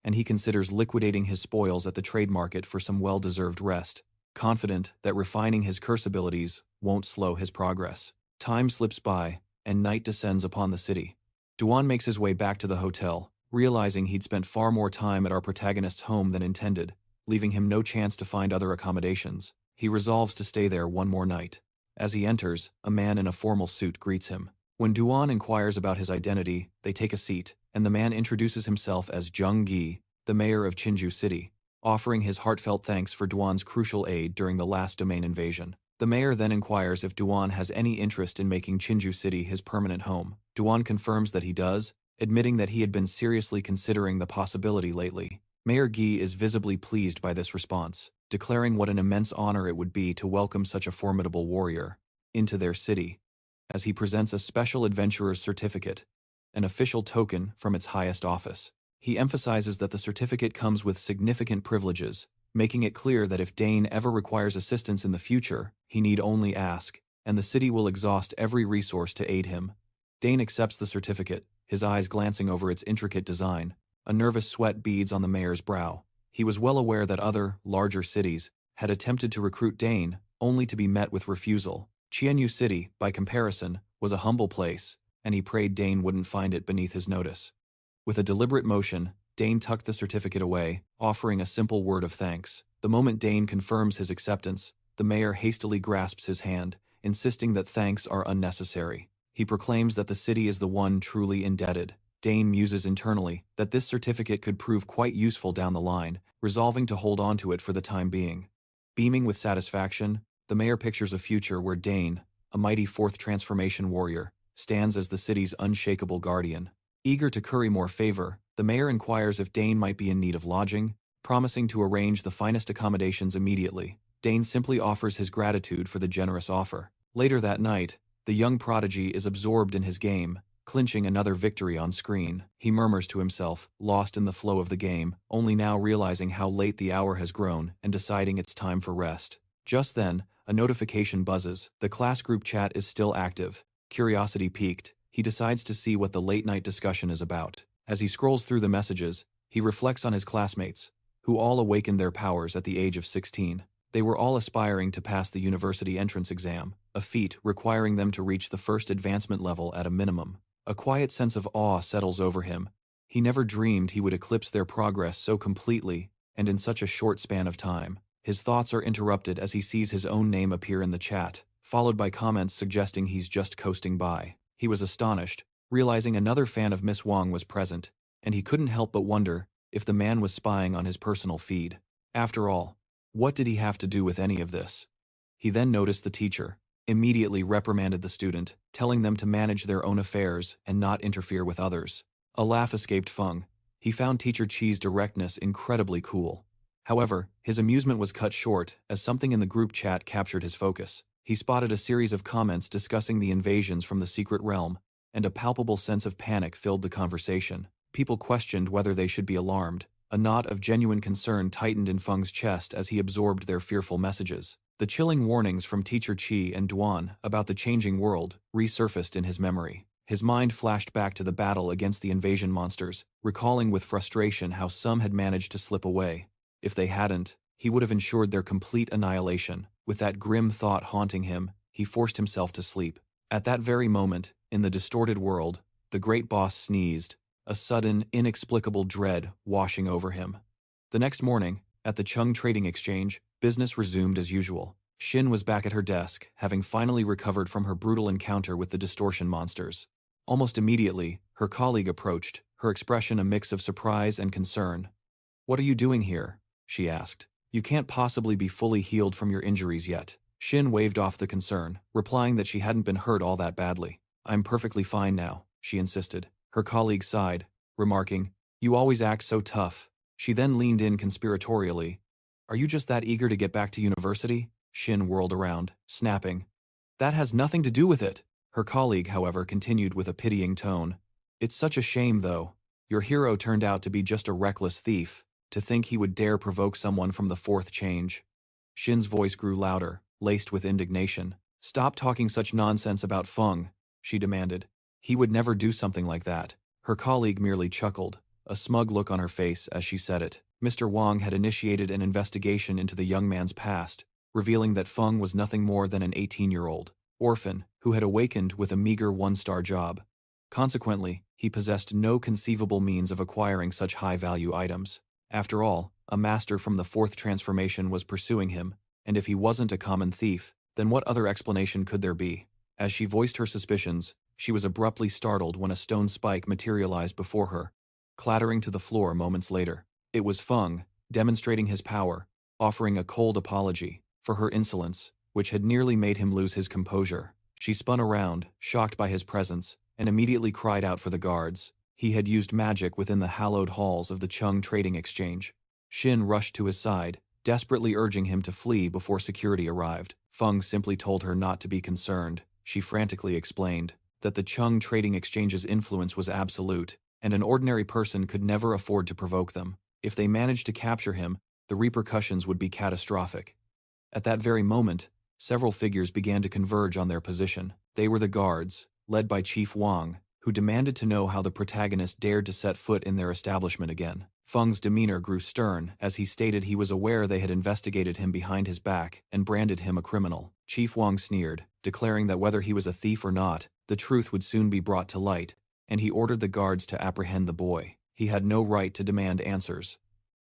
and he considers liquidating his spoils at the trade market for some well-deserved rest, confident that refining his curse abilities won't slow his progress. Time slips by, and night descends upon the city. Duan makes his way back to the hotel, realizing he'd spent far more time at our protagonist's home than intended, leaving him no chance to find other accommodations. He resolves to stay there one more night. As he enters, a man in a formal suit greets him. When Duan inquires about his identity, they take a seat, and the man introduces himself as Zheng Gi, the mayor of Chinju City, offering his heartfelt thanks for Duan's crucial aid during the last domain invasion. The mayor then inquires if Duan has any interest in making Chinju City his permanent home. Duan confirms that he does, admitting that he had been seriously considering the possibility lately. Mayor Gi is visibly pleased by this response, declaring what an immense honor it would be to welcome such a formidable warrior into their city, as he presents a special adventurer's certificate an official token from its highest office. He emphasizes that the certificate comes with significant privileges, making it clear that if Dane ever requires assistance in the future, he need only ask, and the city will exhaust every resource to aid him. Dane accepts the certificate, his eyes glancing over its intricate design. A nervous sweat beads on the mayor's brow. He was well aware that other, larger cities had attempted to recruit Dane, only to be met with refusal. Qianyu City, by comparison, was a humble place, and he prayed Dane wouldn't find it beneath his notice. With a deliberate motion, Dane tucked the certificate away, offering a simple word of thanks. The moment Dane confirms his acceptance, the mayor hastily grasps his hand, insisting that thanks are unnecessary. He proclaims that the city is the one truly indebted. Dane muses internally that this certificate could prove quite useful down the line, resolving to hold on to it for the time being. Beaming with satisfaction, the mayor pictures a future where Dane, a mighty fourth transformation warrior, stands as the city's unshakable guardian. Eager to curry more favor, the mayor inquires if Dane might be in need of lodging, promising to arrange the finest accommodations immediately. Dane simply offers his gratitude for the generous offer. Later that night, the young prodigy is absorbed in his game, clinching another victory on screen. He murmurs to himself, lost in the flow of the game, only now realizing how late the hour has grown and deciding it's time for rest. Just then, a notification buzzes. The class group chat is still active. Curiosity piqued, he decides to see what the late-night discussion is about. As he scrolls through the messages, he reflects on his classmates, who all awakened their powers at the age of 16. They were all aspiring to pass the university entrance exam, a feat requiring them to reach the first advancement level at a minimum. A quiet sense of awe settles over him. He never dreamed he would eclipse their progress so completely and in such a short span of time. His thoughts are interrupted as he sees his own name appear in the chat, followed by comments suggesting he's just coasting by. He was astonished, realizing another fan of Miss Wang was present, and he couldn't help but wonder if the man was spying on his personal feed. After all, what did he have to do with any of this? He then noticed the teacher, immediately reprimanded the student, telling them to manage their own affairs and not interfere with others. A laugh escaped Fang. He found Teacher Chi's directness incredibly cool. However, his amusement was cut short as something in the group chat captured his focus. He spotted a series of comments discussing the invasions from the secret realm, and a palpable sense of panic filled the conversation. People questioned whether they should be alarmed. A knot of genuine concern tightened in Feng's chest as he absorbed their fearful messages. The chilling warnings from Teacher Chi and Duan about the changing world resurfaced in his memory. His mind flashed back to the battle against the invasion monsters, recalling with frustration how some had managed to slip away. If they hadn't, he would have ensured their complete annihilation. With that grim thought haunting him, he forced himself to sleep. At that very moment, in the distorted world, the great boss sneezed, a sudden, inexplicable dread washing over him. The next morning, at the Chung Trading Exchange, business resumed as usual. Xin was back at her desk, having finally recovered from her brutal encounter with the distortion monsters. Almost immediately, her colleague approached, her expression a mix of surprise and concern. "What are you doing here?" she asked. "You can't possibly be fully healed from your injuries yet." Xin waved off the concern, replying that she hadn't been hurt all that badly. "I'm perfectly fine now," she insisted. Her colleague sighed, remarking, "You always act so tough." She then leaned in conspiratorially. "Are you just that eager to get back to university?" Xin whirled around, snapping. "That has nothing to do with it." Her colleague, however, continued with a pitying tone. "It's such a shame, though. Your hero turned out to be just a reckless thief. To think he would dare provoke someone from the fourth change." Xin's voice grew louder, laced with indignation. "Stop talking such nonsense about Feng," she demanded. "He would never do something like that." Her colleague merely chuckled, a smug look on her face as she said it. Mr. Wang had initiated an investigation into the young man's past, revealing that Feng was nothing more than an 18-year-old orphan who had awakened with a meager one-star job. Consequently, he possessed no conceivable means of acquiring such high-value items. After all, a master from the fourth transformation was pursuing him, and if he wasn't a common thief, then what other explanation could there be? As she voiced her suspicions, she was abruptly startled when a stone spike materialized before her, clattering to the floor moments later. It was Feng, demonstrating his power, offering a cold apology for her insolence, which had nearly made him lose his composure. She spun around, shocked by his presence, and immediately cried out for the guards. He had used magic within the hallowed halls of the Chung Trading Exchange. Xin rushed to his side, desperately urging him to flee before security arrived. Feng simply told her not to be concerned. She frantically explained, that the Chung Trading Exchange's influence was absolute, and an ordinary person could never afford to provoke them. If they managed to capture him, the repercussions would be catastrophic. At that very moment, several figures began to converge on their position. They were the guards, led by Chief Wang, who demanded to know how the protagonist dared to set foot in their establishment again. Feng's demeanor grew stern as he stated he was aware they had investigated him behind his back and branded him a criminal. Chief Wang sneered, declaring that whether he was a thief or not, the truth would soon be brought to light, and he ordered the guards to apprehend the boy. He had no right to demand answers.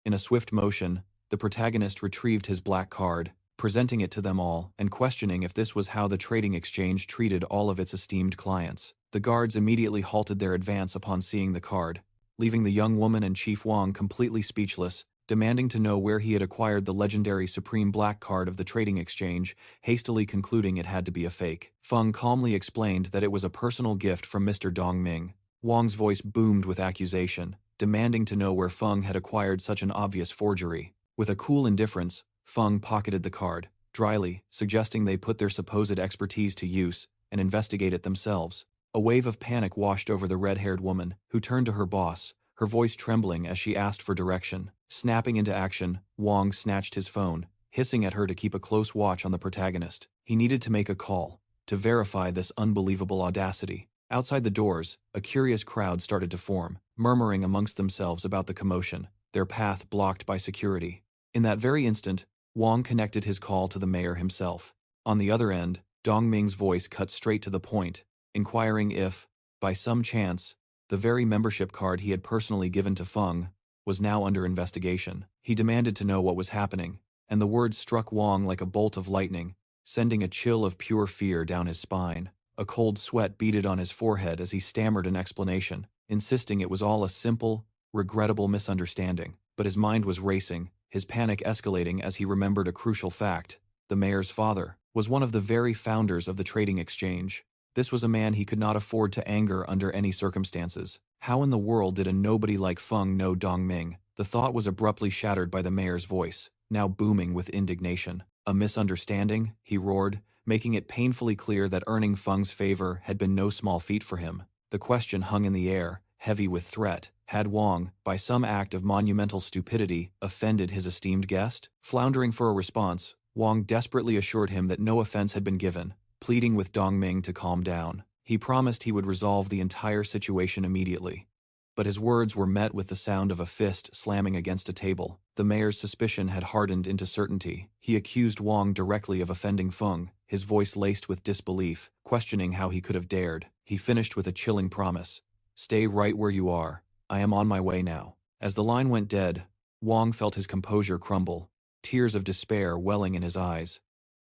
In a swift motion, the protagonist retrieved his black card, presenting it to them all and questioning if this was how the trading exchange treated all of its esteemed clients. The guards immediately halted their advance upon seeing the card, leaving the young woman and Chief Wang completely speechless, demanding to know where he had acquired the legendary Supreme Black Card of the trading exchange, hastily concluding it had to be a fake. Feng calmly explained that it was a personal gift from Mr. Dongming. Wang's voice boomed with accusation, demanding to know where Feng had acquired such an obvious forgery. With a cool indifference, Feng pocketed the card, dryly, suggesting they put their supposed expertise to use and investigate it themselves. A wave of panic washed over the red-haired woman, who turned to her boss, her voice trembling as she asked for direction. Snapping into action, Wang snatched his phone, hissing at her to keep a close watch on the protagonist. He needed to make a call, to verify this unbelievable audacity. Outside the doors, a curious crowd started to form, murmuring amongst themselves about the commotion, their path blocked by security. In that very instant, Wang connected his call to the mayor himself. On the other end, Dongming's voice cut straight to the point, inquiring if, by some chance, the very membership card he had personally given to Feng was now under investigation. He demanded to know what was happening, and the words struck Wang like a bolt of lightning, sending a chill of pure fear down his spine. A cold sweat beaded on his forehead as he stammered an explanation, insisting it was all a simple, regrettable misunderstanding. But his mind was racing, his panic escalating as he remembered a crucial fact. The mayor's father was one of the very founders of the trading exchange. This was a man he could not afford to anger under any circumstances. How in the world did a nobody like Feng know Dongming? The thought was abruptly shattered by the mayor's voice, now booming with indignation. A misunderstanding? He roared, making it painfully clear that earning Feng's favor had been no small feat for him. The question hung in the air, heavy with threat. Had Wang, by some act of monumental stupidity, offended his esteemed guest? Floundering for a response, Wang desperately assured him that no offense had been given, pleading with Dongming to calm down. He promised he would resolve the entire situation immediately. But his words were met with the sound of a fist slamming against a table. The mayor's suspicion had hardened into certainty. He accused Wang directly of offending Feng, his voice laced with disbelief, questioning how he could have dared. He finished with a chilling promise. "Stay right where you are. I am on my way now." As the line went dead, Wang felt his composure crumble, tears of despair welling in his eyes.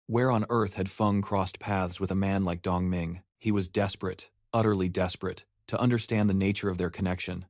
Where on earth had Feng crossed paths with a man like Dongming? He was desperate, utterly desperate, to understand the nature of their connection,